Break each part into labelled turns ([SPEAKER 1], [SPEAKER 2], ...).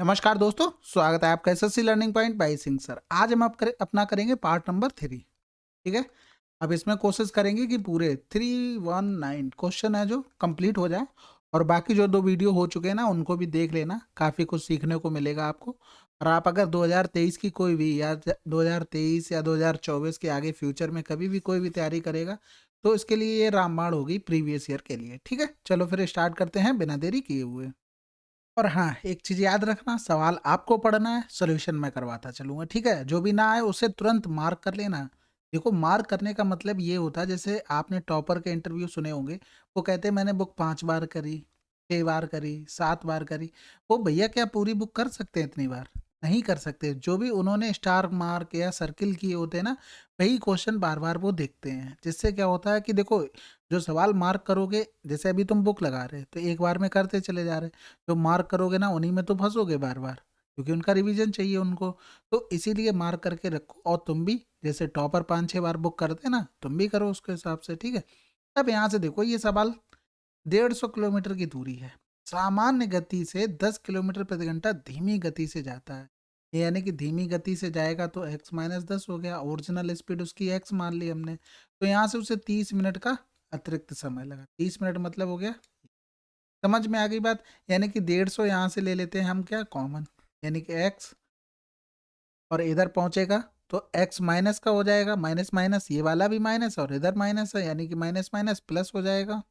[SPEAKER 1] नमस्कार दोस्तों, स्वागत है आपका SSC learning point by Singh sir. आज हम अपना करेंगे पार्ट नंबर 3। ठीक है। अब इसमें कोशिश करेंगे कि पूरे 319 क्वेश्चन है जो कंप्लीट हो जाए, और बाकी जो 2 वीडियो हो चुके हैं ना उनको भी देख लेना, काफ़ी कुछ सीखने को मिलेगा आपको। और आप अगर 2023 की कोई भी या 2023 या 2024 के आगे फ्यूचर में कभी भी कोई भी तैयारी करेगा तो इसके लिए ये रामबाण होगी प्रीवियस ईयर के लिए। ठीक है, चलो फिर स्टार्ट करते हैं बिना देरी किए हुए। और हाँ, एक चीज़ याद रखना, सवाल आपको पढ़ना है, सॉल्यूशन मैं करवाता चलूँगा, ठीक है? जो भी ना आए उसे तुरंत मार्क कर लेना। देखो, मार्क करने का मतलब ये होता है, जैसे आपने टॉपर के इंटरव्यू सुने होंगे, वो कहते हैं मैंने बुक 5 बार करी, 6 बार करी, 7 बार करी। वो भैया क्या पूरी बुक कर सकते हैं इतनी बार? नहीं कर सकते। जो भी उन्होंने स्टार मार्क या सर्किल किए होते हैं ना, वही क्वेश्चन बार-बार वो देखते हैं। जिससे क्या होता है कि देखो, जो सवाल मार्क करोगे, जैसे अभी तुम बुक लगा रहे, तो एक बार में करते चले जा रहे। जो मार्क करोगे ना उन्हीं में तो फँसोगे बार-बार, क्योंकि उनका रिवीजन चाहिए उनको। तो इसीलिए मार्क करके रखो, और तुम भी जैसे टॉपर 5-6 बार बुक करते हैं ना, तुम भी करो उसके हिसाब से, ठीक है? अब यहाँ से देखो, ये सवाल 150 किलोमीटर की दूरी है। सामान्य गति से 10 किलोमीटर प्रति घंटा धीमी गति से जाता है। यानी कि धीमी गति से जाएगा तो x माइनस 10 हो गया, ओरिजिनल स्पीड उसकी x मान ली हमने। तो यहाँ से उसे 30 मिनट का अतिरिक्त समय लगा। 30 मिनट मतलब हो गया, समझ में आ गई बात? यानी कि 150 यहाँ से ले लेते हैं हम क्या कॉमन, यानी कि x, और इधर पहुँचेगा तो x माइनस का हो जाएगा, माइनस माइनस ये वाला भी माइनस और इधर माइनस है, यानी कि माइनस माइनस प्लस हो जाएगा।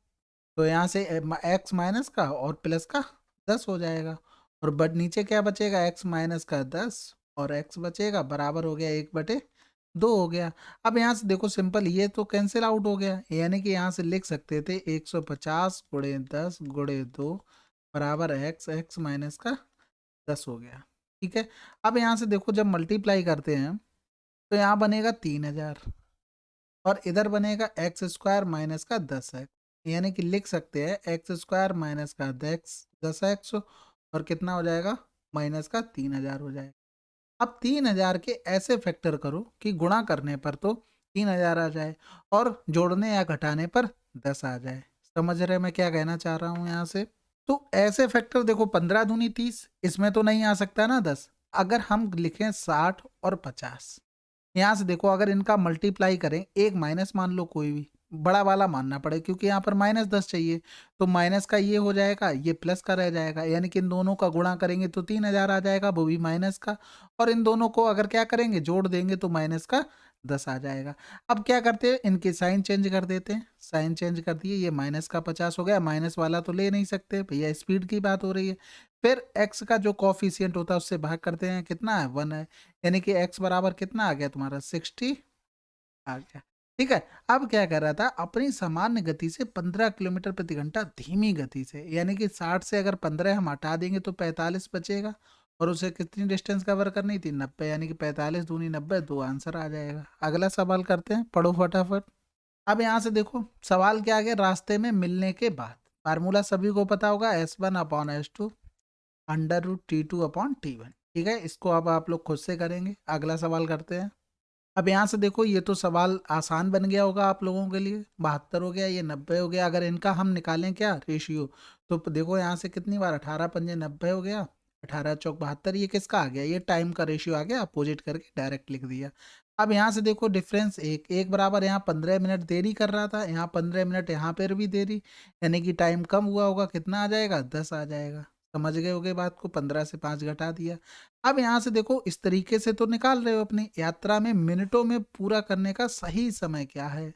[SPEAKER 1] तो यहाँ से x माइनस का और प्लस का 10 हो जाएगा, और बट नीचे क्या बचेगा, x माइनस का 10 और x बचेगा बराबर हो गया 1/2 हो गया। अब यहाँ से देखो सिंपल, ये तो कैंसिल आउट हो गया, यानी कि यहाँ से लिख सकते थे 150 गुणे 10 गुणे 2 बराबर x माइनस का 10 हो गया। ठीक है। अब यहाँ से देखो, जब मल्टीप्लाई करते हैं तो यहाँ बनेगा 3000, और इधर बनेगा एक्स स्क्वायर माइनस का 10x, यानी कि लिख सकते हैं एक्स स्क्वायर माइनस का 10x, और कितना हो जाएगा, माइनस का 3000 हो जाएगा। अब 3000 के ऐसे फैक्टर करो कि गुणा करने पर तो 3000 आ जाए, और जोड़ने या घटाने पर 10 आ जाए। समझ रहे मैं क्या कहना चाह रहा हूँ यहाँ से? तो ऐसे फैक्टर देखो, 15 दूनी 30, इसमें तो नहीं आ सकता ना 10। अगर हम लिखें 60 और 50, यहाँ से देखो अगर इनका मल्टीप्लाई करें, एक माइनस मान लो, कोई भी बड़ा वाला मानना पड़े क्योंकि यहाँ पर -10 चाहिए। तो माइनस का ये हो जाएगा, ये प्लस का रह जाएगा, यानी कि इन दोनों का गुणा करेंगे तो 3000 आ जाएगा, वो भी माइनस का। और इन दोनों को अगर क्या करेंगे, जोड़ देंगे तो माइनस का 10 आ जाएगा। अब क्या करते हैं, इनके साइन चेंज कर देते हैं। साइन चेंज कर दिए, ये माइनस का 50 हो गया, माइनस वाला तो ले नहीं सकते भैया, स्पीड की बात हो रही है। फिर x का जो कॉफिशिएंट होता है उससे भाग करते हैं, कितना है, 1 है, यानी कि x बराबर कितना आ गया तुम्हारा, 60 आ गया। ठीक है। अब क्या कर रहा था, अपनी सामान्य गति से 15 किलोमीटर प्रति घंटा धीमी गति से, यानी कि 60 से अगर 15 हम हटा देंगे तो 45 बचेगा, और उसे कितनी डिस्टेंस कवर करनी थी, 90, यानी कि 45 दूनी 90, 2 आंसर आ जाएगा। अगला सवाल करते हैं, पढ़ो फटाफट। अब यहाँ से देखो, सवाल क्या आ गया, रास्ते में मिलने के बाद। फार्मूला सभी को पता होगा, S1/S2 √T2/T1। ठीक है, इसको अब आप लोग खुद से करेंगे। अगला सवाल करते हैं। अब यहाँ से देखो, ये तो सवाल आसान बन गया होगा आप लोगों के लिए। 72 हो गया, ये 90 हो गया। अगर इनका हम निकालें क्या रेशियो, तो देखो यहाँ से कितनी बार, 18 पंजे 90 हो गया, 18 चौक 72, ये किसका आ गया, ये टाइम का रेशियो आ गया, अपोजिट करके डायरेक्ट लिख दिया। अब यहाँ से देखो डिफरेंस एक एक बराबर, यहाँ 15 मिनट देरी कर रहा था, यहाँ 15 मिनट यहाँ पर भी देरी, यानी कि टाइम कम हुआ होगा, कितना आ जाएगा, 10 आ जाएगा। समझ गए होगे बात को, 15 से 5 घटा दिया। अब यहाँ से देखो, इस तरीके से तो निकाल रहे हो अपनी यात्रा में मिनटों में पूरा करने का सही समय क्या है।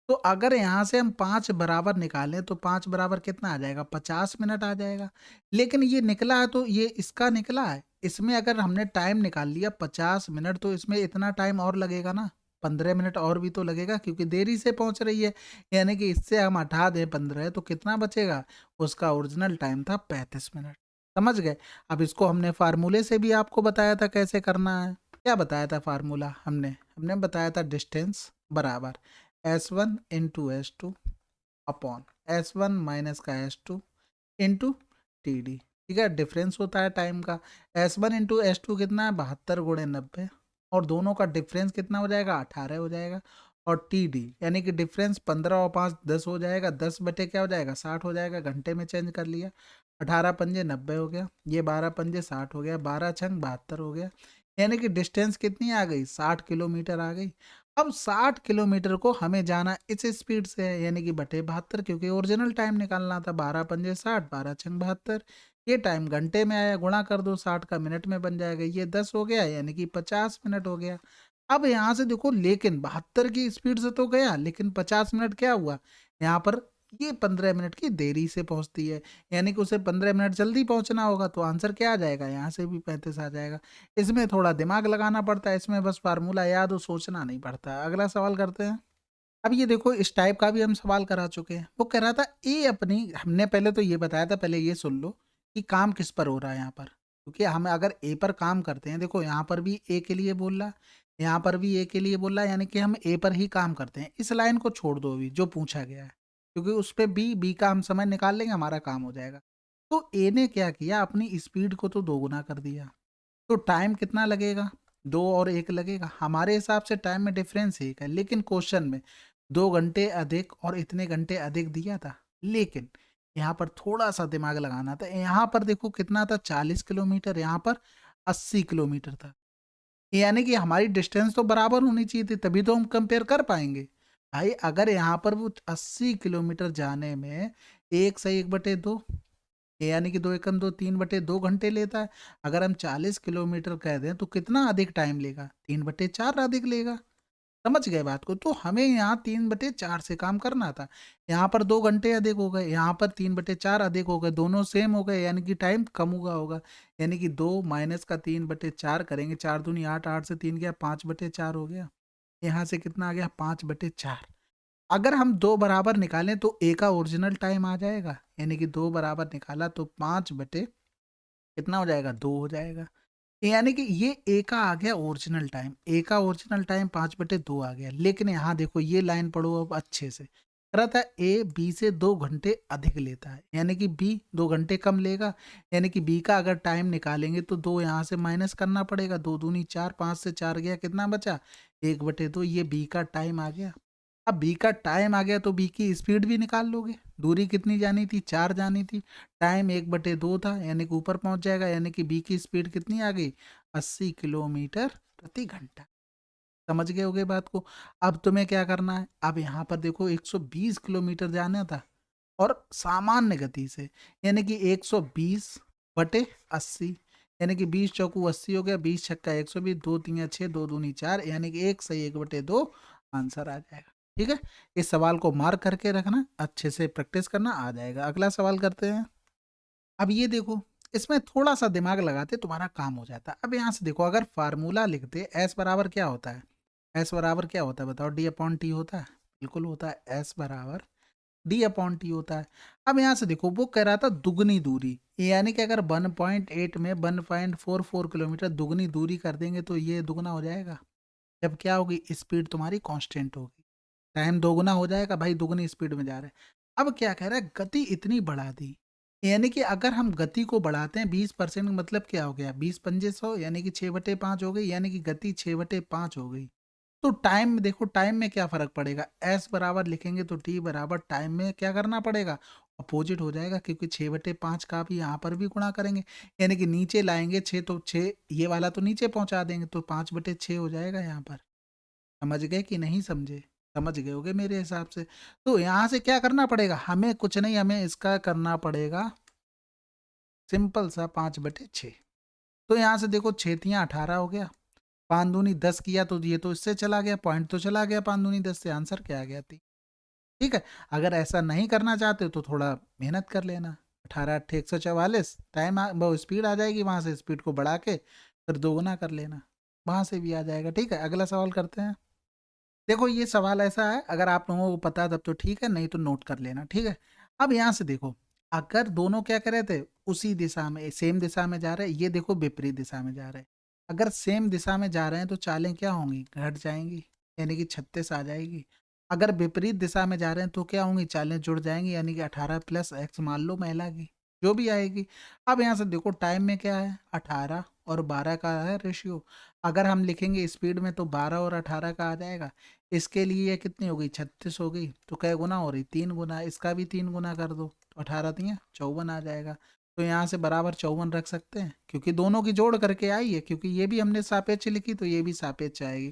[SPEAKER 1] तो अगर यहाँ से हम 5 बराबर निकालें तो 5 बराबर कितना आ जाएगा, 50 मिनट आ जाएगा। लेकिन ये निकला है तो ये इसका निकला है, इसमें अगर हमने टाइम निकाल लिया 50 मिनट, तो इसमें इतना टाइम और लगेगा ना, 15 मिनट और भी तो लगेगा, क्योंकि देरी से पहुंच रही है। यानी कि इससे हम हटा दें 15, तो कितना बचेगा, उसका ओरिजिनल टाइम था 35 मिनट। समझ गए? अब इसको हमने फार्मूले से भी आपको बताया था कैसे करना है। क्या बताया था फार्मूला, हमने हमने बताया था डिस्टेंस बराबर S1 into S2 upon S1 minus का S2 इंटू TD। ठीक है, डिफरेंस होता है टाइम का। S1 इंटू S2 कितना है, 72 गुणे 90, और दोनों का डिफरेंस कितना हो जाएगा, 18 हो जाएगा। और TD यानी कि डिफरेंस 15 और 5 10 हो जाएगा, 10 बटे क्या हो जाएगा, 60 हो जाएगा, घंटे में चेंज कर लिया। 18 पंजे 90 हो गया, ये 12 पंजे 60 हो गया, 12 छंग 72 हो गया। यानी कि डिस्टेंस कितनी आ गई, 60 किलोमीटर आ गई। अब 60 किलोमीटर को हमें जाना इस स्पीड से है, यानी कि बटे 72, क्योंकि ओरिजिनल टाइम निकालना था। 12 पंजे 60, 12 छंग 72। ये टाइम घंटे में आया, गुणा कर दो, 60 का मिनट में बन जाएगा। ये 10 हो गया, यानी कि 50 मिनट हो गया। अब यहाँ से देखो, लेकिन 72 की स्पीड से तो गया, लेकिन 50 मिनट क्या हुआ यहाँ पर, ये 15 मिनट की देरी से पहुंचती है, यानी कि उसे 15 मिनट जल्दी पहुंचना होगा। तो आंसर क्या आ जाएगा, यहाँ से भी 35 आ जाएगा। इसमें थोड़ा दिमाग लगाना पड़ता है, इसमें बस फार्मूला याद हो, सोचना नहीं पड़ता। अगला सवाल करते हैं। अब ये देखो, इस टाइप का भी हम सवाल करा चुके हैं। वो कह रहा था ए अपनी, हमने पहले तो ये बताया था, पहले ये सुन लो कि काम किस पर हो रहा है यहाँ पर। क्योंकि हम अगर ए पर काम करते हैं, देखो यहाँ पर भी ए के लिए बोल रहा है, यहाँ पर भी ए के लिए बोल रहा है, यानी कि हम ए पर ही काम करते हैं। इस लाइन को छोड़ दो अभी जो पूछा गया है, क्योंकि उस पर बी का हम समय निकाल लेंगे, हमारा काम हो जाएगा। तो ए ने क्या किया, अपनी स्पीड को तो दोगुना कर दिया। तो टाइम कितना लगेगा, 2 और 1 लगेगा। हमारे हिसाब से टाइम में डिफरेंस 1 है, लेकिन क्वेश्चन में 2 घंटे अधिक और इतने घंटे अधिक दिया था। लेकिन यहाँ पर थोड़ा सा दिमाग लगाना था। यहाँ पर देखो कितना था, 40 किलोमीटर, यहाँ पर 80 किलोमीटर था। यानी कि हमारी डिस्टेंस तो बराबर होनी चाहिए थी, तभी तो हम कंपेयर कर पाएंगे। भाई अगर यहाँ पर वो 80 किलोमीटर जाने में 1 से 1/2, यानी कि 2 एकम 2, 3/2 घंटे लेता है। अगर हम 40 किलोमीटर कह दें तो कितना अधिक टाइम लेगा, 3/4 अधिक लेगा। समझ गए बात को। तो हमें यहाँ 3/4 से काम करना था। यहाँ पर 2 घंटे अधिक हो गए, यहाँ पर 3/4 अधिक हो गए, दोनों सेम हो गए, यानी कि टाइम कम हुआ होगा। यानी कि 2 माइनस का 3/4 करेंगे, 4 दूनी 8, 8 से 3 गया, 5/4 हो गया। यहाँ से कितना आ गया, 5/4। अगर हम 2 बराबर निकालें तो ए का ओरिजिनल टाइम आ जाएगा, यानी कि 2 बराबर निकाला तो 5 बटे कितना हो जाएगा, 2 हो जाएगा। यानी कि ये ए का आ गया ओरिजिनल टाइम, ए का ओरिजिनल टाइम 5/2 आ गया। लेकिन यहाँ देखो ये लाइन पढ़ो अब अच्छे से। कह रहा था ए बी से 2 घंटे अधिक लेता है, यानी कि बी 2 घंटे कम लेगा। यानी कि बी का अगर टाइम निकालेंगे तो 2 यहाँ से माइनस करना पड़ेगा, 2 दूनी 4, 5 से 4 गया, कितना बचा, 1/2। ये बी का टाइम आ गया। अब बी का टाइम आ गया तो बी की स्पीड भी निकाल लोगे। दूरी कितनी जानी थी, 4 जानी थी। टाइम 1/2 था, यानी कि ऊपर पहुंच जाएगा। यानी कि बी की स्पीड कितनी आ गई, 80 किलोमीटर प्रति घंटा। समझ गए होगे बात को। अब तुम्हें क्या करना है, अब यहाँ पर देखो 120 किलोमीटर जाना था और सामान्य गति से, यानी कि 120/80, यानी कि 20 चौकू 80 हो गया, 20 छक्का 120, 2 3 6, 2 दूनी 4, यानी कि 1 सही 1/2 आंसर आ जाएगा। ठीक है, इस सवाल को मार्क करके रखना, अच्छे से प्रैक्टिस करना, आ जाएगा। अगला सवाल करते हैं। अब ये देखो, इसमें थोड़ा सा दिमाग लगाते तुम्हारा काम हो जाता। अब यहाँ से देखो, अगर फार्मूला लिखते एस बराबर क्या होता है, एस बराबर क्या होता है बताओ, डी/टी होता है। बिल्कुल होता है, एस बराबर डी/टी होता है। अब यहाँ से देखो, वो कह रहा था दुगनी दूरी, यानी कि अगर 1.8 में 1.44 किलोमीटर दुगनी दूरी कर देंगे तो ये दुगना हो जाएगा। जब क्या होगी, स्पीड तुम्हारी कांस्टेंट होगी, टाइम दोगुना हो जाएगा भाई, दुगनी स्पीड में जा रहे हैं। अब क्या कह रहा है, गति इतनी बढ़ा दी, यानी कि अगर हम गति को बढ़ाते हैं 20%, मतलब क्या हो गया, 20 पंजे 100, यानी कि 6/5 हो गई, यानी कि गति 6/5 हो गई। तो टाइम में देखो, टाइम में क्या फर्क पड़ेगा, एस बराबर लिखेंगे तो टी बराबर टाइम में क्या करना पड़ेगा, अपोजिट हो जाएगा, क्योंकि 6/5 का भी यहाँ पर भी गुणा करेंगे, यानी कि नीचे लाएंगे 6 तो 6, ये वाला तो नीचे पहुंचा देंगे, तो 5/6 हो जाएगा यहाँ पर। समझ गए कि नहीं समझे, समझ गए होगे मेरे हिसाब से। तो यहाँ से क्या करना पड़ेगा, हमें कुछ नहीं, हमें इसका करना पड़ेगा सिंपल सा 5/6। तो यहाँ से देखो 6×3 = 18 हो गया, 5 दूनी 10 किया तो ये तो इससे चला गया, पॉइंट तो चला गया 5 दूनी 10 से, आंसर क्या आ गया थी। ठीक है, अगर ऐसा नहीं करना चाहते तो थोड़ा मेहनत कर लेना। 18×8 = 144, टाइम वो स्पीड आ जाएगी, वहां से स्पीड को बढ़ा के फिर दोगुना कर लेना, वहां से भी आ जाएगा। ठीक है, अगला सवाल करते हैं। देखो ये सवाल ऐसा है, अगर आप लोगों को पता तब तो ठीक है, नहीं तो नोट कर लेना। ठीक है, अब यहाँ से देखो, अगर दोनों क्या कर रहे थे, उसी दिशा में, सेम दिशा में जा रहे हैं, ये देखो विपरीत दिशा में जा रहे हैं। अगर सेम दिशा में जा रहे हैं तो चालें क्या होंगी, घट जाएंगी, यानी कि 36 आ जाएगी। अगर विपरीत दिशा में जा रहे हैं तो क्या होंगी, चालें जुड़ जाएंगी, यानी कि 18+x मान लो महिला की, जो भी आएगी। अब यहाँ से देखो, टाइम में क्या है, 18 और 12 का है रेशियो। अगर हम लिखेंगे स्पीड में तो 12 और 18 का आ जाएगा। इसके लिए ये कितनी हो गई, 36 हो गई, तो कै गुना हो रही, 3 गुना। इसका भी 3 गुना कर दो तो 18×3 = 54 आ जाएगा। तो यहाँ से बराबर 54 रख सकते हैं, क्योंकि दोनों की जोड़ करके आई है, क्योंकि ये भी हमने सापेक्ष लिखी तो ये भी सापेक्ष आएगी।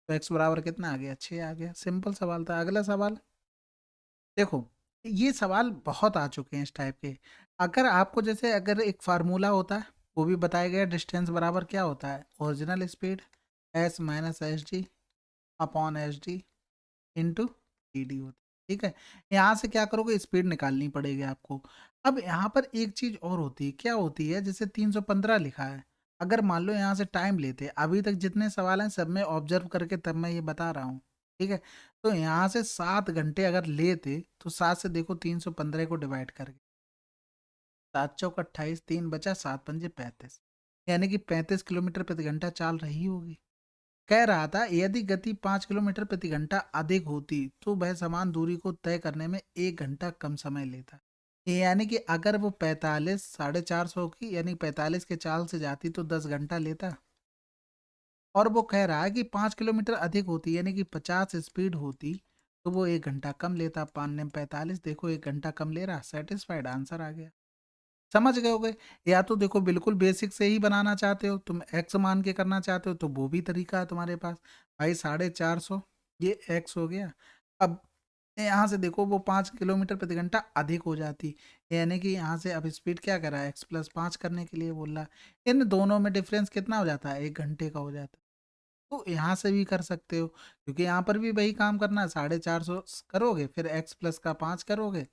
[SPEAKER 1] तो x बराबर कितना आ गया, 6 आ गया। सिंपल सवाल था। अगला सवाल देखो, ये सवाल बहुत आ चुके हैं इस टाइप के। अगर आपको जैसे अगर एक फार्मूला होता है, वो भी बताया गया, डिस्टेंस बराबर क्या होता है, original speed s minus S D upon H D into D D होता है। ठीक है, यहाँ से क्या करोगे, स्पीड निकालनी पड़ेगी आपको। अब यहाँ पर एक चीज और होती है, क्या होती है, जैसे 315 लिखा है, अगर मान लो यहाँ से टाइम लेते, अभी तक जितने सवाल हैं सब में ऑब्जर्व करके तब मैं ये बता रहा हूँ। ठीक है, तो यहाँ से 7 घंटे अगर लेते तो 7 से देखो 315 को डिवाइड करके, 7 चौक 28, 3 बचा, 7 पंजे 35, यानी कि 35 किलोमीटर प्रति घंटा चाल रही होगी। कह रहा था यदि गति 5 किलोमीटर प्रति घंटा अधिक होती तो वह समान दूरी को तय करने में 1 घंटा कम समय लेता। यानी कि अगर वो 45 450 की यानी 45 के चाल से जाती तो 10 घंटा लेता, और वो कह रहा है कि 5 किलोमीटर अधिक होती यानी कि 50 स्पीड होती तो वो 1 घंटा कम लेता। 5 ने 45, देखो 1 घंटा कम ले रहा। सेटिस्फाइड, आंसर आ गया। समझ गए होगे। या तो देखो बिल्कुल बेसिक से ही बनाना चाहते हो, तुम एक्स मान के करना चाहते हो तो वो भी तरीका है तुम्हारे पास। भाई 450 ये एक्स हो गया। अब यहाँ से देखो वो 5 किलोमीटर प्रति घंटा अधिक हो जाती, यानी कि यहाँ से अब स्पीड क्या कर रहा है, x+5 करने के लिए बोल रहा है। इन दोनों में डिफरेंस कितना हो जाता है, 1 घंटे का हो जाता है। तो यहाँ से भी कर सकते हो, क्योंकि यहाँ पर भी वही काम करना है। 450 करोगे, फिर x+5 करोगे,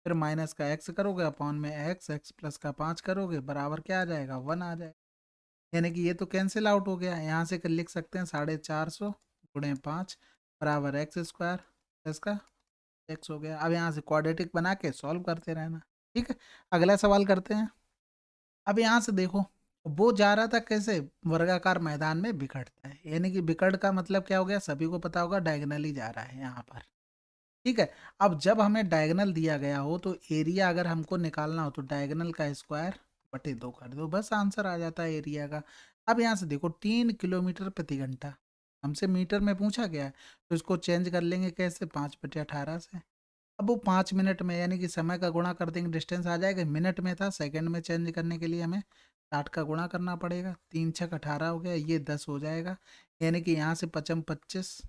[SPEAKER 1] फिर माइनस का x करोगे, अपॉन में x+5 करोगे, बराबर क्या आ जाएगा, 1 आ जाएगा। यानी कि ये तो कैंसिल आउट हो गया। यहाँ से कर लिख सकते हैं 450 गुणे 5 बराबर x² प्लस का x हो गया। अब यहाँ से क्वाड्रेटिक बना के सॉल्व करते रहना। ठीक है, अगला सवाल करते हैं। अब यहाँ से देखो, वो जा रहा था कैसे, वर्गाकार मैदान में बिखरता है, यानी कि बिखड़ का मतलब क्या हो गया, सभी को पता होगा, डायगनली जा रहा है यहाँ पर। ठीक है, अब जब हमें डायगोनल दिया गया हो तो एरिया अगर हमको निकालना हो तो डायगोनल का स्क्वायर बटे 2 कर दो, बस आंसर आ जाता है एरिया का। अब यहाँ से देखो 3 किलोमीटर प्रति घंटा हमसे मीटर में पूछा गया है, तो इसको चेंज कर लेंगे कैसे, 5/18 से। अब वो 5 मिनट में यानी कि समय का गुणा कर देंगे, डिस्टेंस आ जाएगा। मिनट में था, सेकंड में चेंज करने के लिए हमें 60 का गुणा करना पड़ेगा। 3 6 18 हो गया, ये 10 हो जाएगा, यानी कि यहाँ से 55 25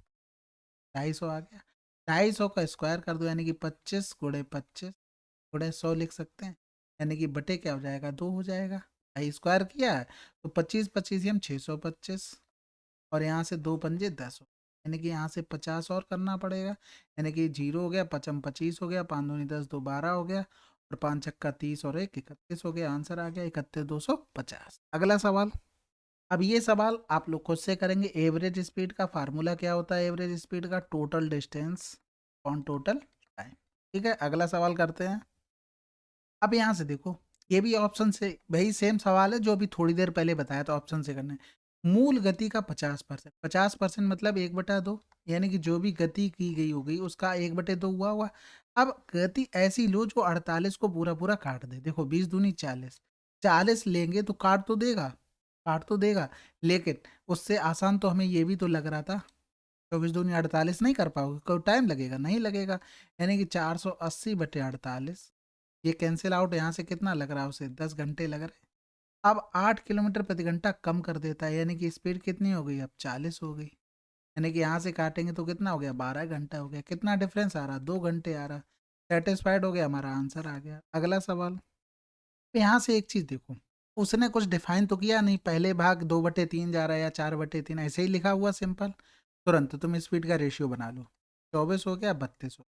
[SPEAKER 1] 250 आ गया। 250 का स्क्वायर कर दो, यानी कि 25 × 25 × 100 लिख सकते हैं, यानी कि बटे क्या हो जाएगा, 2 हो जाएगा। भाई स्क्वायर किया है तो 25 25 हम 625, और यहाँ से 2 पंजे 10 हो, यानी कि यहाँ से 50 और करना पड़ेगा, यानी कि 0 हो गया, 25 हो गया, 5 दूनी 10 2 12 हो गया, और 5 छक्का 30 और 1 31 हो गया। आंसर आ गया 31 250। अगला सवाल। अब ये सवाल आप लोग खुद से करेंगे। एवरेज स्पीड का फार्मूला क्या होता है, एवरेज स्पीड का total distance on total time. ठीक है, अगला सवाल करते हैं। अब यहाँ से देखो, ये भी ऑप्शन से वही सेम सवाल है जो अभी थोड़ी देर पहले बताया था, ऑप्शन से करना है। मूल गति का 50%, 50% मतलब 1/2, यानी कि जो भी गति की गई होगी उसका 1/2 हुआ। अब गति ऐसी लो जो 48 को पूरा पूरा काट दे। देखो 20 दूनी 40, 40 लेंगे तो काट तो देगा, काट तो देगा, लेकिन उससे आसान तो हमें ये भी तो लग रहा था। 24 दूनी 48 नहीं कर पाओगे, कोई टाइम लगेगा, नहीं लगेगा, यानी कि 480/48। ये कैंसिल आउट, यहाँ से कितना लग रहा है उसे, 10 घंटे लग रहे हैं। अब 8 किलोमीटर प्रति घंटा कम कर देता है, यानी कि स्पीड कितनी हो गई, अब 40 हो गई, यानी कि यहाँ से काटेंगे तो कितना हो गया, 12 घंटा हो गया। कितना डिफरेंस आ रहा, 2 घंटे आ रहा। सेटिस्फाइड हो गया, हमारा आंसर आ गया। अगला सवाल। तो यहाँ से एक चीज देखो, उसने कुछ डिफाइन तो किया नहीं, पहले भाग 2/3 जा रहा है या 4/3, ऐसे ही लिखा हुआ सिंपल। तुरंत तुम स्पीड का रेशियो बना लो, 24 हो गया 32 हो,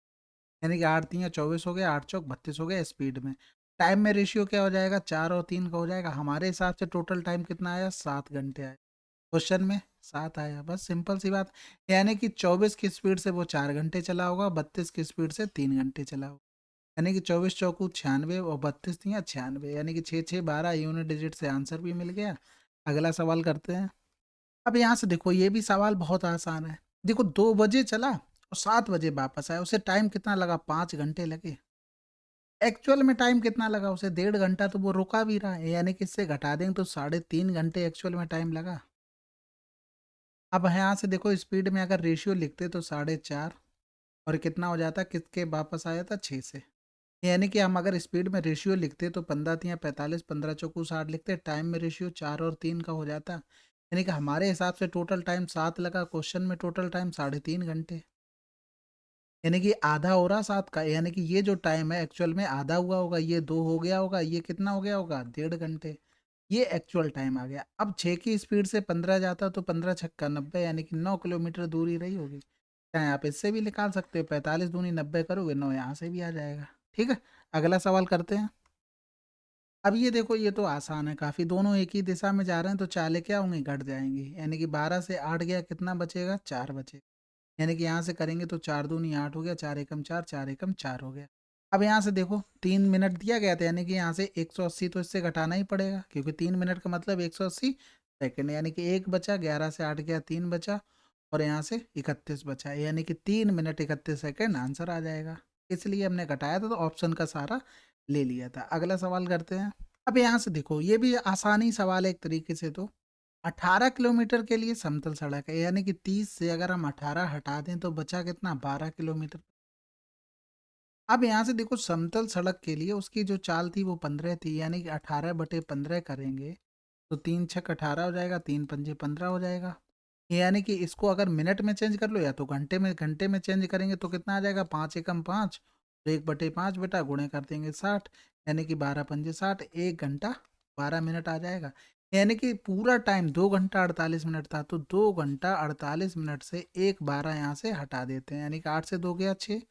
[SPEAKER 1] यानी कि 8 3 24 हो गया, 8 चौक 32 हो गया स्पीड में। टाइम में रेशियो क्या हो जाएगा, 4 और 3 का हो जाएगा। हमारे हिसाब से टोटल टाइम कितना आया, 7 घंटे आया। क्वेश्चन में 7 आया, बस सिंपल सी बात। यानी कि 24 की स्पीड से वो 4 घंटे चला होगा, 32 की स्पीड से 3 घंटे चला होगा। यानी कि 24 चौकू 96 और 32 तियाँ 96, यानी कि 6 6 12 यूनिट डिजिट से आंसर भी मिल गया। अगला सवाल करते हैं। अब यहाँ से देखो, ये भी सवाल बहुत आसान है। देखो 2 बजे चला और 7 बजे वापस आया, उसे टाइम कितना लगा, 5 घंटे लगे। एक्चुअल में टाइम कितना लगा उसे, 1.5 घंटा, तो वो रुका भी रहा है, यानी कि इससे घटा देंगे तो 3.5 घंटे एक्चुअल में टाइम लगा। अब यहाँ से देखो स्पीड में अगर रेशियो लिखते तो 4.5, और कितना हो जाता, किसके वापस आया था, 6 से। यानी कि हम अगर स्पीड में रेशियो लिखते तो 15 तियाँ 45, 15 चौकू 60 लिखते, टाइम में रेशियो 4 और 3 का हो जाता। यानी कि हमारे हिसाब से टोटल टाइम 7 लगा, क्वेश्चन में टोटल टाइम 3.5 घंटे। यानी कि आधा हो रहा 7 का, यानी कि ये जो टाइम है एक्चुअल में आधा हुआ होगा, ये 2 हो गया होगा, ये कितना हो गया होगा 1.5 घंटे। ये एक्चुअल टाइम आ गया। अब 6 की स्पीड से 15 जाता तो 15 छक्का 90, यानी कि 9 किलोमीटर दूरी रही होगी। चाहे आप इससे भी निकाल सकते हो, 45 दूनी 90 करोगे 9 यहाँ से भी आ जाएगा। ठीक है, अगला सवाल करते हैं। अब ये देखो, ये तो आसान है काफ़ी, दोनों एक ही दिशा में जा रहे हैं तो चालें क्या होंगी, घट जाएंगी। यानी कि 12 से 8 गया, कितना बचेगा 4 बचेगा। यानी कि यहाँ से करेंगे तो 4 दूनी 8 हो गया, 4 एकम 4, 4 एकम 4 हो गया। अब यहाँ से देखो 3 मिनट दिया गया था, यानी कि यहाँ से 180 तो इससे घटाना ही पड़ेगा, क्योंकि 3 मिनट का मतलब 180 सेकंड। यानी कि 1 बचा, 11 से 8 गया 3 बचा, और यहाँ से 31 बचा, यानी कि 3 मिनट 31 सेकंड आंसर आ जाएगा। इसलिए हमने घटाया था तो ऑप्शन का सारा ले लिया था। अगला सवाल करते हैं। अब यहाँ से देखो, ये भी आसानी सवाल है एक तरीके से। तो 18 किलोमीटर के लिए समतल सड़क है, यानी कि 30 से अगर हम 18 हटा दें तो बचा कितना 12 किलोमीटर। अब यहाँ से देखो, समतल सड़क के लिए उसकी जो चाल थी वो 15 थी, यानी कि 18/15 करेंगे तो 3 छक 18 हो जाएगा, 3 पंजे 15 हो जाएगा। यानी कि इसको अगर मिनट में चेंज कर लो या तो घंटे में चेंज करेंगे तो कितना आ जाएगा, 5 एकम 5, तो 1/5 बेटा गुणे कर देंगे 60, यानी कि 12 पंजे 60, 1 घंटा 12 मिनट आ जाएगा। यानी कि पूरा टाइम 2 घंटा 48 मिनट था, तो 2 घंटा 48 मिनट से 1:12 यहाँ से हटा देते हैं, यानी कि 8 से 2 गया 6,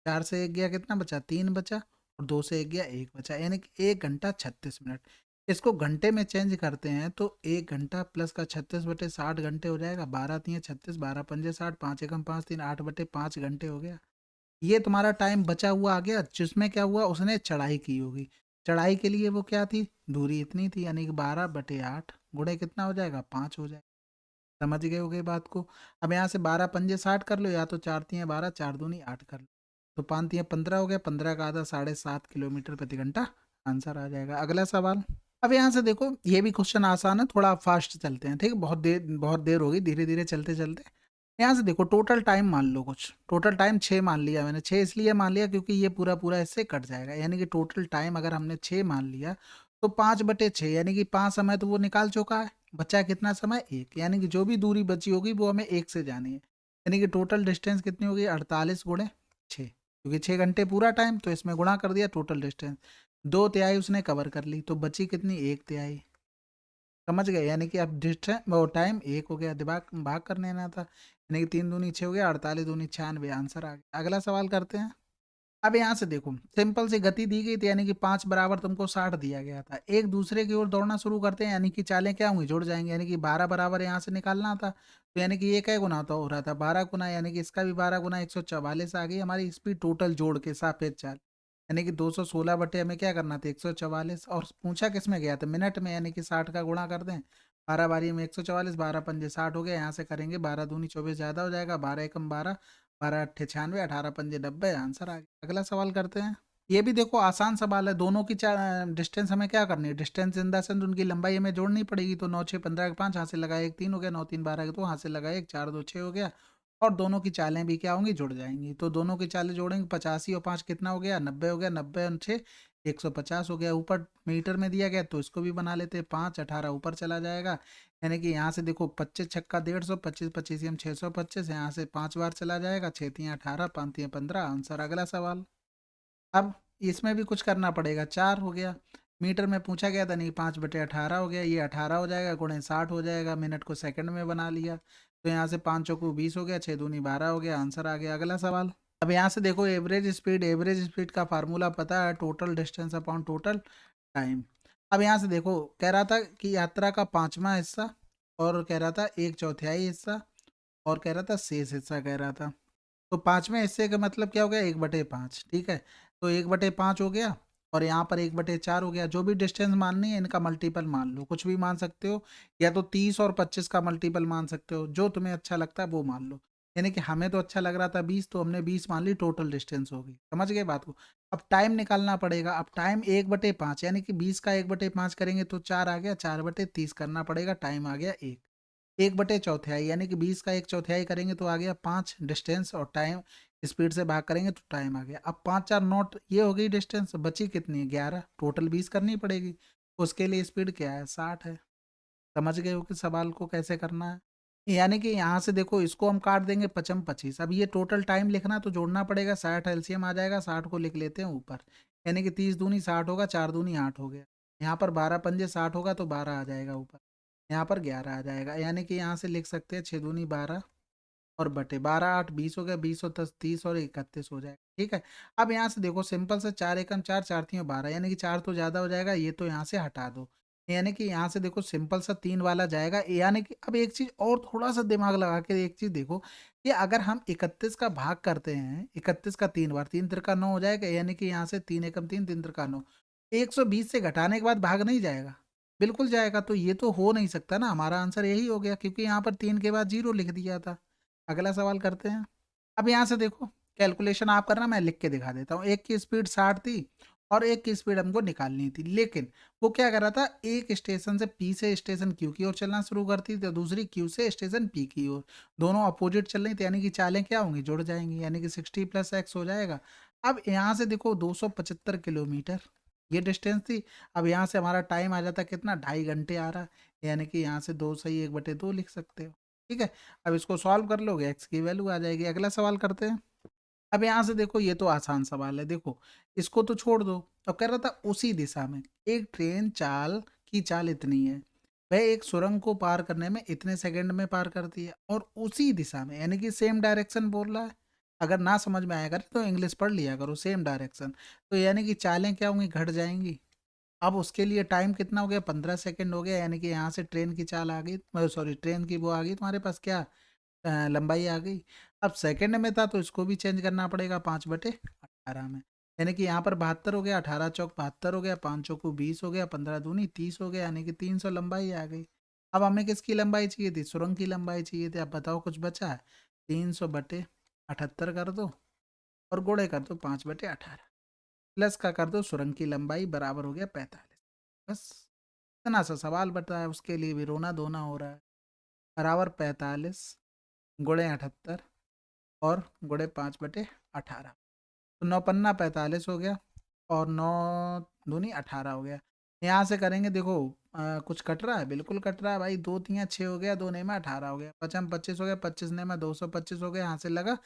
[SPEAKER 1] 4 से 1 गया कितना बचा 3 बचा, और 2 से 1 गया 1 बचा, यानी कि 1 घंटा 36 मिनट। इसको घंटे में चेंज करते हैं तो 1 घंटा प्लस का 36/60 घंटे हो जाएगा। 12 तियाँ 36, 12 पंजे 60, 5 एकम 5 3, 8/5 घंटे हो गया। ये तुम्हारा टाइम बचा हुआ आ गया, जिसमें क्या हुआ, उसने चढ़ाई की होगी। चढ़ाई के लिए वो क्या थी, दूरी इतनी थी, यानी कि 12/8 गुणे कितना हो जाएगा 5 हो जाएगा। समझ गए होगे बात को। अब यहाँ से 12 पंजे 60 कर लो, या तो 4 तियाँ 12, 4 दूनी 8 कर लो, तो 5 तियाँ 15 हो गया, 15 का आधा 7.5 किलोमीटर प्रति घंटा आंसर आ जाएगा। अगला सवाल। अब यहाँ से देखो, ये भी क्वेश्चन आसान है, थोड़ा फास्ट चलते हैं, ठीक है, बहुत देर होगी, धीरे धीरे चलते चलते। यहाँ से देखो, टोटल टाइम मान लो, कुछ टोटल टाइम 6 मान लिया मैंने। 6 इसलिए मान लिया क्योंकि ये पूरा पूरा इससे कट जाएगा, यानी कि टोटल टाइम अगर हमने 6 मान लिया तो 5/6, यानी कि 5 समय तो वो निकाल चुका है, बचा कितना समय 1, यानी कि जो भी दूरी बची होगी वो हमें 1 से जानी है। यानी कि टोटल डिस्टेंस कितनी होगी 48 गुणे 6, क्योंकि 6 घंटे पूरा टाइम, तो इसमें गुणा कर दिया टोटल डिस्टेंस। 2 तिहाई उसने कवर कर ली, तो बची कितनी 1 तिहाई। समझ गए, यानी कि अब डिस्टेंस वो टाइम 1 हो गया, दिमाग भाग करने ना था। यानी कि 3 दूनी 6 हो गया, 48 दूनी 96, आंसर आ गया। अगला सवाल करते हैं। अब यहाँ से देखो, सिंपल सी गति दी गई थी, यानी कि 5 बराबर तुमको 60 दिया गया था, एक दूसरे की ओर दौड़ना शुरू करते हैं, यानी कि चालें क्या होंगी, जुड़ जाएंगे। यानी कि 12 बराबर यहाँ से निकालना था, तो यानी कि ये क्या गुना तो हो रहा था 12 गुना, यानी कि इसका भी 12 गुना 144 आ गई हमारी स्पीड टोटल जोड़ के सापेक्ष चाल। यानी कि 216 बटे हमें क्या करना था 144, और पूछा किस में गया था मिनट में, यानी कि 60 का गुणा कर दें, 12 बारी में 144, 12 पंजे 60 हो गया, यहाँ से करेंगे 12 दूनी 24 ज़्यादा हो जाएगा, 12 एकम 12, 12 अट्ठे 96, 18 पंजे 90, आंसर आ गया। अगला सवाल करते हैं। ये भी देखो आसान सवाल है, दोनों की डिस्टेंस हमें क्या करनी है, डिस्टेंस इन द सेंस उनकी लंबाई हमें जोड़नी पड़ेगी। तो 9 6 15 के 5 हाथ से लगाए 1 3 हो गया, 9 3 12 के 2 हाथ से लगाए 1 4 2 6 हो गया, और दोनों की चालें भी क्या होंगी, जुड़ जाएंगी। तो दोनों की चालें जोड़ेंगे, 85 और 5 कितना हो गया 90 हो गया, 90 और 6 150 हो गया। ऊपर मीटर में दिया गया तो इसको भी बना लेते, 5 18 ऊपर चला जाएगा, यानी कि यहाँ से देखो 25 छक्का 150, 25 25 हम 625, यहाँ से 5 बार चला जाएगा, 6 तियाँ 18, 5 तियाँ 15, आंसर। अगला सवाल। अब इसमें भी कुछ करना पड़ेगा, 4 हो गया, मीटर में पूछा गया था, नहीं 5/18 हो गया, ये 18 हो जाएगा, गुणे 60 हो जाएगा, मिनट को सेकंड में बना लिया, तो यहाँ से 5 चौको 20 हो गया, 6 दूनी 12 हो गया, आंसर आ गया। अगला सवाल। अब यहाँ से देखो, एवरेज स्पीड का फार्मूला पता है, total distance upon total time. अब यहाँ से देखो, कह रहा था कि यात्रा का 5वां हिस्सा, और कह रहा था 1/4 हिस्सा, और कह रहा था शेष हिस्सा कह रहा था। तो 5वें हिस्से का मतलब क्या हो गया 1/5, ठीक है, तो 1/5 हो गया, और यहाँ पर 1/4 हो गया। जो भी डिस्टेंस माननी है इनका मल्टीपल मान लो, कुछ भी मान सकते हो, या तो 30 और 25 का मल्टीपल मान सकते हो, जो तुम्हें अच्छा लगता है वो मान लो। यानी कि हमें तो अच्छा लग रहा था 20, तो हमने 20 मान ली, टोटल डिस्टेंस होगी। समझ गए बात को। अब टाइम निकालना पड़ेगा। अब टाइम 1/5, यानी कि 20 का 1/5 करेंगे तो 4 आ गया, 4/30 करना पड़ेगा, टाइम आ गया 1। 1/4 यानी कि 20 का 1/4 करेंगे तो आ गया 5 डिस्टेंस, और टाइम स्पीड से भाग करेंगे तो टाइम आ गया। अब 5 4 नोट ये हो गई डिस्टेंस, बची कितनी है 11, टोटल 20 करनी पड़ेगी। उसके लिए स्पीड क्या है 60 है। समझ गए हो कि सवाल को कैसे करना है। यानी कि यहाँ से देखो इसको हम काट देंगे 55 25। अब ये टोटल टाइम लिखना तो जोड़ना पड़ेगा, 60 एलसीएम आ जाएगा, 60 को लिख लेते हैं ऊपर। यानी कि 30 दूनी 60 होगा, 4 दूनी 8 हो गया। यहाँ पर 12 पंजे 60 होगा तो 12 आ जाएगा ऊपर। यहाँ पर 11 आ जाएगा, यानी कि यहाँ से लिख सकते हैं 6 दूनी 12 और बटे 12 8 20 हो गया, 20 और 10 30 और 31 हो जाएगा। ठीक है। अब यहाँ से देखो सिंपल से 4 एकम 4 4 3 12, यानी कि 4 तो ज़्यादा हो जाएगा, ये तो यहाँ से हटा दो। यानी कि यहाँ से देखो सिंपल सा 3 वाला जाएगा। यानी कि अब एक चीज़ और थोड़ा सा दिमाग लगा के एक चीज़ देखो कि अगर हम 31 का भाग करते हैं, 31 का 3 बार, 3 त्रिका 9 हो जाएगा, यानी कि यहाँ से 3 एकम 3 3 त्रिका 9, 120 से घटाने के बाद भाग नहीं जाएगा, बिल्कुल जाएगा। तो ये तो हो नहीं सकता ना, हमारा आंसर यही हो गया, क्योंकि यहाँ पर 3 के बाद 0 लिख दिया था। अगला सवाल करते हैं। अब यहाँ से देखो कैलकुलेशन आप करना, मैं लिख के दिखा देता हूँ। एक की स्पीड 60 थी और एक की स्पीड हमको निकालनी थी, लेकिन वो क्या कर रहा था, एक स्टेशन से पी से स्टेशन क्यू की ओर चलना शुरू करती थी, तो दूसरी क्यू से स्टेशन पी की ओर। दोनों अपोजिट चल रही थी, यानी कि चालें क्या होंगी, जुड़ जाएंगी, यानी कि 60 + x हो जाएगा। अब यहाँ से देखो 275 किलोमीटर ये डिस्टेंस थी। अब यहाँ से हमारा टाइम आ जाता कितना, 2.5 घंटे आ रहा, यानी कि यहाँ से 2 सही 1/2 लिख सकते हो। ठीक है। अब इसको सॉल्व कर लोगे, एक्स की वैल्यू आ जाएगी। अगला सवाल करते हैं। अब यहाँ से देखो ये तो आसान सवाल है, देखो इसको तो छोड़ दो। अब कह रहा था उसी दिशा में एक ट्रेन चाल की चाल इतनी है, वह एक सुरंग को पार करने में इतने सेकंड में पार करती है, और उसी दिशा में, यानी कि सेम डायरेक्शन बोल रहा है। अगर ना समझ में आया करे तो इंग्लिश पढ़ लिया करो, सेम डायरेक्शन। तो यानी कि चालें क्या होंगी, घट जाएंगी। अब उसके लिए टाइम कितना हो गया, 15 सेकंड हो गया, यानी कि यहाँ से ट्रेन की चाल आ गई, सॉरी ट्रेन की वो आ गई तुम्हारे पास क्या, लंबाई आ गई। अब सेकंड में था तो इसको भी चेंज करना पड़ेगा 5/18 में। यानी कि यहाँ पर 72 हो गया, 18 चौक 72 हो गया, 5 चौकू 20 हो गया, 15 दूनी 30 हो गया, यानी कि 300 लंबाई आ गई। अब हमें किसकी लंबाई चाहिए थी, सुरंग की लंबाई चाहिए थी। अब बताओ कुछ बचा है, 300/78 कर दो और गुणे कर दो 5/18, प्लस का कर दो सुरंग की लंबाई, बराबर हो गया 45। बस इतना सा सवाल बता है, उसके लिए भी रोना धोना हो रहा है। बराबर 45 गुणे 78 और गुणे 5/18, तो 9×5 = 45 हो गया, और 9×2 = 18 हो गया। यहाँ से करेंगे देखो, कुछ कट रहा है, बिल्कुल कट रहा है भाई। 2×3 = 6 हो गया, 2×9 = 18 हो गया, 5×25 हो गया, 25×9 = 225 हो गया, यहाँ से लगा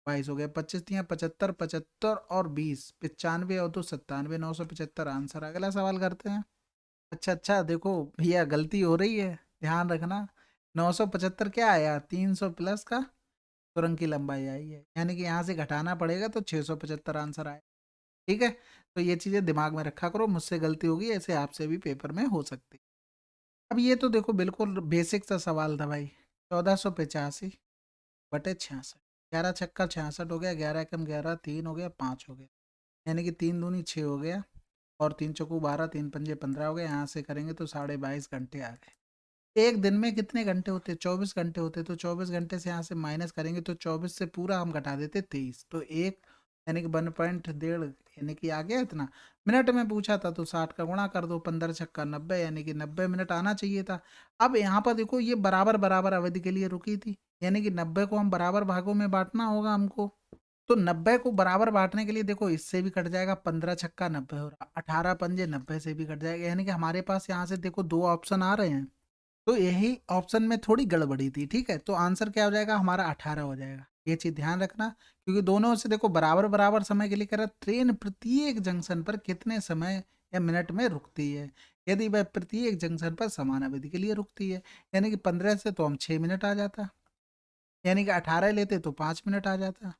[SPEAKER 1] 22 हो गया, 25×3 = 75, 75 और 20 95 और 2 97, 975 आंसर। अगला सवाल करते हैं। अच्छा अच्छा देखो भैया गलती हो रही है, ध्यान रखना। 975 क्या आया, 300 प्लस का सुरंग की लंबाई आई है, यानी कि यहाँ से घटाना पड़ेगा तो 675 आंसर आए। ठीक है। तो ये चीज़ें दिमाग में रखा करो, मुझसे गलती होगी, ऐसे आपसे भी पेपर में हो सकती है। अब ये तो देखो बिल्कुल बेसिक सा सवाल था भाई। 1485/66, 11×6 = 66 हो गया, 11×1 = 11, 3 हो गया, 5 हो गया, यानी कि 3×2 = 6 हो गया, और 3×4 = 12, 3×5 = 15 हो गया। यहाँ से करेंगे तो 22.5 घंटे आ गए। एक दिन में कितने घंटे होते, 24 घंटे होते, तो 24 घंटे से यहाँ से माइनस करेंगे तो 24 से पूरा हम घटा देते 23, तो एक, यानी कि 1.1.5, यानी कि आ गया इतना। मिनट में पूछा था तो 60 का गुणा कर दो, 15×6 = 90, यानी कि 90 मिनट आना चाहिए था। अब यहाँ पर देखो ये बराबर बराबर अवधि के लिए रुकी थी, यानी कि 90 को हम बराबर भागों में बांटना होगा हमको। तो 90 को बराबर बांटने के लिए देखो इससे भी कट जाएगा, 15×6 = 90 हो रहा, 18×5 = 90 से भी कट जाएगा, यानी कि हमारे पास यहाँ से देखो 2 ऑप्शन आ रहे हैं। तो यही ऑप्शन में थोड़ी गड़बड़ी थी। ठीक है। तो आंसर क्या हो जाएगा हमारा, 18 हो जाएगा। ये चीज ध्यान रखना, क्योंकि दोनों से देखो बराबर बराबर समय के लिए कह रहा है, ट्रेन प्रत्येक जंक्शन पर कितने समय या मिनट में रुकती है। यदि वह प्रत्येक जंक्शन पर समान अवधि के लिए रुकती है, यानी कि 15 से तो हम 6 मिनट आ जाता, यानी कि 18 लेते तो 5 मिनट आ जाता,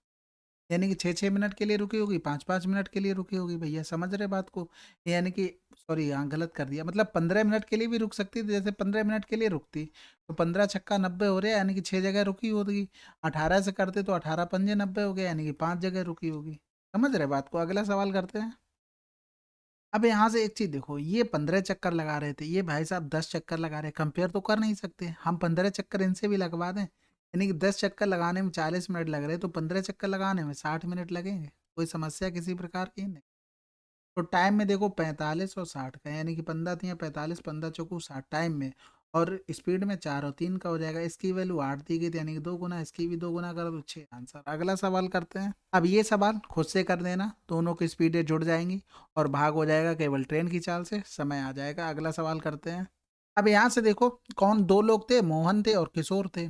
[SPEAKER 1] यानी कि 6-6 मिनट के लिए रुकी होगी, 5-5 मिनट के लिए रुकी होगी। भैया समझ रहे बात को, यानी कि सॉरी यहाँ गलत कर दिया, मतलब 15 मिनट के लिए भी रुक सकती थी, जैसे 15 मिनट के लिए रुकती, तो 15×6 = 90 हो रहे, यानी कि 6 जगह रुकी होगी। 18 से करते तो 18×5 = 90 हो गया, यानी कि 5 जगह रुकी होगी। समझ रहे बात को। अगला सवाल करते हैं। अब यहाँ से एक चीज देखो, ये 15 चक्कर लगा रहे थे, ये भाई साहब 10 चक्कर लगा रहे, कंपेयर तो कर नहीं सकते हम। 15 चक्कर इनसे भी लगवा दें, यानी कि 10 चक्कर लगाने में 40 मिनट लग रहे, तो 15 चक्कर लगाने में 60 मिनट लगेंगे। कोई समस्या किसी प्रकार की नहीं। तो टाइम में देखो 45 और 60 का, यानी कि 15×3 = 45, 15×4 = 60 टाइम में। और स्पीड में 4 और 3 का हो जाएगा। इसकी वैल्यू 8 दी गई थी, यानी कि 2 गुना, इसकी भी 2 गुना कर दो 6 आंसर। अगला सवाल करते हैं। अब ये सवाल खुद से कर देना, दोनों की स्पीडें जुड़ जाएंगी और भाग हो जाएगा केवल ट्रेन की चाल से, समय आ जाएगा। अगला सवाल करते हैं। अब यहाँ से देखो कौन दो लोग थे, मोहन थे और किशोर थे।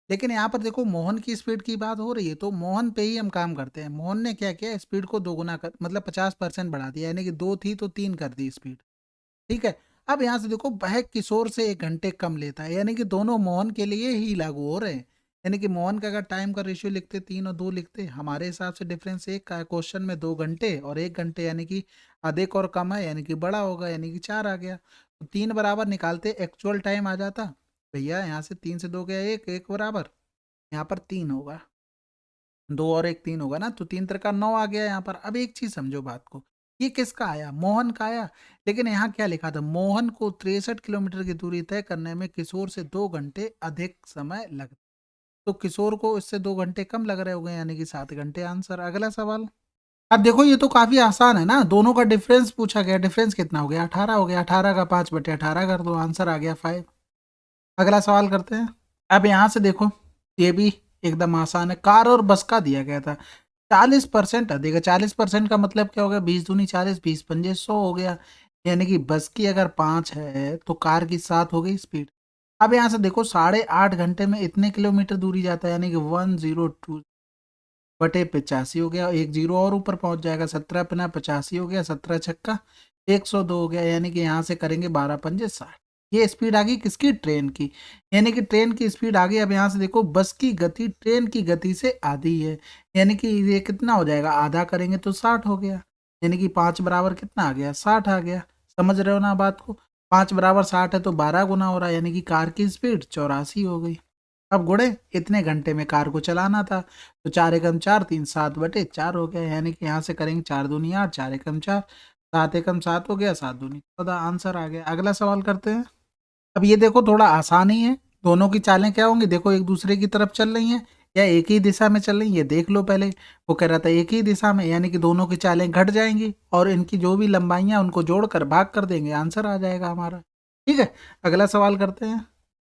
[SPEAKER 1] लेकिन यहाँ पर देखो मोहन की स्पीड की बात हो रही है, तो मोहन पे ही हम काम करते हैं। मोहन ने क्या किया, स्पीड को 2 गुना कर मतलब 50% बढ़ा दिया, यानी कि 2 थी तो 3 कर दी स्पीड। ठीक है। अब यहाँ से देखो वह किशोर से 1 घंटे कम लेता है, यानी कि दोनों मोहन के लिए ही लागू हो रहे हैं। यानी कि मोहन का अगर टाइम का रेशियो लिखते 3 और 2 लिखते, हमारे हिसाब से डिफरेंस 1 का है। क्वेश्चन में 2 घंटे और 1 घंटे, यानी कि अधिक और कम है, यानी कि बड़ा होगा, यानी कि 4 आ गया। तो 3 बराबर निकालते एक्चुअल टाइम आ जाता भैया। यहाँ से 3 से 2 गया 1, 1 बराबर यहाँ पर 3 होगा, 2 और 1 3 होगा ना, तो 3 त्रिका 9 आ गया यहाँ पर। अब एक चीज समझो बात को, ये किसका आया, मोहन का आया। लेकिन यहाँ क्या लिखा था, मोहन को 63 किलोमीटर की दूरी तय करने में किशोर से 2 घंटे अधिक समय लगता, तो किशोर को इससे 2 घंटे कम लग रहे हो गए, यानी कि 7 घंटे आंसर। अगला सवाल। अब देखो ये तो काफी आसान है ना, दोनों का डिफरेंस पूछा गया, डिफरेंस कितना हो गया, 18 हो गया। 18 का 5/18 कर दो, आंसर आ गया 5। अगला सवाल करते हैं। अब यहाँ से देखो ये भी एकदम आसान है, कार और बस का दिया गया था। 40% अधिक है, 40% का मतलब क्या हो गया, 20 दूनी 40, 20 पंजे 100 हो गया। यानी कि बस की अगर 5 है तो कार की 7 हो गई स्पीड। अब यहाँ से देखो 8.5 घंटे में इतने किलोमीटर दूरी जाता है, यानी कि 102/85 हो गया, एक जीरो और ऊपर पहुंच जाएगा, 17×85 हो गया, 17 छक्का 102 हो गया, यानी कि यहाँ से करेंगे 12×5 = 60। ये स्पीड आ गई किसकी, ट्रेन की, यानी कि ट्रेन की स्पीड आ गई। अब यहाँ से देखो बस की गति ट्रेन की गति से आधी है, यानी कि ये कितना हो जाएगा, आधा करेंगे तो 60 हो गया, यानी कि 5 बराबर कितना आ गया, 60 आ गया। समझ रहे हो ना बात को, 5 बराबर 60 है तो 12 गुना हो रहा है, यानी कि कार की स्पीड 84 हो गई। अब गुड़े इतने घंटे में कार को चलाना था, तो 4 एकम 4 3 7/4 हो गया, यानी कि यहाँ से करेंगे 4 दूनी 8, 4 एकम 4, 7 एकम 7 हो गया, 7 दूनी 14, आंसर आ गया। अगला सवाल करते हैं। अब ये देखो थोड़ा आसान ही है, दोनों की चालें क्या होंगी, देखो एक दूसरे की तरफ चल रही हैं या एक ही दिशा में चल रही हैं, ये देख लो पहले। वो कह रहा था एक ही दिशा में, यानी कि दोनों की चालें घट जाएंगी और इनकी जो भी लंबाइयां उनको जोड़कर भाग कर देंगे, आंसर आ जाएगा हमारा। ठीक है। अगला सवाल करते हैं।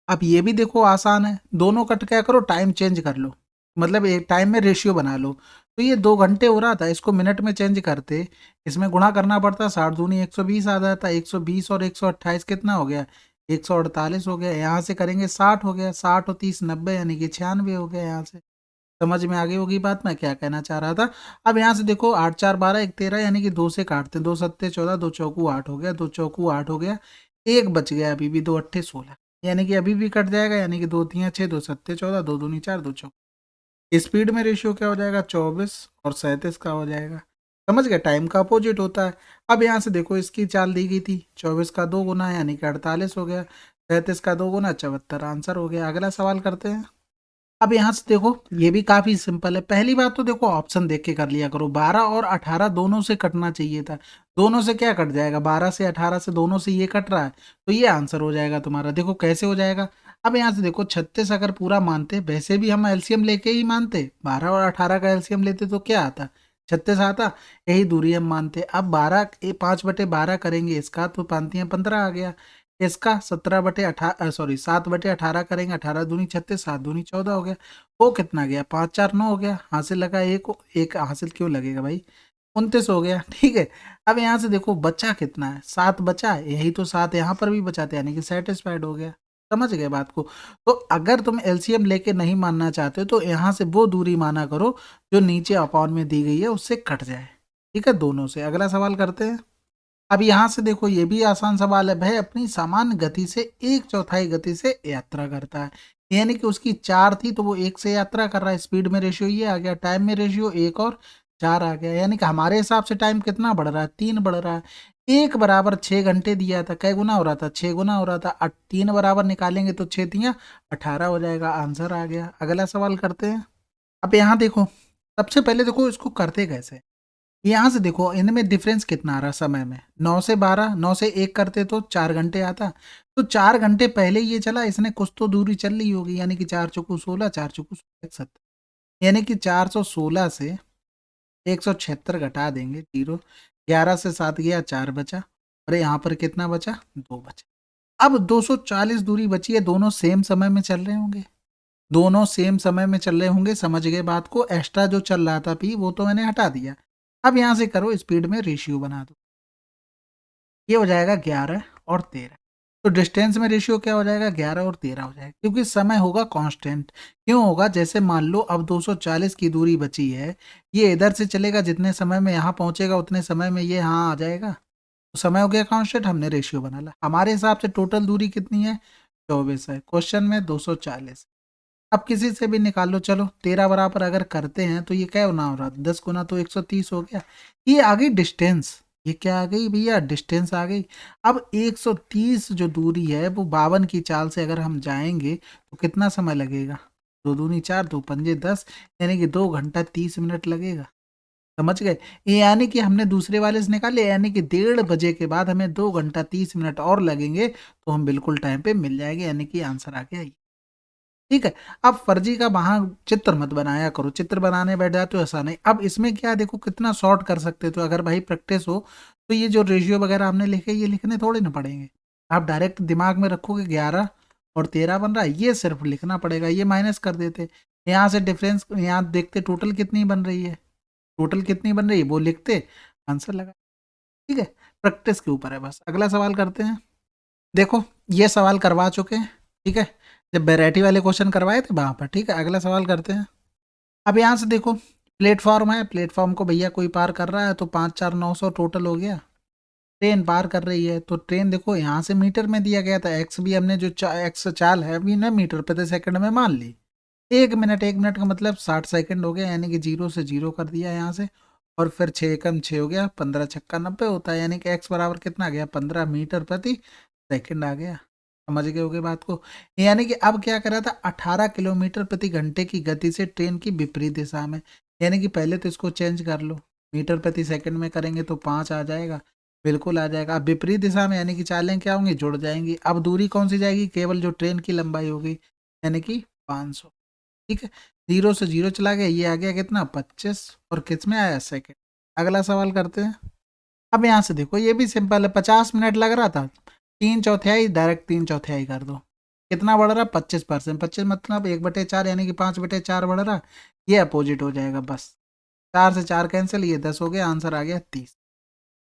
[SPEAKER 1] अब ये भी देखो आसान है, दोनों का क्या करो, टाइम चेंज कर लो, मतलब एक टाइम में रेशियो बना लो। तो ये 2 घंटे हो रहा था, इसको मिनट में चेंज करते, इसमें गुणा करना पड़ता, 60 दूनी 120 आ जाता, 120 और 128 कितना हो गया, 148 हो गया। यहाँ से करेंगे 60 हो गया, 60 और 30 90, यानी कि 96 हो गया। यहाँ से समझ में आ गई होगी बात मैं क्या कहना चाह रहा था। अब यहाँ से देखो 8×4 = 12, 1 13, यानी कि 2 से काटते, 2×7 = 14, 2×4 = 8 हो गया, 2×4 = 8 हो गया, एक बच गया अभी भी, 2×8 = 16, यानी कि अभी भी कट जाएगा, यानी कि 2×3 = 6, 2×7 = 14, 2×2 = 4, 2×4। स्पीड में रेशियो क्या हो जाएगा, 24 और 37 का हो जाएगा। समझ गए, टाइम का अपोजिट होता है। अब यहाँ से देखो इसकी चाल दी गई थी, 24 का 2 गुना यानी कि 48 हो गया, 37 का 2 गुना 74, आंसर हो गया। अगला सवाल करते हैं। अब यहाँ से देखो ये भी काफी सिंपल है। पहली बात तो देखो ऑप्शन देख के कर लिया करो, 12 और 18 दोनों से कटना चाहिए था, दोनों से क्या कट जाएगा, 12 से 18 से दोनों से ये कट रहा है, तो ये आंसर हो जाएगा तुम्हारा। देखो कैसे हो जाएगा। अब यहाँ से देखो 36 अगर पूरा मानते, वैसे भी हम एलसीएम लेके ही मानते, 12 और 18 का एलसीएम लेते तो क्या आता, 36 आता, यही दूरी हम मानते। अब 5/12 करेंगे इसका, तो 5×3 = 15 आ गया, इसका 7/18 करेंगे, 18 दूनी 36, 7 दूनी 14 हो गया। वो कितना गया, 5×4 = 9 हो गया, हासिल लगा एक, एक हासिल क्यों लगेगा भाई, 29 हो गया। ठीक है। अब यहाँ से देखो बचा कितना है, 7 बचा है, यही तो 7 यहाँ पर भी बचाते, यानी कि सेटिस्फाइड हो गया। समझ गए बात को। तो अगर तुम एलसीएम लेके नहीं मानना चाहते हो, तो यहाँ से वो दूरी माना करो जो नीचे अपॉन में दी गई है, उससे कट जाए। ठीक है, दोनों से। अगला सवाल करते हैं। अब यहाँ से देखो ये भी आसान सवाल है, वह अपनी सामान्य गति से 1/4 गति से यात्रा करता है, यानी कि उसकी 4 थी तो वो 1 से यात्रा कर रहा है। स्पीड में रेशियो ये आ गया, टाइम में रेशियो 1 और 4 आ गया, यानी कि हमारे हिसाब से टाइम कितना बढ़ रहा है, 3 बढ़ रहा है। 1 बराबर 6 घंटे दिया था, कै गुना हो रहा था, 6 गुना हो रहा था। 3 बराबर निकालेंगे तो 6×3 = 18 हो जाएगा, आंसर आ गया। अगला सवाल करते हैं। अब यहाँ देखो सबसे पहले देखो इसको करते कैसे, यहाँ से देखो इनमें डिफरेंस कितना आ रहा समय में, 9 से 12, 9 से 1 करते तो 4 घंटे आता, तो 4 घंटे पहले ये चला, इसने कुछ तो दूरी चल ली होगी, यानी कि 4×4 = 16, 4×4 = 70, यानी कि 416 से 176 घटा देंगे, 0, 11 से 7 गया 4 बचा, और यहाँ पर कितना बचा, 2 बचा। अब 240 दूरी बची है, दोनों सेम समय में चल रहे होंगे, दोनों सेम समय में चल रहे होंगे, समझ गए बात को। एक्स्ट्रा जो चल रहा था पी वो तो मैंने हटा दिया। अब यहाँ से करो स्पीड में रेशियो बना दो, ये हो जाएगा 11 और 13। तो डिस्टेंस में रेशियो क्या हो जाएगा, 11 और 13 हो जाएगा, क्योंकि समय होगा कांस्टेंट। क्यों होगा, जैसे मान लो अब 240 की दूरी बची है, ये इधर से चलेगा, जितने समय में यहाँ पहुंचेगा उतने समय में ये यहाँ आ जाएगा, तो समय हो गया कांस्टेंट, हमने रेशियो बना ला। हमारे हिसाब से टोटल दूरी कितनी है, 24 है, क्वेश्चन में 240। अब किसी से भी निकाल लो, चलो 13 बराबर अगर करते हैं तो ये क्या होना हो रहा, 10 गुना तो 130 हो गया। ये आ गई डिस्टेंस, ये क्या आ गई भैया, डिस्टेंस आ गई। अब 130 जो दूरी है वो 52 की चाल से अगर हम जाएंगे तो कितना समय लगेगा, 2 दूनी 4, 2 पंजे 10, यानी कि 2 घंटा 30 मिनट लगेगा। समझ गए, ये यानी कि हमने दूसरे वाले से निकाले, यानी कि 1:30 बजे के बाद हमें 2 घंटा 30 मिनट और लगेंगे, तो हम बिल्कुल टाइम पे मिल जाएंगे, यानी कि आंसर आ गया। ठीक है। अब फर्जी का वहां चित्र मत बनाया करो, चित्र बनाने बैठ जाते हो ऐसा नहीं। अब इसमें क्या देखो कितना शॉर्ट कर सकते हो, तो अगर भाई प्रैक्टिस हो तो ये जो रेशियो वगैरह हमने लिखे ये लिखने थोड़े ना पड़ेंगे, आप डायरेक्ट दिमाग में रखोगे 11 और 13 बन रहा है, ये सिर्फ लिखना पड़ेगा, ये माइनस कर देते, यहाँ से डिफरेंस यहाँ देखते टोटल कितनी बन रही है, टोटल कितनी बन रही है वो लिखते, आंसर लगा। ठीक है, प्रैक्टिस के ऊपर है बस। अगला सवाल करते हैं। देखो ये सवाल करवा चुके हैं, ठीक है, जब वैरायटी वाले क्वेश्चन करवाए थे वहां पर। ठीक है, अगला सवाल करते हैं। अब यहाँ से देखो प्लेटफॉर्म है, प्लेटफॉर्म को भैया कोई पार कर रहा है, तो 5, 4, 900 टोटल हो गया। ट्रेन पार कर रही है, तो ट्रेन देखो यहाँ से मीटर में दिया गया था, एक्स भी हमने जो एक्स चाल है अभी ना मीटर प्रति सेकंड में मान ली। 1 मिनट, 1 मिनट का मतलब 60 सेकंड हो गया, यानी कि 0 से 0 कर दिया यहाँ से, और फिर 6 एकम 6 हो गया, 15 छक्का 90 होता है, यानी कि एक्स बराबर कितना आ गया, 15 मीटर प्रति सेकंड आ गया। समझ गए होगे बात को। यानी कि अब क्या करा था, 18 किलोमीटर प्रति घंटे की गति से ट्रेन की विपरीत दिशा में, यानी कि पहले तो इसको चेंज कर लो, मीटर प्रति सेकंड में करेंगे तो 5 आ जाएगा, बिल्कुल आ जाएगा। अब विपरीत दिशा में यानी कि चालें क्या होंगी, जुड़ जाएंगी। अब दूरी कौन सी जाएगी, केवल जो ट्रेन की लंबाई होगी, यानी कि 500। ठीक है, 0 से 0 चला गया, ये आ गया कितना, 25, और किस में आया, सेकंड। अगला सवाल करते हैं। अब यहाँ से देखो ये भी सिंपल है, 50 मिनट लग रहा था, 3/4 डायरेक्ट 3/4 कर दो, कितना बढ़ रहा, 25%। 25 मतलब 1/4 यानी कि 5/4 बढ़ रहा, ये अपोजिट हो जाएगा बस। 4 से 4 कैंसिल, ये 10 हो गया, आंसर आ गया 30।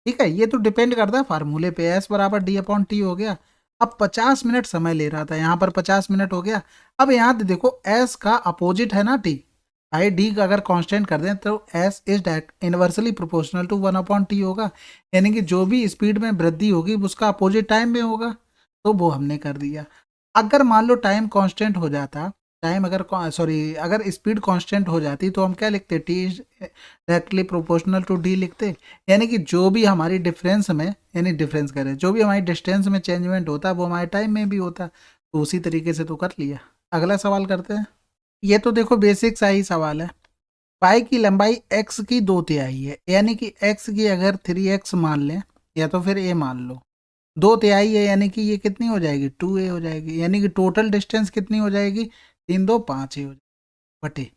[SPEAKER 1] ठीक है, ये तो डिपेंड करता है फार्मूले पे, एस बराबर D/T हो गया। अब 50 मिनट समय ले रहा था, यहाँ पर 50 मिनट हो गया। अब यहाँ देखो एस का अपोजिट है ना टी, भाई डी का अगर कांस्टेंट कर दें तो S is inversely proportional to 1/T होगा, यानी कि जो भी स्पीड में वृद्धि होगी उसका अपोजिट टाइम में होगा, तो वो हमने कर दिया। अगर मान लो टाइम कांस्टेंट हो जाता, टाइम अगर सॉरी अगर स्पीड कांस्टेंट हो जाती तो हम क्या लिखते, T is directly proportional to D लिखते, यानी कि जो भी हमारी डिफरेंस में, यानी डिफरेंस करें जो भी हमारी डिस्टेंस में चेंजमेंट होता वो हमारे टाइम में भी होता, तो उसी तरीके से तो कर लिया। अगला सवाल करते हैं। ये तो देखो बेसिक सा ही सवाल है। पाई की लंबाई x की 2/3 है, यानी कि x की अगर 3x मान लें या तो फिर a मान लो, 2/3 है, यानी कि ये कितनी हो जाएगी, 2a हो जाएगी, यानी कि टोटल डिस्टेंस कितनी हो जाएगी, 3 2 5 हो जाएगी बटे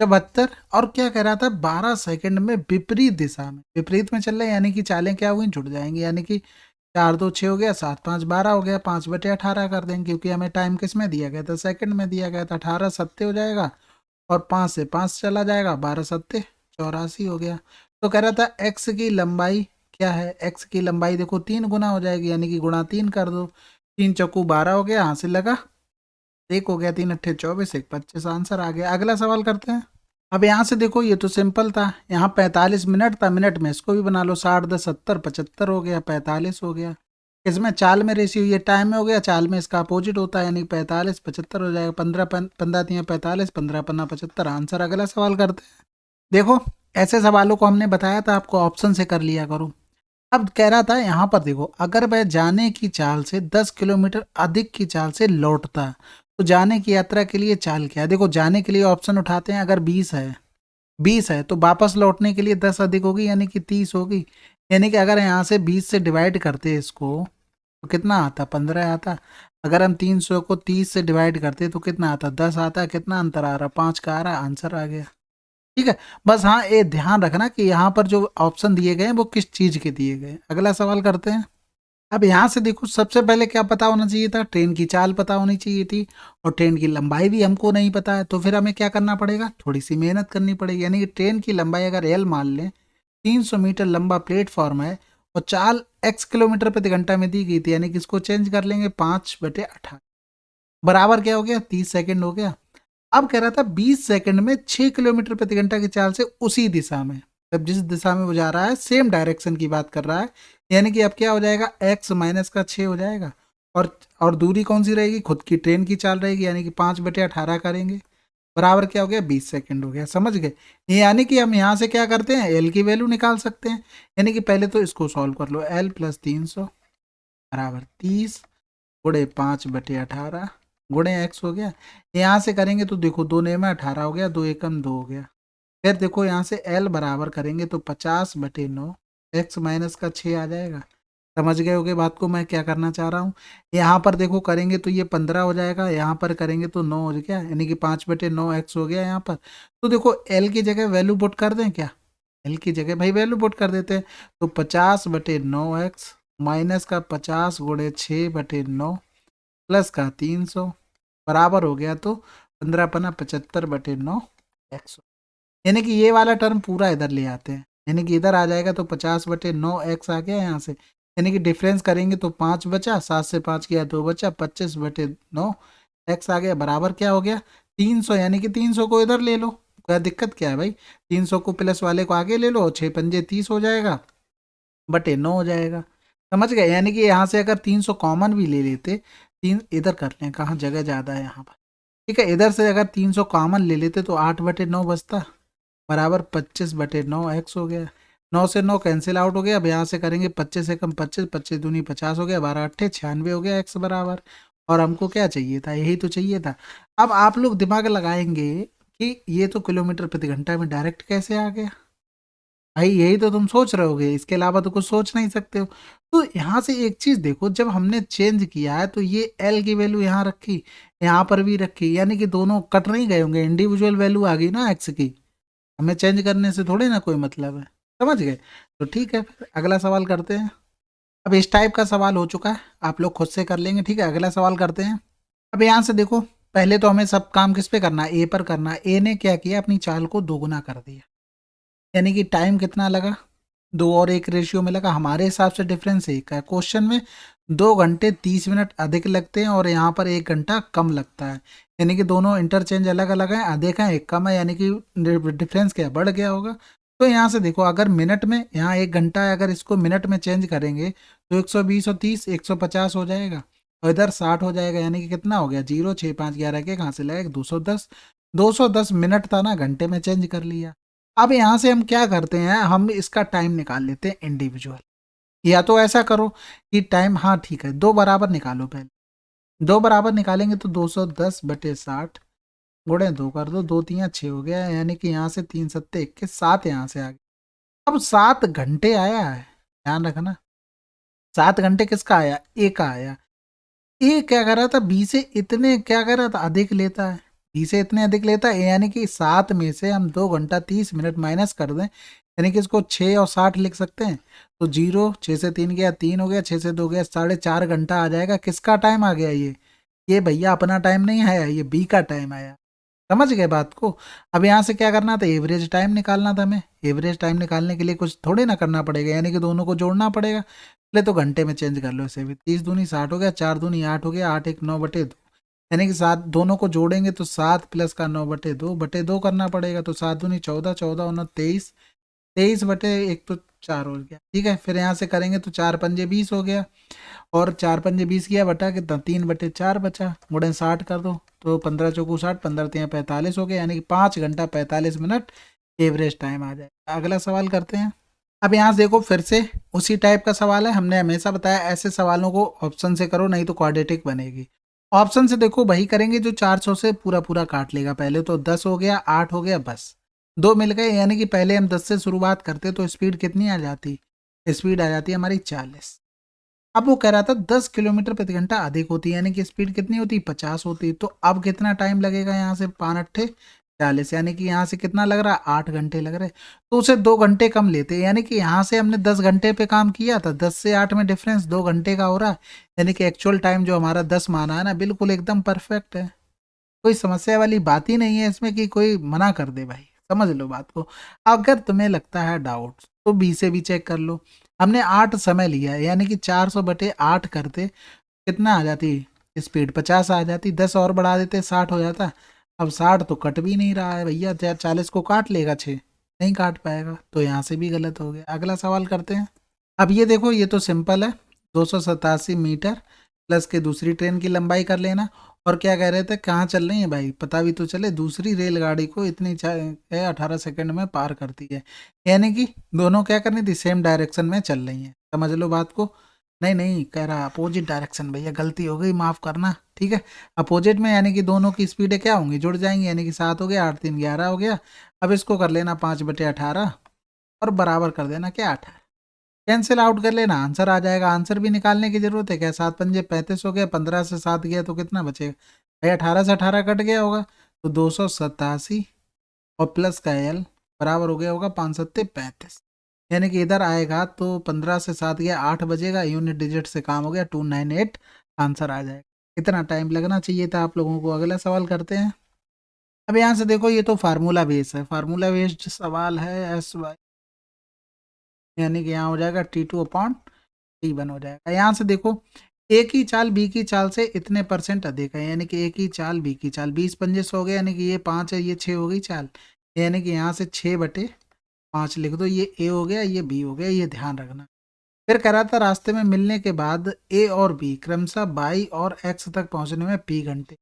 [SPEAKER 1] 72। और क्या कह रहा था, 12 सेकंड में विपरीत दिशा में, विपरीत में चल रहे हैं, यानी कि चालें क्या हुई, जुड़ जाएंगी, यानी कि 4 2 6 हो गया, 7 5 12 हो गया, 5/18 कर देंगे, क्योंकि हमें टाइम किस में दिया गया था, सेकंड में दिया गया था। 18 7 हो जाएगा, और 5 से 5 चला जाएगा, 12 7 84 हो गया। तो कह रहा था एक्स की लंबाई क्या है, एक्स की लंबाई देखो 3 गुना हो जाएगी, यानी कि गुणा 3 कर दो, 3 चौकू 12 हो गया, हासिल लगा, 1 हो गया, 3 अट्ठे 24, 1 25, आंसर आ गया। अगला सवाल करते हैं। अब यहाँ से देखो ये तो सिंपल था, यहाँ 45 मिनट था, मिनट में इसको भी बना लो, 60 10 70 75 हो गया, 45 हो गया। इसमें चाल में रेशियो, ये टाइम में हो गया, चाल में इसका अपोजिट होता है, यानी 45 75 हो जाएगा, 15 15 3 45, 15 15 75, आंसर। अगला सवाल करते हैं। देखो ऐसे सवालों को हमने बताया था आपको ऑप्शन से कर लिया करो। अब कह रहा था यहाँ पर देखो, अगर वह जाने की चाल से 10 किलोमीटर अधिक की चाल से लौटता तो जाने की यात्रा के लिए चाल क्या है। देखो जाने के लिए ऑप्शन उठाते हैं, अगर 20 है तो वापस लौटने के लिए 10 अधिक होगी, यानी कि 30 होगी, यानी कि अगर यहाँ से 20 से डिवाइड करते इसको तो कितना आता, 15 आता। अगर हम 300 को 30 से डिवाइड करते तो कितना आता, 10 आता। कितना अंतर आ रहा, 5 का आ रहा, आंसर आ गया। ठीक है, बस हाँ ये ध्यान रखना कि यहाँ पर जो ऑप्शन दिए गए हैं वो किस चीज़ के दिए गए। अगला सवाल करते हैं। अब यहाँ से देखो, सबसे पहले क्या पता होना चाहिए था, ट्रेन की चाल पता होनी चाहिए थी, और ट्रेन की लंबाई भी हमको नहीं पता है, तो फिर हमें क्या करना पड़ेगा, थोड़ी सी मेहनत करनी पड़ेगी। यानी कि ट्रेन की लंबाई अगर एल मान लें, 300 मीटर लंबा प्लेटफॉर्म है, और चाल x किलोमीटर प्रति घंटा में दी गई थी, यानी कि इसको चेंज कर लेंगे 5/18, बराबर क्या हो गया, 30 सेकेंड हो गया। अब कह रहा था 20 सेकंड में 6 किलोमीटर प्रति घंटा की चाल से उसी दिशा में, जब जिस दिशा में वो जा रहा है, सेम डायरेक्शन की बात कर रहा है, यानी कि अब क्या हो जाएगा, x माइनस का 6 हो जाएगा, और दूरी कौन सी रहेगी, खुद की ट्रेन की चाल रहेगी, यानी कि 5/18 करेंगे, बराबर क्या हो गया, 20 सेकंड हो गया। समझ गए? ये यानी कि हम यहाँ से क्या करते हैं, एल की वैल्यू निकाल सकते हैं। यानी कि पहले तो इसको सॉल्व कर लो, एल प्लस 300 बराबर 30 गुणे 5/18 गुणे एक्स हो गया। यहाँ से करेंगे तो देखो, 2 ने में 18 हो गया, 2 एकम 2 हो गया। फिर देखो यहाँ से एल बराबर करेंगे तो 50/9, एक्स माइनस का 6 आ जाएगा। समझ गए होगे बात को मैं क्या करना चाह रहा हूँ। यहाँ पर देखो करेंगे तो ये 15 हो जाएगा, यहाँ पर करेंगे तो 9 हो गया, यानी कि 5/9 एक्स हो गया यहाँ पर। तो देखो एल की जगह वैल्यू पुट कर दें क्या, एल की जगह भाई वैल्यू पुट कर देते हैं। तो 50/9 एक्स माइनस का 50 गुणे 6/9 प्लस का 300 बराबर हो गया, तो 15 × 75/9 एक्स। यानी कि ये वाला टर्म पूरा इधर ले आते हैं, यानी कि इधर आ जाएगा तो 50/9 एक्स आ गया यहाँ से, यानी कि डिफरेंस करेंगे तो 5 बचा, 7 से 5 किया 2 बचा, 25/9 एक्स आ गया, बराबर क्या हो गया, 300। यानी कि 300 को इधर ले लो, क्या दिक्कत क्या है भाई, 300 को प्लस वाले को आगे ले लो, 6 पंजे 30 हो जाएगा, बटे 9 हो जाएगा। समझ गए? यानी कि यहाँ से अगर 300 कॉमन भी ले लेते, तीन इधर कर लें, कहाँ जगह ज़्यादा है यहाँ पर, ठीक है, इधर से अगर 300 कॉमन ले लेते तो 8/9 बचता, बराबर 25/9 एक्स हो गया। 9 से 9 कैंसिल आउट हो गया। अब यहाँ से करेंगे 25 से कम 25, 25 दूनी 50 हो गया, 12 अट्ठे 96 हो गया एक्स बराबर। और हमको क्या चाहिए था, यही तो चाहिए था। अब आप लोग दिमाग लगाएंगे कि ये तो किलोमीटर प्रति घंटा में डायरेक्ट कैसे आ गया, भाई यही तो तुम सोच रहे होगे, इसके अलावा तो कुछ सोच नहीं सकते हो। तो यहाँ से एक चीज देखो, जब हमने चेंज किया है तो ये एल की वैल्यू यहाँ रखी, यहाँ पर भी रखी, यानी कि दोनों कट नहीं गए होंगे, इंडिविजुअल वैल्यू आ गई ना एक्स की, हमें चेंज करने से थोड़ी ना कोई मतलब है। समझ गए? तो ठीक है, फिर अगला सवाल करते हैं। अब इस टाइप का सवाल हो चुका है, आप लोग खुद से कर लेंगे, ठीक है। अगला सवाल करते हैं। अब यहाँ से देखो, पहले तो हमें सब काम किस पे करना है, ए पर करना है। ए ने क्या किया, अपनी चाल को दोगुना कर दिया, यानी कि टाइम कितना लगा, 2 और 1 रेशियो में लगा। हमारे हिसाब से डिफरेंस एक है, क्वेश्चन में 2 घंटे 30 मिनट अधिक लगते हैं और यहाँ पर 1 घंटा कम लगता है, यानी कि दोनों इंटरचेंज अलग अलग हैं, अधिक है एक कम है, यानी कि डिफरेंस क्या बढ़ गया होगा। तो यहाँ से देखो, अगर मिनट में, यहाँ 1 घंटा है, अगर इसको मिनट में चेंज करेंगे तो 120 और 30 150 हो जाएगा, और इधर 60 हो जाएगा, यानी कि कितना हो गया, 0 6 5 11 के कहाँ से लगेगा, 210। 210 मिनट था ना, घंटे में चेंज कर लिया। अब यहाँ से हम क्या करते हैं, हम इसका टाइम निकाल लेते हैं इंडिविजुअल। या तो ऐसा करो कि टाइम, हाँ ठीक है, 2 बराबर निकालो पहले। 2 बराबर निकालेंगे तो 210/60 गुणे 2 कर दो, 2 3 6 हो गया, यानी कि यहाँ से 3 7 21 7 यहाँ से आ गया। अब 7 घंटे आया है, ध्यान रखना, 7 घंटे किसका आया, ए का आया। ए क्या कर रहा था, बी से इतने क्या कर रहा था, अधिक लेता है, बी से इतने अधिक लेता है, यानी कि 7 में से हम 2 घंटा 30 मिनट माइनस कर दें, यानी कि इसको 6 और 60 लिख सकते हैं। तो 0 6 से 3 गया 3 हो गया, 6 से 2 गया 4.5 घंटा आ जाएगा। किसका टाइम आ गया, ये भैया अपना टाइम नहीं आया, ये बी का टाइम आया। समझ गए बात को? अब यहाँ से क्या करना था, एवरेज टाइम निकालना था हमें। एवरेज टाइम निकालने के लिए कुछ थोड़े ना करना पड़ेगा, यानी कि दोनों को जोड़ना पड़ेगा। पहले तो घंटे में चेंज कर लो इसे भी, 30 दूनी 60 हो गया, 4 दूनी 8 हो गया, 8 1 9/2, यानी कि 7 दोनों को जोड़ेंगे तो 7 प्लस का 9/2 करना पड़ेगा। तो 7 दूनी 14, 14 और 23, 23/1 तो 4 हो गया, ठीक है। फिर यहाँ से करेंगे तो 4 पंजे 20 हो गया, और 4 पंजे 20 किया, बटा कितना, 3/4 बचा, गुणे 60 कर दो, तो 15 चौकू 60, 15 3 45 हो गया, यानी कि 5 घंटा 45 मिनट एवरेज टाइम आ जाएगा। अगला सवाल करते हैं। अब यहाँ से देखो, फिर से उसी टाइप का सवाल है, हमने हमेशा बताया ऐसे सवालों को ऑप्शन से करो, नहीं तो क्वाड्रेटिक बनेगी। ऑप्शन से देखो वही करेंगे जो 400 से पूरा पूरा काट लेगा। पहले तो 10 हो गया, 8 हो गया, बस 2 मिल गए, यानी कि पहले हम 10 से शुरुआत करते तो स्पीड कितनी आ जाती, स्पीड आ जाती है हमारी 40। अब वो कह रहा था 10 किलोमीटर प्रति घंटा अधिक होती है, यानी कि स्पीड कितनी होती, 50 होती। तो अब कितना टाइम लगेगा, यहाँ से 5 अट्ठे 40, यानी कि यहाँ से कितना लग रहा है, 8 घंटे लग रहे, तो उसे 2 घंटे कम लेते, यानी कि यहाँ से हमने 10 घंटे पे काम किया था, 10 से 8 में डिफरेंस 2 घंटे का हो रहा है, यानी कि एक्चुअल टाइम जो हमारा 10 माना है ना, बिल्कुल एकदम परफेक्ट है। कोई समस्या वाली बात ही नहीं है इसमें कि कोई मना कर दे भाई, समझ लो बात को। अगर तुम्हें लगता है डाउट तो बी से भी चेक कर लो। हमने 8 समय लिया है, यानी कि 400/8 करते कितना आ जाती स्पीड, 50 आ जाती, 10 और बढ़ा देते 60 हो जाता। अब 60 तो कट भी नहीं रहा है भैया, 40 को काट लेगा 6, नहीं काट पाएगा, तो यहाँ से भी गलत हो गया। अगला सवाल करते हैं। अब ये देखो, ये तो सिंपल है, 287 मीटर प्लस के दूसरी ट्रेन की लंबाई कर लेना। और क्या कह रहे थे, कहाँ चल रही है भाई, पता भी तो चले। दूसरी रेलगाड़ी को इतनी 18 सेकंड में पार करती है, यानी कि दोनों क्या करनी थी, सेम डायरेक्शन में चल रही हैं, समझ लो बात को। नहीं नहीं, कह रहा अपोजिट डायरेक्शन, भैया गलती हो गई, माफ करना, ठीक है। अपोजिट में यानी कि दोनों की स्पीडें क्या होंगी, जुड़ जाएंगी, यानी कि 7 हो गया, 8 3 11 हो गया। अब इसको कर लेना 5/18 और बराबर कर देना क्या, 18, कैंसिल आउट कर लेना, आंसर आ जाएगा। आंसर भी निकालने की जरूरत है क्या, 7 पंजे 35 हो गया, 15 से 7 गया तो कितना बचेगा भाई, 18 से 18 कट गया होगा, तो 287 और प्लस का एल बराबर हो गया होगा 5 सत्ते 35, यानी कि इधर आएगा तो 15 से 7 गया 8 बजेगा, यूनिट डिजिट से काम हो गया 298, आंसर आ जाएगा। इतना टाइम लगना चाहिए था आप लोगों को। अगला सवाल करते हैं। अब यहाँ से देखो, ये तो फार्मूला बेस है, फार्मूला बेस्ड सवाल है, एस वाई, यानी कि यहाँ हो जाएगा T2/T1 हो जाएगा। यहाँ से देखो, ए की चाल बी की चाल से इतने परसेंट अधिक है, यानी कि ए की चाल बी की चाल, 20 पंजे 100 हो गया, यानी कि ये 5 है, ये 6 हो गई चाल, यानी कि यहाँ से 6/5 लिख दो, ये ए हो गया, ये बी हो गया, ये ध्यान रखना। फिर कह रहा था रास्ते में मिलने के बाद ए और बी क्रमशः वाई और एक्स तक पहुंचने में पी घंटे।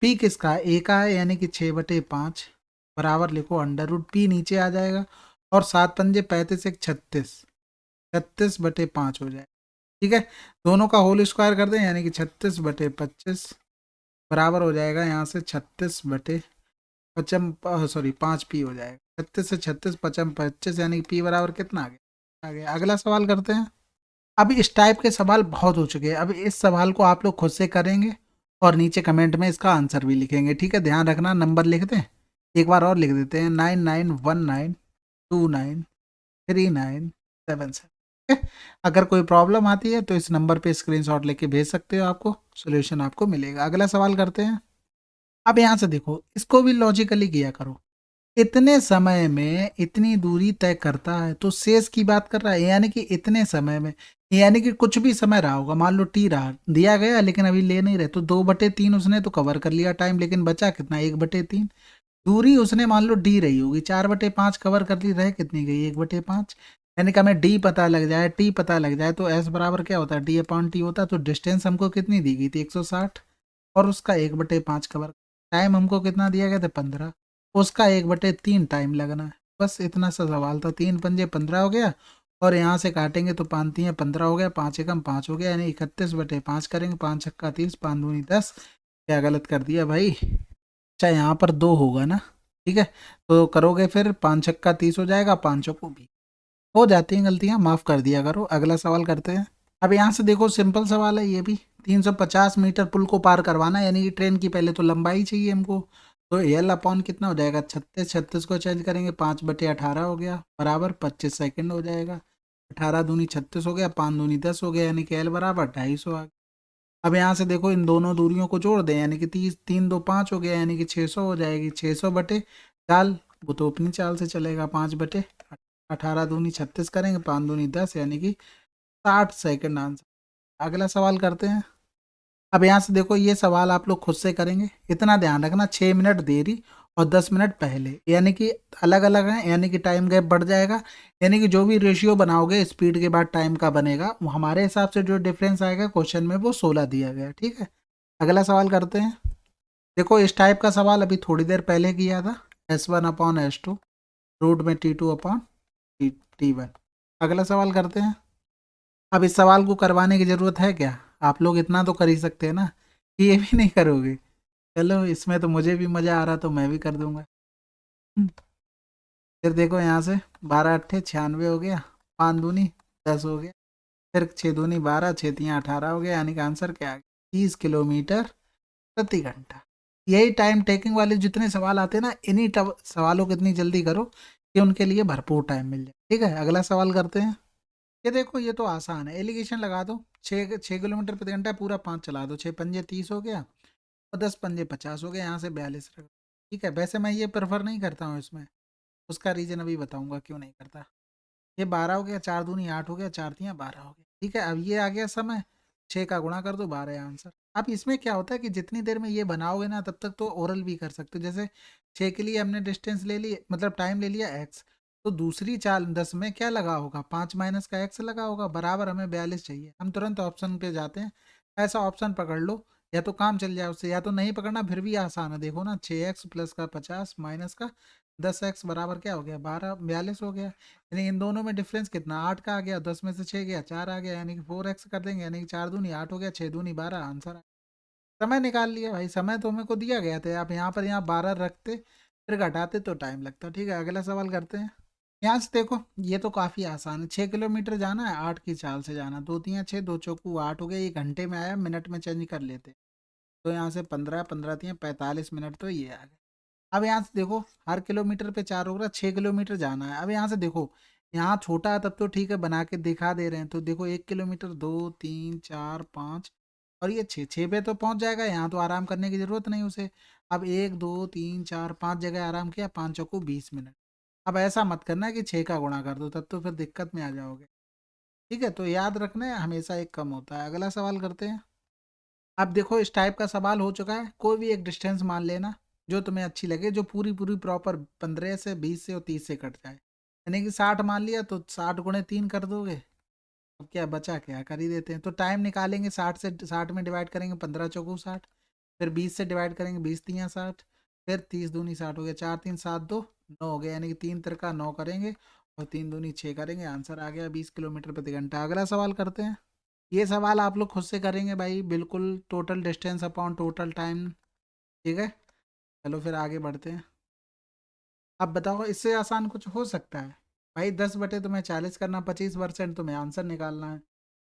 [SPEAKER 1] पी किसका है, ए का है, यानी कि 6/5 बराबर लिखो अंडर रूट पी, नीचे आ जाएगा, और 7 पंजे 35 एक 36, 36/5 हो जाएगा, ठीक है। दोनों का होल स्क्वायर कर दें, यानी कि 36/25 बराबर हो जाएगा यहाँ से 5 पी हो जाएगा, 36 से 36 पचम 25, यानी कि पी बराबर कितना आ गया। अगला सवाल करते हैं। अब इस टाइप के सवाल बहुत हो चुके हैं, अब इस सवाल को आप लोग खुद से करेंगे और नीचे कमेंट में इसका आंसर भी लिखेंगे, ठीक है। ध्यान रखना, नंबर लिख दें, एक बार और लिख देते हैं, 9919293977। अगर कोई प्रॉब्लम आती है तो इस नंबर पे स्क्रीनशॉट लेके भेज सकते हो, आपको सोल्यूशन आपको मिलेगा। अगला सवाल करते हैं। अब यहाँ से देखो, इसको भी लॉजिकली किया करो। इतने समय में इतनी दूरी तय करता है, तो शेष की बात कर रहा है, यानी कि इतने समय में, यानी कि कुछ भी समय रहा होगा, मान लो टी रहा दिया गया, लेकिन अभी ले नहीं रहे, तो 2/3 उसने तो कवर कर लिया टाइम, लेकिन बचा कितना, 1/3। दूरी उसने मान लो डी रही होगी, 4/5 कवर कर ली, रह कितनी गई, 1/5, यानी कि हमें डी पता लग जाए, टी पता लग जाए, तो एस बराबर क्या होता है, D/T होता है। तो डिस्टेंस हमको कितनी दी गई थी, 160, और उसका 1/5 कवर, टाइम हमको कितना दिया गया था, 15, उसका 1/3 टाइम लगना है। बस इतना सा सवाल था, 3 पंजे 15 हो गया, और यहाँ से काटेंगे तो 5 3 15 हो गया, 5 एकम 5 हो गया, यानी 31/5 करेंगे, 5 छक्का 30, 5 दूनी 10। क्या गलत कर दिया भाई, अच्छा यहाँ पर 2 होगा ना, ठीक है, तो करोगे फिर 5 छक्का 30 हो जाएगा, 5 चौको भी हो जाती हैं गलतियाँ, माफ़ कर दिया करो। अगला सवाल करते हैं। अब यहाँ से देखो, सिंपल सवाल है ये भी, 350 मीटर पुल को पार करवाना, यानी कि ट्रेन की पहले तो लंबाई चाहिए हमको, तो एल अपॉन कितना हो जाएगा, 36, 36 को चेंज करेंगे, 5/18 हो गया, बराबर 25 सेकंड हो जाएगा, 18 दूनी 36 हो गया, 5 दूनी 10 हो गया, यानी कि एल बराबर 250 आ गया। अब यहाँ से देखो, इन दोनों दूरियों को जोड़ दें, यानी कि 30 3 2 5 हो गया, यानी कि 600 हो जाएगी, 600/4, वो तो अपनी चाल से चलेगा, 5/18 दूनी 36 करेंगे, 5 दूनी 10, यानी कि 60 सेकंड आंसर। अगला सवाल करते हैं। अब यहाँ से देखो, ये सवाल आप लोग खुद से करेंगे, इतना ध्यान रखना, 6 मिनट देरी और 10 मिनट पहले, यानी कि अलग अलग हैं, यानी कि टाइम गैप बढ़ जाएगा, यानी कि जो भी रेशियो बनाओगे स्पीड के बाद टाइम का बनेगा, वो हमारे हिसाब से जो डिफरेंस आएगा क्वेश्चन में वो 16 दिया गया, ठीक है। अगला सवाल करते हैं। देखो, इस टाइप का सवाल अभी थोड़ी देर पहले किया था, S1/S2 रूट में T2/T1। अगला सवाल करते हैं। अब इस सवाल को करवाने की ज़रूरत है क्या, आप लोग इतना तो कर ही सकते हैं ना, कि ये भी नहीं करोगे। चलो, इसमें तो मुझे भी मज़ा आ रहा, तो मैं भी कर दूंगा। फिर देखो, यहाँ से 12 अट्ठे 96 हो गया, 5 दूनी 10 हो गया, फिर 6 दूनी 12, 6 तियाँ 18 हो गया, यानी कि आंसर क्या आ गया, 30 किलोमीटर प्रति घंटा। यही टाइम टेकिंग वाले जितने सवाल आते हैं ना, इन्हीं सवालों को इतनी जल्दी करो कि उनके लिए भरपूर टाइम मिल जाए। ठीक है, अगला सवाल करते हैं। ये देखो, ये तो आसान है। एलिगेशन लगा दो, 6 किलोमीटर प्रति घंटा, पूरा 5 चला दो, 6 पंजे 30 हो गया, और 10 पंजे 50 हो गया, यहाँ से 42 रख। ठीक है, वैसे मैं ये प्रेफर नहीं करता हूँ इसमें, उसका रीजन अभी बताऊंगा क्यों नहीं करता। ये 12 हो गया, 4 दूनी 8 हो गया, 4 तियाँ 12 हो गया। ठीक है, अब ये आ गया समय, 6 का गुणा कर दो, 12 है आंसर। अब इसमें क्या होता है कि जितनी देर में ये बनाओगे ना, तब तक तो ओरल भी कर सकते हो। जैसे 6 के लिए हमने डिस्टेंस ले ली, मतलब टाइम ले लिया एक्स, तो दूसरी चाल 10 में क्या लगा होगा, 5 - का एक्स लगा होगा, बराबर हमें 42 चाहिए। हम तुरंत ऑप्शन पे जाते हैं, ऐसा ऑप्शन पकड़ लो, या तो काम चल जाए उससे, या तो नहीं पकड़ना, फिर भी आसान है। देखो ना, 6x + का 50 माइनस का 10x बराबर क्या हो गया, 42 हो गया। यानी इन दोनों में डिफरेंस कितना, 8 का आ गया, 10 में से 6 गया, 4 आ गया, यानी कि 4x कर देंगे, यानी कि 4 दूनी 8 हो गया, 6 दूनी 12 आंसर। समय निकाल लिया भाई, समय तो मेरे को दिया गया था, आप यहाँ पर यहाँ 12 रखते फिर घटाते तो टाइम लगता। ठीक है, अगला सवाल करते हैं। यहाँ से देखो, ये तो काफ़ी आसान है। 6 किलोमीटर जाना है, 8 की चाल से जाना, 2 तियाँ 6, 2 चौकू 8 हो गया। ये घंटे में आया, मिनट में चेंज कर लेते, तो यहाँ से 15, 15 तियाँ 45 मिनट, तो ये आ गया। अब यहाँ से देखो, हर किलोमीटर पे 4 होगा, 6 किलोमीटर जाना है। अब यहाँ से देखो, यहाँ छोटा है तब तो ठीक है, बना के दिखा दे रहे हैं। तो देखो, 1 किलोमीटर, 2 3 4 5, और ये 6 पे तो पहुंच जाएगा। यहाँ तो आराम करने की जरूरत नहीं उसे। अब 1 2 3 4 5 जगह आराम किया, 5 चौको 20 मिनट। अब ऐसा मत करना कि 6 का गुणा कर दो, तब तो फिर दिक्कत में आ जाओगे। ठीक है, तो याद रखना है, हमेशा एक कम होता है। अगला सवाल करते हैं। अब देखो, इस टाइप का सवाल हो चुका है। कोई भी एक डिस्टेंस मान लेना जो तुम्हें अच्छी लगे, जो पूरी पूरी प्रॉपर 15 से 20 से और 30 से कट जाए। यानी कि 60 मान लिया, तो 60 × 3 कर दोगे। अब क्या बचा, क्या कर ही देते हैं। तो टाइम निकालेंगे, 60 में डिवाइड करेंगे, 15 चौको 60, फिर 20 से डिवाइड करेंगे, 20 तियाँ 60, फिर 30 दूनी 60 हो गया, 4 3 7 2 9 हो गया, यानी कि 3 तिरका 9 करेंगे, और 3 दूनी 6 करेंगे, आंसर आ गया 20 किलोमीटर प्रति घंटा। अगला सवाल करते हैं। ये सवाल आप लोग खुद से करेंगे भाई, बिल्कुल total distance upon total time. ठीक है, चलो फिर आगे बढ़ते हैं। अब बताओ, इससे आसान कुछ हो सकता है? भाई 10 बटे तुम्हें 40 करना, 25% तुम्हें आंसर निकालना है।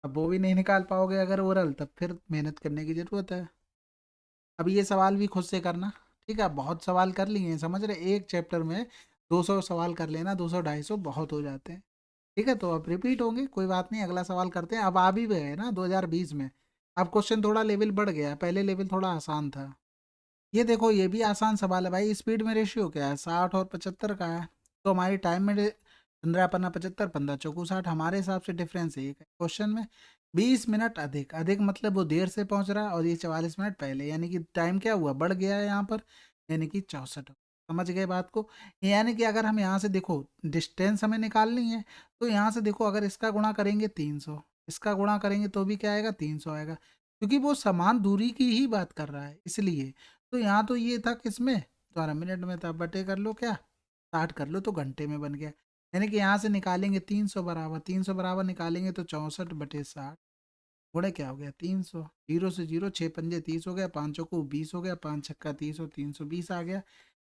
[SPEAKER 1] अब वो भी नहीं निकाल पाओगे अगर ओरल, तब फिर मेहनत करने की ज़रूरत है। अब ये सवाल भी खुद से करना। ठीक है, बहुत सवाल कर लिए हैं, समझ रहे, एक चैप्टर में 200 सवाल कर लेना, 200 250 बहुत हो जाते हैं। ठीक है, तो अब रिपीट होंगे, कोई बात नहीं। अगला सवाल करते हैं। अब आ भी गए ना 2020 में, अब क्वेश्चन थोड़ा लेवल बढ़ गया, पहले लेवल थोड़ा आसान था। ये देखो, ये भी आसान सवाल है भाई। स्पीड में रेशियो क्या है, 60 और 75 का है। तो हमारी टाइम में 15 × 75, 15 चौकू 60, हमारे हिसाब से डिफरेंस एक है। क्वेश्चन में 20 मिनट अधिक, अधिक मतलब वो देर से पहुंच रहा है, और ये 44 मिनट पहले, यानी कि टाइम क्या हुआ, बढ़ गया है यहाँ पर, यानी कि 64। समझ गए बात को? यानी कि अगर हम यहाँ से देखो, डिस्टेंस हमें निकालनी है, तो यहाँ से देखो, अगर इसका गुणा करेंगे 300, इसका गुणा करेंगे तो भी क्या आएगा, 300 आएगा, क्योंकि वो समान दूरी की ही बात कर रहा है इसलिए। तो यहाँ तो ये था किसमें, 12 मिनट में था, बटे कर लो क्या, 60 कर लो, तो घंटे में बन गया। यानी कि यहाँ से निकालेंगे 300 बराबर, 300 बराबर निकालेंगे तो 64/60, गुणे क्या हो गया, 300, जीरो से जीरो, 6 पंजे 30 हो गया, 5 चौको 20 हो गया, 5 छक्का 30 और 320 आ गया।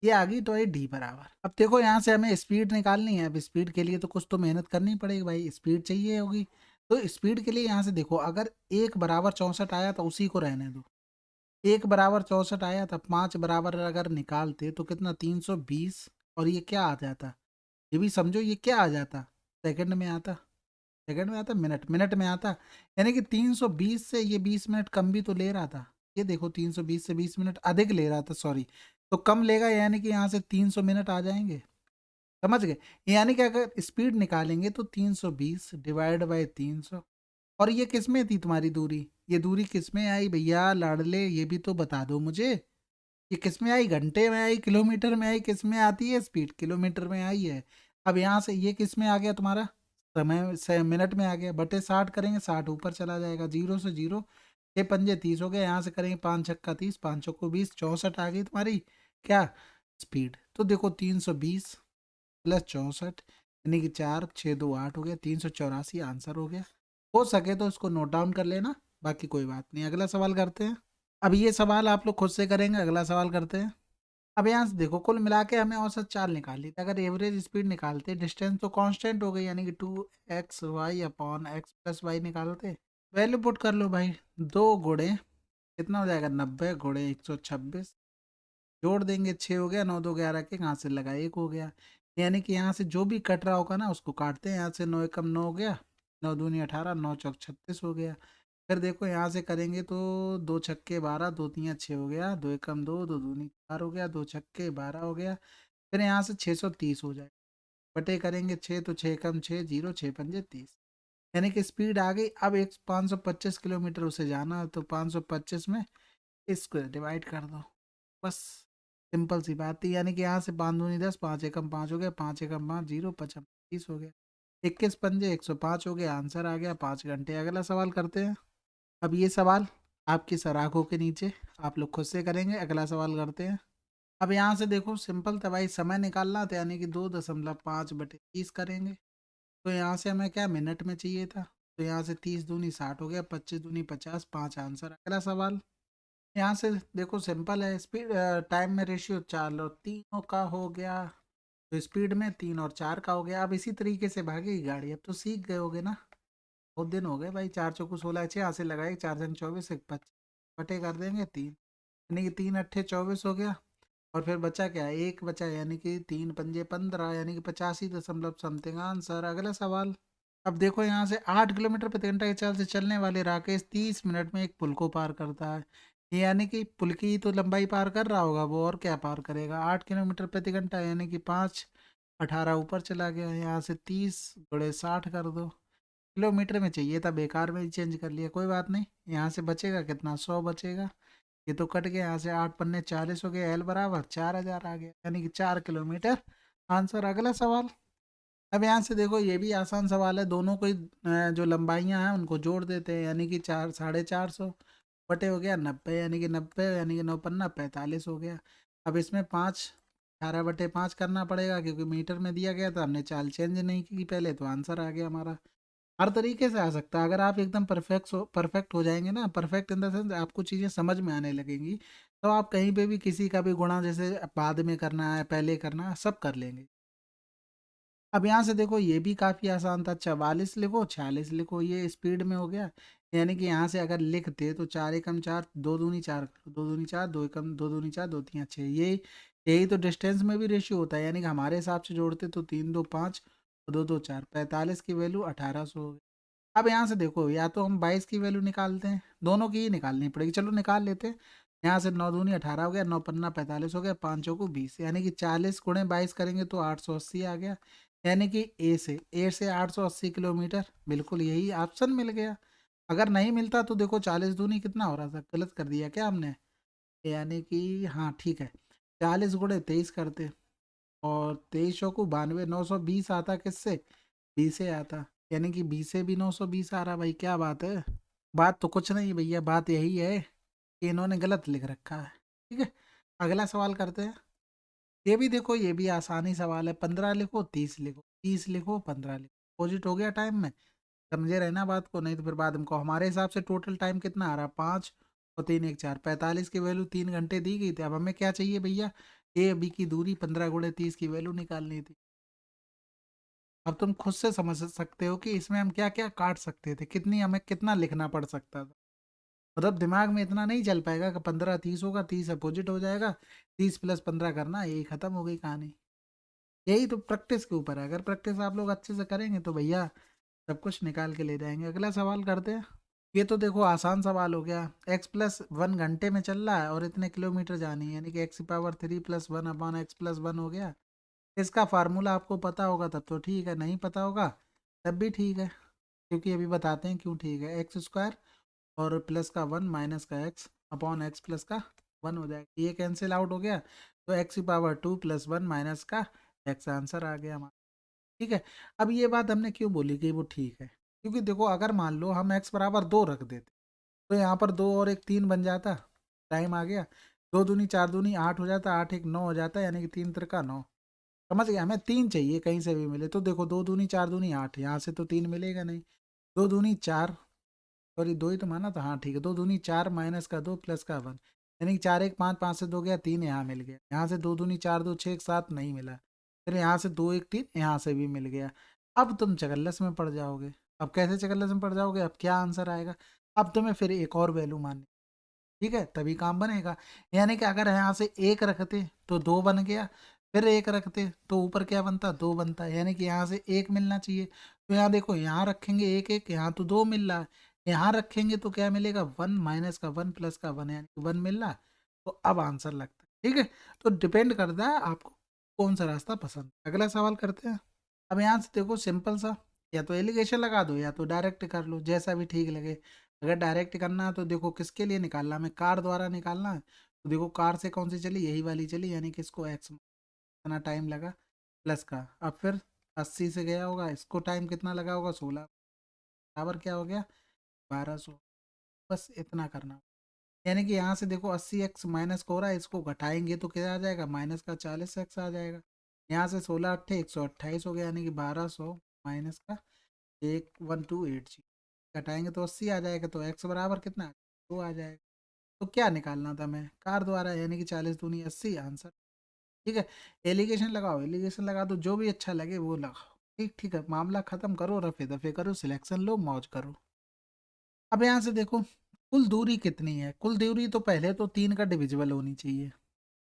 [SPEAKER 1] ये आ गई तो ये डी बराबर। अब देखो, यहाँ से हमें स्पीड निकालनी है। अब स्पीड के लिए तो कुछ तो मेहनत करनी पड़ेगी भाई, स्पीड चाहिए होगी। तो स्पीड के लिए यहाँ से देखो, अगर 1 = 64 आया तो उसी को रहने दो। 1 = 64 आया था, 5 अगर निकालते तो कितना, 320, और ये क्या आ जाता, ये भी समझो, ये क्या आ जाता, सेकंड में आता, सेकंड में आता, मिनट, मिनट में आता। यानी कि 320 से ये 20 मिनट कम भी तो ले रहा था। ये देखो, 320 से 20 मिनट अधिक ले रहा था, सॉरी, तो कम लेगा, यानी कि यहाँ से 300 मिनट आ जाएंगे। समझ गए? यानी कि अगर स्पीड निकालेंगे तो 320 डिवाइड बाई 300। और ये किस में थी तुम्हारी दूरी, ये दूरी किस में आई भैया लाडले, ये भी तो बता दो मुझे। ये किस में आई, घंटे में आई, किलोमीटर में आई, किस में आती है स्पीड, किलोमीटर में आई है। अब यहाँ से ये किस में आ गया तुम्हारा, समय से मिनट में आ गया, बटे 60 करेंगे, 60 ऊपर चला जाएगा, जीरो से जीरो, 6 पंजे 30 हो गया, यहाँ से करेंगे 5 छक्का 30, 5 चौको 20, 64 आ गई तुम्हारी क्या, स्पीड। तो देखो, 320 + 64, यानी कि 4 6 2 8 हो गया, 384 आंसर हो गया। हो सके तो इसको नोट डाउन कर लेना, बाकी कोई बात नहीं। अगला सवाल करते हैं। अब ये सवाल आप लोग खुद से करेंगे। अगला सवाल करते हैं। अब यहाँ से देखो, कुल मिला के हमें औसत चाल निकालनी थी। अगर एवरेज स्पीड निकालते, डिस्टेंस तो कांस्टेंट हो गई, यानी कि 2xy/x + y निकालते, वैल्यू पुट कर लो भाई। 2 गुणे कितना हो जाएगा, 90 × 126, जोड़ देंगे, 6 हो गया, 9 2 11 के कहाँ से लगा 1 हो गया। यानी कि यहाँ से जो भी कट रहा होगा ना उसको काटते हैं, यहाँ से 9 एकम 9 हो गया, 9 दूनी 18, 9 चौक 36 हो गया। फिर देखो यहाँ से करेंगे तो 2 छक्के 12, 2 तियाँ 6 हो गया, 2 एकम 2, 2 दूनी 4 हो गया, 2 छक्के 12 हो गया। फिर यहाँ से 630 हो जाए, बटे करेंगे 6 तो 6 एकम 6 0, 6 पंजे 30। यानी कि स्पीड आ गई। अब एक 525 किलोमीटर उसे जाना, तो 525 में इसको डिवाइड कर दो, बस सिंपल सी बात थी। यानी कि यहाँ से 5 दूनी 10, 5 एकम 5 हो गया, 5 एकम 5 0, 55 30 हो गया, 21 पंजे 105 हो गया, आंसर आ गया 5 घंटे। अगला सवाल करते हैं। अब ये सवाल आपकी सर आंखों के नीचे, आप लोग खुद से करेंगे। अगला सवाल करते हैं। अब यहाँ से देखो सिंपल था भाई, समय निकालना था, यानी कि 2.5/30 करेंगे। तो यहाँ से हमें क्या मिनट में चाहिए था, तो यहाँ से 30 दूनी 60 हो गया, 25 दूनी 50, 5 आंसर। अगला सवाल यहाँ से देखो सिंपल है, स्पीड टाइम में रेशियो 4 और 3 का हो गया, तो स्पीड में 3 और 4 का हो गया। अब इसी तरीके से भागेगी गाड़ी, अब तो सीख गए होगे ना, बहुत दिन हो गए भाई। 4 चौको 16, 6 यहाँ से लगाए, 4 संग 24, 1 25, बटे कर देंगे 3, यानी कि 3 अट्ठे 24 हो गया। और फिर बचा क्या, एक बचा, यानी कि 3 पंजे 15, यानी कि 85 समथिंग आंसर। अगला सवाल। अब देखो यहाँ से 8 किलोमीटर प्रति घंटा की चाल से चलने वाले राकेश 30 मिनट में एक पुल को पार करता है। ये यानी कि पुल की तो लंबाई पार कर रहा होगा वो, और क्या पार करेगा, 8 किलोमीटर प्रति घंटा, यानी कि 5 18 ऊपर चला गया। यहाँ से 30 गुणे 60 कर दो, किलोमीटर में चाहिए था, बेकार में ही चेंज कर लिया, कोई बात नहीं। यहाँ से बचेगा कितना, 100 बचेगा। ये तो कट गया, यहाँ से 8 पन्ने 40 हो गया, एल बराबर 4000 आ गया, यानी कि 4 किलोमीटर आंसर। अगला सवाल। अब यहाँ से देखो ये भी आसान सवाल है, दोनों को जो लंबाइयाँ हैं उनको जोड़ देते हैं, यानी कि 4 450 बटे हो गया 90, यानी कि 90, यानी कि 9 पन्ना 45 हो गया। अब इसमें 5 18/5 करना पड़ेगा, क्योंकि मीटर में दिया गया था, हमने चाल चेंज नहीं की पहले, तो आंसर आ गया हमारा। हर तरीके से आ सकता है, अगर आप एकदम परफेक्ट हो जाएंगे ना, परफेक्ट इन द सेंस आपको चीज़ें समझ में आने लगेंगी, तो आप कहीं पे भी किसी का भी गुणा, जैसे बाद में करना है पहले करना है, सब कर लेंगे। अब यहाँ से देखो ये भी काफ़ी आसान था, 44 लिखो 46 लिखो, ये स्पीड में हो गया। यानी कि यहाँ से अगर लिखते तो 4 एकम 4, 2 दूनी 4, 2 दूनी 4, 2 एकम 2 दूनी 4, 2 तियाँ 6, ये यही तो डिस्टेंस में भी रेशियो होता है, यानी कि हमारे हिसाब से जोड़ते तो 3 2 5 और 2 2 4, 45 की वैल्यू 1800 हो गई। अब यहाँ से देखो, या तो हम 22 की वैल्यू निकालते हैं, दोनों की ही निकालनी पड़ेगी, चलो निकाल लेते हैं। यहाँ से 9 दूनी 18 हो गया, 9 पन्ना 45 हो गया, 5 चौको 20, यानी कि 40 गुणे 22 करेंगे तो 880 आ गया। यानी कि ए से 880 किलोमीटर, बिल्कुल यही ऑप्शन मिल गया। अगर नहीं मिलता तो देखो 40 दूनी कितना हो रहा था, गलत कर दिया क्या हमने, यानी कि हाँ ठीक है, 40 गुणे 23 करते, और 23 चौको 92, 920 आता किससे, 20 से आता, यानी कि 20 से भी 920 आ रहा, भाई क्या बात है। बात तो कुछ नहीं भैया, बात यही है कि इन्होंने गलत लिख रखा है। ठीक है, अगला सवाल करते हैं। ये भी देखो, ये भी आसानी सवाल है, 15 लिखो 30 लिखो, 30 लिखो 15 लिखो, अपोजिट हो गया टाइम में, समझे रहना बात को, नहीं तो फिर बाद में को हमारे हिसाब से टोटल टाइम कितना आ रहा, 5 और 3 1 4, 45 की वैल्यू 3 घंटे दी गई थी। अब हमें क्या चाहिए भैया, ए बी की दूरी 15 गुणे 30 की वैल्यू निकालनी थी। अब तुम खुद से समझ सकते हो कि इसमें हम क्या क्या काट सकते थे, कितनी हमें कितना लिखना पड़ सकता था। मतलब दिमाग में इतना नहीं चल पाएगा कि 15 30 होगा, 30 अपोजिट हो जाएगा, 30 प्लस 15 करना, यही खत्म हो गई कहानी। यही तो प्रैक्टिस के ऊपर है, अगर प्रैक्टिस आप लोग अच्छे से करेंगे तो भैया सब कुछ निकाल के ले जाएंगे। अगला सवाल करते हैं। ये तो देखो आसान सवाल हो गया, x+1 घंटे में चल रहा है और इतने किलोमीटर जानी है, यानी कि x⁻³ + 1/x+1 हो गया। इसका फार्मूला आपको पता होगा तब तो ठीक है, नहीं पता होगा तब भी ठीक है, क्योंकि अभी बताते हैं क्यों ठीक है। x² और प्लस का 1 माइनस का x/x+1 हो जाएगा, ये कैंसिल आउट हो गया, तो x⁻² + 1 - का x आंसर आ गया हमारा। ठीक है। अब ये बात हमने क्यों बोली कि वो ठीक है, क्योंकि देखो अगर मान लो हम x = 2 रख देते, तो यहाँ पर 2 और 1 3 बन जाता, टाइम आ गया, 2 दूनी 4 दूनी 8 हो जाता, 8 1 9 हो जाता, यानी कि 3 तिरका 9। समझ गया, हमें 3 चाहिए कहीं से भी मिले, तो देखो 2 दूनी 4 दूनी 8, यहाँ से तो 3 मिलेगा नहीं, 2 दूनी 4, सॉरी 2 ही तो माना था, हाँ ठीक है, 2 दूनी 4 माइनस का 2 प्लस का 1, यानी कि 4 1 5, 5 से 2 गया 3, यहाँ मिल गया, यहाँ से 2 दूनी 4 2 6 7 नहीं मिला, फिर यहाँ से 2 1 3 यहाँ से भी मिल गया। अब तुम चकल्लस में पड़ जाओगे। अब कैसे चकल्लस में पड़ जाओगे, अब क्या आंसर आएगा, अब तुम्हें फिर एक और वैल्यू माननी, ठीक है, तभी काम बनेगा। यानी कि अगर यहाँ से एक रखते तो दो बन गया, फिर एक रखते तो ऊपर क्या बनता, दो बनता, यानी कि यहाँ से एक मिलना चाहिए। तो यहाँ देखो, यहाँ रखेंगे एक एक, यहाँ तो दो मिल रहा है, यहाँ रखेंगे तो क्या मिलेगा, वन माइनस का वन प्लस का वन, यानी कि वन मिल रहा है। तो अब आंसर लगता है। ठीक है, तो डिपेंड करता है आपको कौन सा रास्ता पसंद है। अगला सवाल करते हैं। अब यहाँ से देखो सिंपल सा, या तो एलिगेशन लगा दो या तो डायरेक्ट कर लो, जैसा भी ठीक लगे। अगर डायरेक्ट करना है तो देखो किसके लिए निकालना है, हमें कार द्वारा निकालना है। तो देखो कार से कौन सी चली, यही वाली चली, यानी कि इसको एक्स कितना टाइम लगा प्लस का, अब फिर 80 से गया होगा, इसको टाइम कितना लगा होगा 16, बराबर क्या हो गया 1200। बस इतना करना, यानी कि यहाँ से देखो 80x माइनस का हो रहा है, इसको घटाएंगे तो क्या आ जाएगा, माइनस का 40x आ जाएगा। यहाँ से 16 अट्ठे 128 हो गया, यानी कि 1200 माइनस का 11280, घटाएंगे तो 80 आ जाएगा। तो x बराबर कितना, 2 आ जाएगा। तो क्या निकालना था हमें, कार द्वारा, यानी कि 40 दूनी 80 आंसर। ठीक है, एलिगेशन लगाओ, एलिगेशन लगा दो, जो भी अच्छा लगे वो लगाओ। ठीक ठीक है, मामला खत्म करो, रफे दफे करो, सिलेक्शन लो, मौज करो। अब यहाँ से देखो कुल दूरी कितनी है, कुल दूरी तो पहले तो 3 का डिविजिबल होनी चाहिए।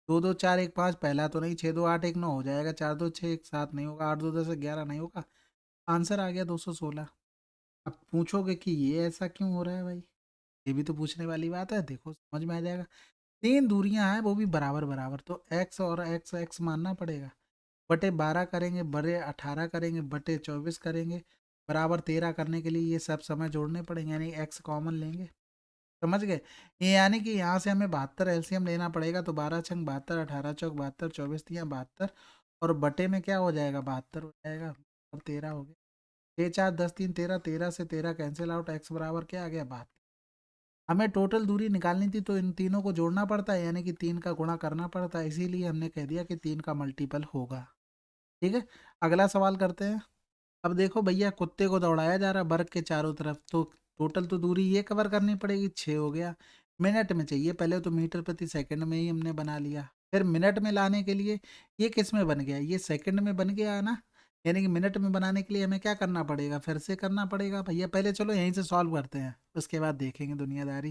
[SPEAKER 1] 2 2 4 1 5 पहला तो नहीं, 6 2 8 1 9 हो जाएगा, 4 2 6 1 7 नहीं होगा, 8 2 10 11 नहीं होगा। आंसर आ गया 216। अब पूछोगे कि ये ऐसा क्यों हो रहा है भाई, ये भी तो पूछने वाली बात है, देखो समझ में आ जाएगा। 3 दूरियां हैं वो भी बराबर बराबर, तो एक्स और एक्स एक्स मानना पड़ेगा। बटे 12 करेंगे, बड़े 18 करेंगे, बटे 24 करेंगे, बराबर 13 करने के लिए ये सब समय जोड़ने पड़ेंगे, यानी एक्स कॉमन लेंगे। समझ गए, ये यानी कि यहाँ से हमें 72 एलसीएम लेना पड़ेगा। तो 12 छंग 72, 18 चौक 72, 24 तियाँ 72, और बटे में क्या हो जाएगा, 72 हो जाएगा। अब 13 हो गया, 6 4 10 3 13, 13 से 13 कैंसिल आउट, एक्स बराबर क्या आ गया, 72। हमें टोटल दूरी निकालनी थी तो इन तीनों को जोड़ना पड़ता है, यानी कि 3 का गुणा करना पड़ता है, इसीलिए हमने कह दिया कि 3 का मल्टीपल होगा। ठीक है, अगला सवाल करते हैं। अब देखो भैया, कुत्ते को दौड़ाया जा रहा है वर्ग के चारों तरफ, तो टोटल तो दूरी ये कवर करनी पड़ेगी, 6 हो गया। मिनट में चाहिए, पहले तो मीटर प्रति सेकंड में ही हमने बना लिया, फिर मिनट में लाने के लिए ये किस में बन गया, ये सेकंड में बन गया है ना। यानी कि मिनट में बनाने के लिए हमें क्या करना पड़ेगा, फिर से करना पड़ेगा भैया। पहले चलो यहीं से सॉल्व करते हैं, उसके बाद देखेंगे दुनियादारी।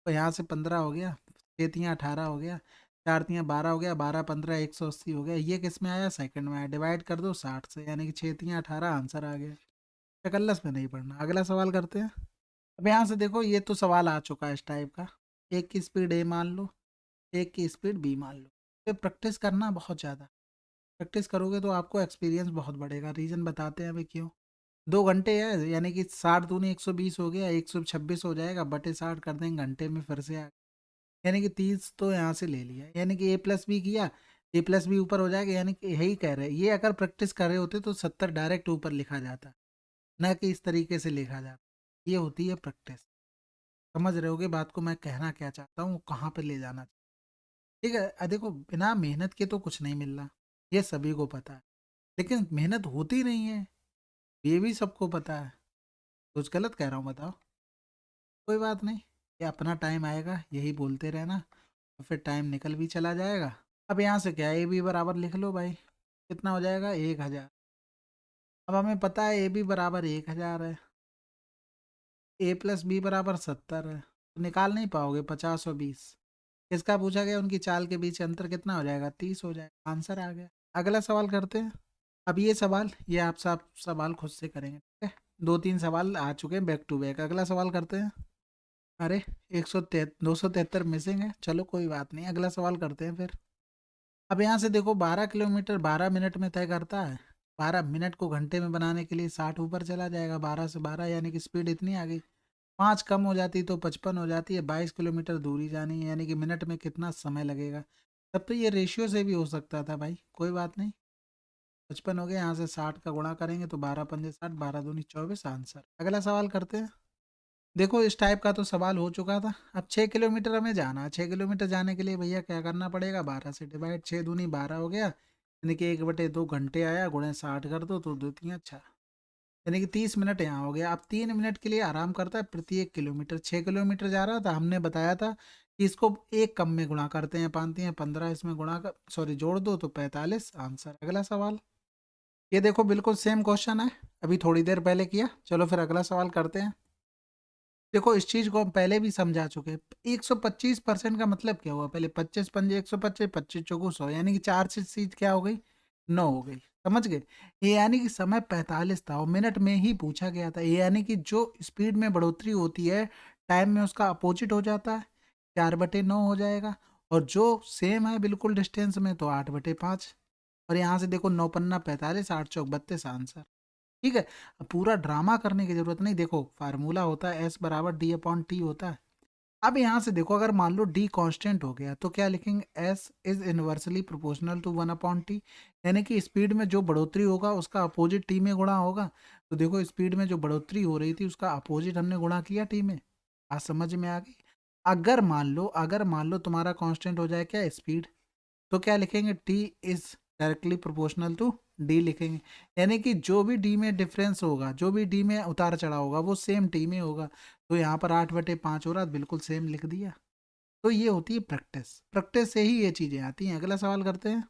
[SPEAKER 1] तो यहाँ से 15 हो गया, 6 तियाँ 18 हो गया, 4 तियाँ 12 हो गया, 12 15 180 हो गया, ये किस में आया, सेकंड में आया। डिवाइड कर दो 60 से, यानी कि 6 तियाँ 18 आंसर आ गया। चकल्लस में नहीं पढ़ना। अगला सवाल करते हैं। अब यहाँ से देखो, ये तो सवाल आ चुका है इस टाइप का, एक की स्पीड ए मान लो, एक की स्पीड बी मान लो। तो प्रैक्टिस करना बहुत ज़्यादा, प्रैक्टिस करोगे तो आपको एक्सपीरियंस बहुत बढ़ेगा। रीज़न बताते हैं अभी क्यों। 2 घंटे है, यानी कि 60 दूनी 120 हो गया, 126 हो जाएगा, बटे 60 कर देंगे, घंटे में फिर से आ, यानी कि 30 तो यहाँ से ले लिया, यानी कि ए प्लस बी किया, ए प्लस बी ऊपर हो जाएगा, यानी कि यही कह रहे हैं। ये अगर प्रैक्टिस कर रहे होते तो 70 डायरेक्ट ऊपर लिखा जाता, ना कि इस तरीके से लिखा जाता। ये होती है प्रैक्टिस। समझ रहे होगे बात को, मैं कहना क्या चाहता हूँ, कहाँ पे ले जाना। ठीक है, देखो बिना मेहनत के तो कुछ नहीं मिल रहा, ये सभी को पता है, लेकिन मेहनत होती नहीं है, ये भी सबको पता है। कुछ गलत कह रहा हूँ बताओ। कोई बात नहीं, ये अपना टाइम आएगा, यही बोलते रहना, और फिर टाइम निकल भी चला जाएगा। अब यहाँ से क्या, ए बी बराबर लिख लो भाई, कितना हो जाएगा 1000। अब हमें पता है ए बी बराबर 1000 है, ए प्लस बी बराबर 70 है, तो निकाल नहीं पाओगे 50 और 20। किसका पूछा गया, उनकी चाल के बीच अंतर कितना हो जाएगा, 30 हो जाएगा, आंसर आ गया। अगला सवाल करते हैं। अब ये सवाल, ये आप सब सवाल खुद से करेंगे, ठीक है। 2 3 सवाल आ चुके हैं बैक टू बैक। अगला सवाल करते हैं। अरे 273 मिसिंग है, चलो कोई बात नहीं, अगला सवाल करते हैं फिर। अब यहाँ से देखो 12 किलोमीटर 12 मिनट में तय करता है, 12 मिनट को घंटे में बनाने के लिए 60 ऊपर चला जाएगा, 12 से 12, यानी कि स्पीड इतनी आ गई। 5 कम हो जाती तो 55 हो जाती है, 22 किलोमीटर दूरी जानी है, यानी कि मिनट में कितना समय लगेगा। तब तो ये रेशियो से भी हो सकता था भाई, कोई बात नहीं। 55 हो गया, यहाँ से 60 का गुणा करेंगे तो 12 पंजे 60, 12 दूनी 24, आंसर। अगला सवाल करते हैं। देखो इस टाइप का तो सवाल हो चुका था। अब 6 किलोमीटर हमें जाना है, 6 किलोमीटर जाने के लिए भैया क्या करना पड़ेगा, 12 से डिवाइड, 6 दूनी 12 हो गया, यानी कि 1/2 घंटे आया, गुणे 60 कर दो तो 2 3 अच्छा, यानी कि 30 मिनट यहाँ हो गया। अब 3 मिनट के लिए आराम करता है प्रति 1 किलोमीटर। 6 किलोमीटर जा रहा था, हमने बताया था कि इसको एक कम में गुणा करते हैं, 5 हैं 15, इसमें गुणा कर, सॉरी जोड़ दो तो 45, आंसर। अगला सवाल, ये देखो बिल्कुल सेम क्वेश्चन है, अभी थोड़ी देर पहले किया। चलो फिर अगला सवाल करते हैं। देखो इस चीज को हम पहले भी समझा चुके हैं। 125% का मतलब क्या हुआ, पहले 25 पंजे 125, 25 चौको 100, यानी कि 4 से चीज क्या हो गई, 9 हो गई। समझ गए? ये यानी कि समय 45 था और मिनट में ही पूछा गया था। ये यानी कि जो स्पीड में बढ़ोतरी होती है टाइम में उसका अपोजिट हो जाता है, 4/9 हो जाएगा। और जो सेम है बिल्कुल डिस्टेंस में तो 8/5। और यहाँ से देखो 9 पन्ना 45, 8 चौक 32 आंसर। ठीक है। अब पूरा ड्रामा करने की जरूरत नहीं, देखो फार्मूला होता है एस बराबर डी अपॉन टी होता है। अब यहाँ से देखो अगर मान लो डी कांस्टेंट हो गया तो क्या लिखेंगे, S is inversely proportional to 1/टी। यानी कि स्पीड में जो बढ़ोतरी होगा उसका अपोजिट टी में गुणा होगा। तो देखो स्पीड में जो बढ़ोतरी हो रही थी उसका अपोजिट हमने गुणा किया टी में। आज समझ में आ गई? अगर मान लो तुम्हारा कांस्टेंट हो जाए क्या, स्पीड, तो क्या लिखेंगे, T is directly proportional to D लिखेंगे। यानी कि जो भी डी में डिफरेंस होगा, जो भी डी में उतार चढ़ाव होगा वो सेम टी में होगा। तो यहाँ पर 8/5 हो रहा, बिल्कुल सेम लिख दिया। तो ये होती है प्रैक्टिस, प्रैक्टिस से ही ये चीज़ें आती हैं। अगला सवाल करते हैं।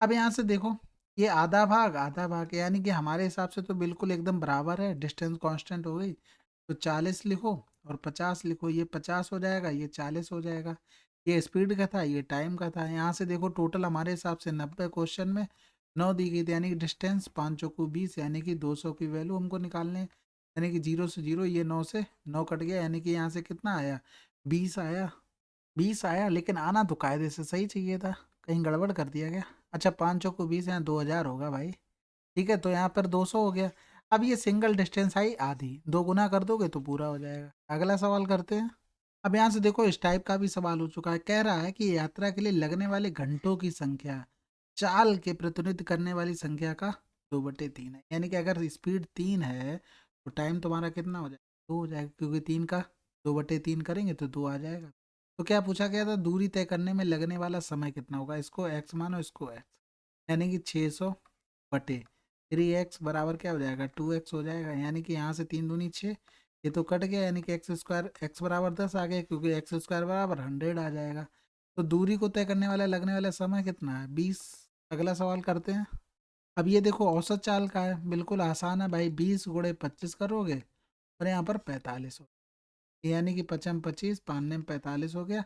[SPEAKER 1] अब यहाँ से देखो ये आधा भाग यानी कि हमारे हिसाब से तो बिल्कुल एकदम बराबर है, डिस्टेंस कांस्टेंट हो गई। तो 40 लिखो और 50 लिखो, ये 50 हो जाएगा, ये 40 हो जाएगा। ये स्पीड का था, ये टाइम का था। यहाँ से देखो टोटल हमारे हिसाब से 90 क्वेश्चन में 9 दी गई थी, यानी कि डिस्टेंस 5 चौको 20, यानी कि 200 की वैल्यू हमको निकालने हैं। यानी कि 0 से 0, ये 9 से 9 कट गया, यानी कि यहाँ से कितना आया, 20 आया। 20 आया, लेकिन आना तो कायदे से सही चाहिए था, कहीं गड़बड़ कर दिया गया। अच्छा 5 चौको 20, यहाँ 2000 होगा भाई। ठीक है, तो यहाँ पर 200 हो गया। अब ये सिंगल डिस्टेंस आई आधी, दो गुना कर दोगे तो पूरा हो जाएगा। अगला सवाल करते हैं। अब यहाँ से देखो इस टाइप का भी सवाल हो चुका है, कह रहा है कि यात्रा के लिए लगने वाले घंटों की संख्या चाल के प्रतिनिधित्व करने वाली संख्या का 2/3 है। यानी कि अगर स्पीड 3 है तो टाइम तुम्हारा कितना हो जाएगा, 2 हो जाएगा, क्योंकि 3 का 2/3 करेंगे तो 2 आ जाएगा। तो क्या पूछा गया था, दूरी तय करने में लगने वाला समय कितना होगा, इसको एक्स मानो, इसको एक्स, यानी कि 600/3x बराबर क्या हो जाएगा, 2x हो जाएगा। यानी कि यहाँ से 3 दूनी 6, ये तो कट गया, यानी कि एक्स स्क्वायर, एक्स बराबर 10 आ गया, क्योंकि एक्स स्क्वायर बराबर 100 आ जाएगा। तो दूरी को तय करने वाला लगने वाला समय कितना है, 20। अगला सवाल करते हैं। अब ये देखो औसत चाल का है, बिल्कुल आसान है भाई, 20 × 25 करोगे और यहाँ पर 45 हो, यानी कि 55 पाँच 45 हो गया।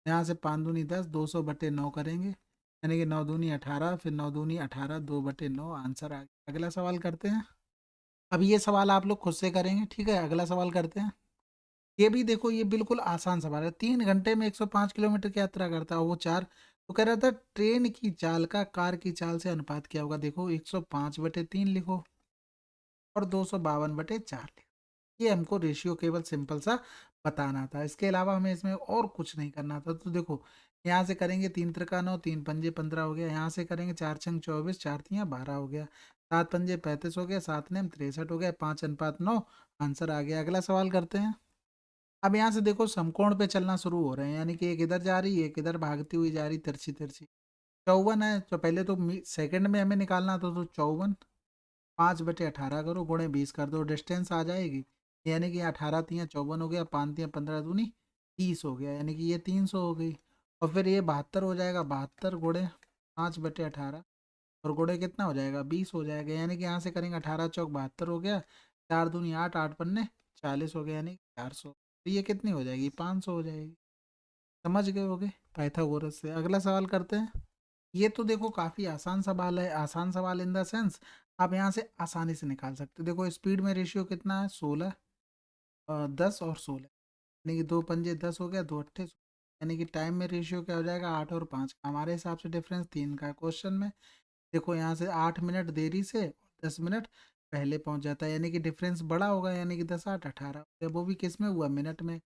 [SPEAKER 1] यहाँ से 5 दूनी 10, 200/9 करेंगे, यानी कि 9 दूनी 18, फिर 9 दूनी 18, 2/9 आंसर आ गया। अगला सवाल करते हैं। अब ये सवाल आप लोग खुद से करेंगे, ठीक है। अगला सवाल करते हैं। ये भी देखो ये बिल्कुल आसान सवाल है, 3 घंटे में 105 किलोमीटर की यात्रा करता है वो चार। तो कह रहा था ट्रेन की चाल का कार की चाल से अनुपात क्या होगा, देखो 105/3 लिखो और 252/4 लिखो। ये हमको रेशियो केवल सिंपल सा बताना था, इसके अलावा हमें इसमें और कुछ नहीं करना था। तो देखो यहाँ से करेंगे 3 त्रिका 9, 3 पंजे 15 हो गया। यहाँ से करेंगे 4 छंग 24, 4 तियाँ 12 हो गया। 7 पंजे 35 हो गया, 7 नेम 63 हो गया, 5 अनुपात 9 आंसर आ गया। अगला सवाल करते हैं। अब यहाँ से देखो समकोण पे चलना शुरू हो रहे हैं, यानी कि एक इधर जा रही है, एक इधर भागती हुई जा रही, तिरछी तिरछी। 54 है, तो पहले तो सेकंड में हमें निकालना था, तो 54 5/18 करो, गुणे 20 कर दो, डिस्टेंस आ जाएगी। यानी कि 18 तियाँ 54 हो गया, 5 तियाँ 15 दूनी 30 हो गया, यानी कि ये 300 हो गई। और फिर ये 72 हो जाएगा, 72 गुणे 5/18 और गुणे कितना हो जाएगा, 20 हो जाएगा। यानी कि यहाँ से करेंगे 18 चौक 72 हो गया, 4 दूनी 8, 8 पन्ने 40 हो गया, यानी 400। तो ये कितनी हो जाएगी, 500 हो जाएगी। समझ गए होगे पाइथागोरस से। अगला सवाल करते हैं। ये तो देखो काफ़ी आसान सवाल है, आसान सवाल इन द सेंस आप यहाँ से आसानी से निकाल सकते हो। देखो स्पीड में रेशियो कितना है, 16 10 और 16, यानी कि 2 पंजे 10 हो गया, 2 अट्ठे, यानी कि टाइम में रेशियो क्या हो जाएगा, 8 और 5। हमारे हिसाब से डिफरेंस 3 का है क्वेश्चन में। देखो यहाँ से 8 मिनट देरी से 10 मिनट पहले पहुँच जाता है, यानी कि डिफरेंस बड़ा होगा, यानी कि 10 8 18, जब वो भी किस में हुआ, मिनट में,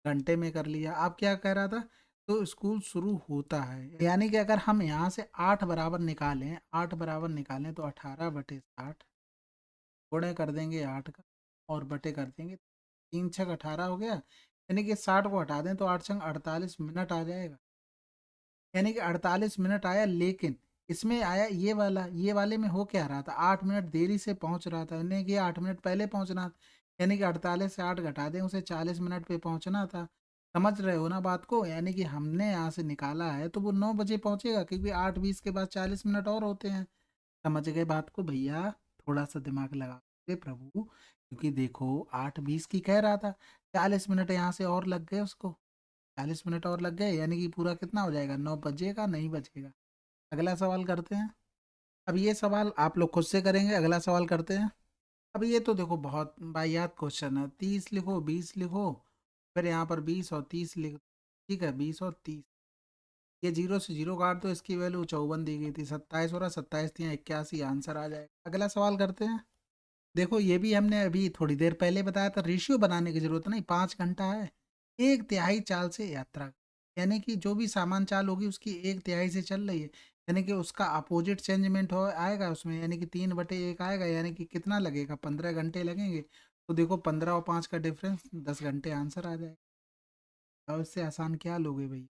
[SPEAKER 1] घंटे में कर लिया। आप क्या कह रहा था, तो स्कूल शुरू होता है, यानी कि अगर हम यहाँ से 8 बराबर निकालें तो 18/60 गुणे कर देंगे 8 का और बटे कर देंगे 3 छक 18 हो गया, यानी कि 60 को हटा दें तो 8 छंग 48 मिनट आ जाएगा। यानी कि 48 मिनट आया, लेकिन इसमें आया ये वाले में हो क्या रहा था, 8 मिनट देरी से पहुंच रहा था, यानी कि 8 मिनट पहले पहुंचना, यानी कि 48 से 8 घटा दें, उसे 40 मिनट पे पहुंचना था। समझ रहे हो ना बात को, यानी कि हमने यहाँ से निकाला है तो वो 9 बजे पहुंचेगा, क्योंकि 8:20 के बाद 40 मिनट और होते हैं। समझ गए बात को भैया, थोड़ा सा दिमाग लगा, प्रभु, क्योंकि देखो 8:20 की कह रहा था, 40 मिनट यहाँ से और लग गए उसको, 40 मिनट और लग गए, यानी कि पूरा कितना हो जाएगा, 9 बजेगा नहीं बजेगा। अगला सवाल करते हैं। अब ये सवाल आप लोग खुद से करेंगे, अगला सवाल करते हैं। अब ये तो देखो बहुत वाहियात क्वेश्चन है, 30 लिखो 20 लिखो, फिर यहाँ पर 20 और 30 लिखो, ठीक है 20 और 30, ये जीरो से जीरो काट दो, इसकी वैल्यू 54 दी गई थी, 27 हो रहा, 27 दिया 81, आंसर आ जाएगा। अगला सवाल करते हैं। देखो ये भी हमने अभी थोड़ी देर पहले बताया था, रेशियो बनाने की जरूरत नहीं, 5 घंटा है, 1/3 चाल से यात्रा, यानी कि जो भी सामान चाल होगी उसकी 1/3 से चल रही है, यानी कि उसका अपोजिट चेंजमेंट हो आएगा उसमें, यानी कि 3/1 आएगा, यानी कि कितना लगेगा, 15 घंटे लगेंगे। तो देखो 15 और 5 का डिफरेंस 10 घंटे, आंसर आ जाएगा। और इससे आसान क्या लोगे भाई।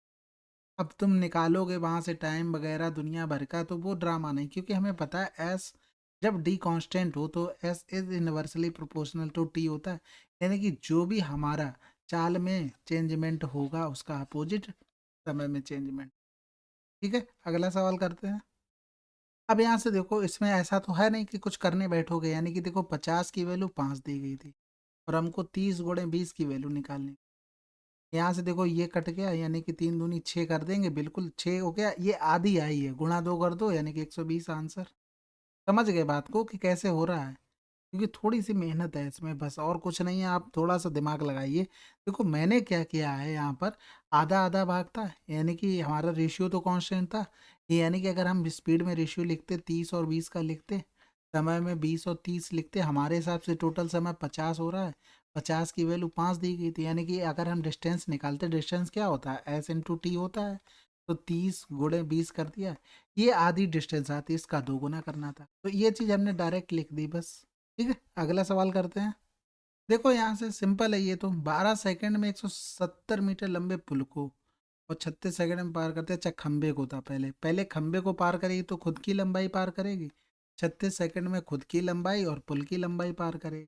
[SPEAKER 1] अब तुम निकालोगे वहां से टाइम वगैरह दुनिया भर का, तो वो ड्रामा नहीं, क्योंकि हमें पता है एस जब डी कांस्टेंट हो तो S is inversely proportional to T होता है, यानी कि जो भी हमारा चाल में चेंजमेंट होगा उसका अपोजिट समय में चेंजमेंट। ठीक है, अगला सवाल करते हैं। अब यहाँ से देखो इसमें ऐसा तो है नहीं कि कुछ करने बैठोगे, यानी कि देखो 50 की वैल्यू 5 दी गई थी और हमको 30 × 20 की वैल्यू निकालनी। यहाँ से देखो ये कट गया, यानी कि 3 दूनी 6 कर देंगे, बिल्कुल 6 हो गया, ये आधी आई है, गुणा 2 कर दो, यानी कि 120 आंसर। समझ गए बात को कि कैसे हो रहा है, क्योंकि थोड़ी सी मेहनत है इसमें, बस और कुछ नहीं है, आप थोड़ा सा दिमाग लगाइए। देखो मैंने क्या किया है यहाँ पर, आधा आधा भाग था, यानी कि हमारा रेशियो तो कांस्टेंट था, ये यानी कि अगर हम स्पीड में रेशियो लिखते 30 और 20 का लिखते, समय में 20 और 30 लिखते, हमारे हिसाब से टोटल समय 50 हो रहा है, 50 की वैल्यू 5 दी गई थी, यानी कि अगर हम डिस्टेंस निकालते, डिस्टेंस क्या होता है, S × T होता है, तो 30 × 20 कर दिया, ये आधी डिस्टेंस आती है, इसका 2 गुना करना था, तो ये चीज़ हमने डायरेक्ट लिख दी बस। ठीक है, अगला सवाल करते हैं। देखो यहाँ से सिंपल है, ये तो 12 सेकंड में 170 मीटर लंबे पुल को और 36 सेकंड में पार करते हैं। अच्छा खंबे को था, पहले पहले खंबे को पार करेगी तो खुद की लंबाई पार करेगी, 36 सेकंड में खुद की लंबाई और पुल की लंबाई पार करेगी,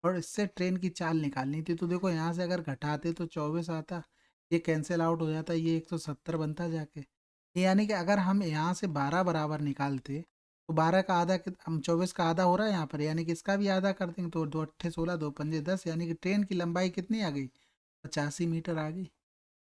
[SPEAKER 1] और इससे ट्रेन की चाल निकालनी थी। तो देखो यहाँ से अगर घटाते तो 24 आता, ये कैंसिल आउट हो जाता, ये 170 बनता जाके, ये यानी कि अगर हम यहाँ से 12 बराबर निकालते तो 12 का आधा हम 24 का आधा हो रहा है यहाँ पर, यानी कि इसका भी आधा कर देंगे, तो 2 अट्ठे 16, 2 पंजे 10, यानी कि ट्रेन की लंबाई कितनी आ गई, 85 मीटर आ गई।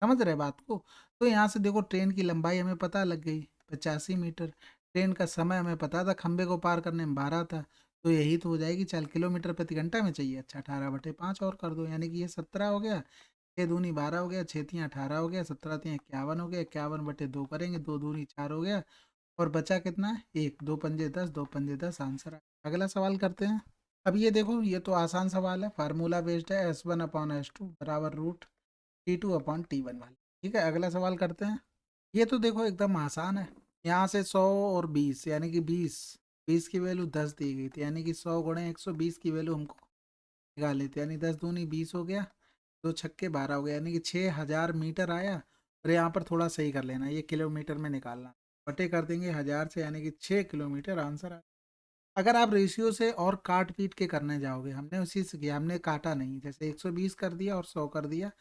[SPEAKER 1] समझ रहे बात को। तो यहाँ से देखो ट्रेन की लंबाई हमें पता लग गई 85 मीटर, ट्रेन का समय हमें पता था खंबे को पार करने में 12 था, तो यही तो हो जाएगी, 4 किलोमीटर प्रति घंटा में चाहिए। अच्छा 18/5 और कर दो, यानी कि ये 17 हो गया, 6 दूनी 12 हो गया, 6 × 3 = 18 हो गया, 17 × 3 = 51 हो गया, 51/2 करेंगे, 2 दूनी 4 हो गया, और बचा कितना है, एक, 2 पंजे 10, 2 पंजे 10, आंसर। अगला सवाल करते हैं। अब ये देखो ये तो आसान सवाल है, फार्मूला बेस्ड है, S1/S2 बराबर रूट T2/T1 वाला। ठीक है, अगला सवाल करते हैं। ये तो देखो एकदम आसान है, यहाँ से 100 और 20, यानी कि 20, 20 की वैल्यू 10 दी गई थी, यानी कि 100 × 120 की वैल्यू हमको निकाल लेते, यानी 10 दूनी 20 हो गया, 2 छक्के 12 हो गया, यानी कि 6000 मीटर आया। और यहाँ पर थोड़ा सही कर लेना, ये किलोमीटर में निकालना, बटे कर देंगे 1000 से, यानी कि 6 किलोमीटर आंसर आ। अगर आप रेशियो से और काट पीट के करने जाओगे, हमने उसी से किया, हमने काटा नहीं, जैसे 120 कर दिया और 100 कर दिया,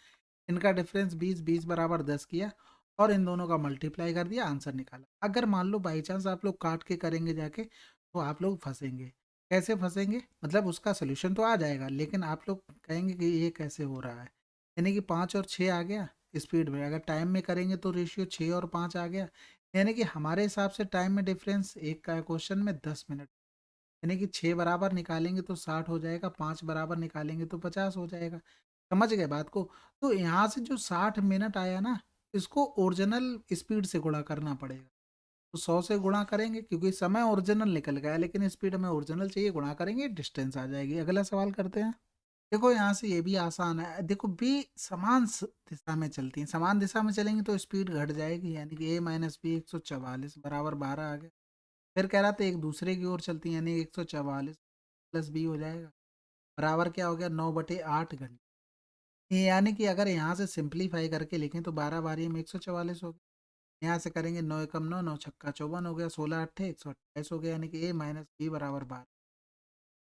[SPEAKER 1] इनका डिफरेंस 20, 20 बराबर 10 किया, और इन दोनों का मल्टीप्लाई कर दिया, आंसर निकाला। अगर मान लो बाई चांस आप लोग काट के करेंगे जाके, तो आप लोग फंसेंगे। कैसे फंसेंगे, मतलब उसका सोल्यूशन तो आ जाएगा, लेकिन आप लोग कहेंगे कि ये कैसे हो रहा है, यानी कि 5 और 6 आ गया स्पीड में, अगर टाइम में करेंगे तो रेशियो 6 और 5 आ गया, यानी कि हमारे हिसाब से टाइम में डिफरेंस एक का क्वेश्चन में 10 मिनट, यानी कि 6 बराबर निकालेंगे तो 60 हो जाएगा, 5 बराबर निकालेंगे तो 50 हो जाएगा। समझ गए बात को। तो यहाँ से जो 60 मिनट आया ना, इसको ओरिजिनल स्पीड से गुणा करना पड़ेगा, तो 100 से गुणा करेंगे, क्योंकि समय ओरिजिनल निकल गया, लेकिन स्पीड हमें ओरिजिनल चाहिए, गुणा करेंगे डिस्टेंस आ जाएगी। अगला सवाल करते हैं। देखो यहाँ से ये भी आसान है, देखो बी समान दिशा में चलती है, समान दिशा में चलेंगे तो स्पीड घट जाएगी, यानी कि A - B 144 बराबर 12 आ गया। फिर कह रहा था एक दूसरे की ओर चलती है, यानी 144 प्लस बी हो जाएगा, बराबर क्या हो गया, 9/8 घंटे। ये यानी कि अगर यहाँ से सिंप्लीफाई करके लिखें तो 12 बारी में 144 हो गया, यहाँ से करेंगे 9 एकम 9, 9 छक्का 54 हो गया, 16 अट्ठे 128 हो गया, यानी कि A - B बराबर 12,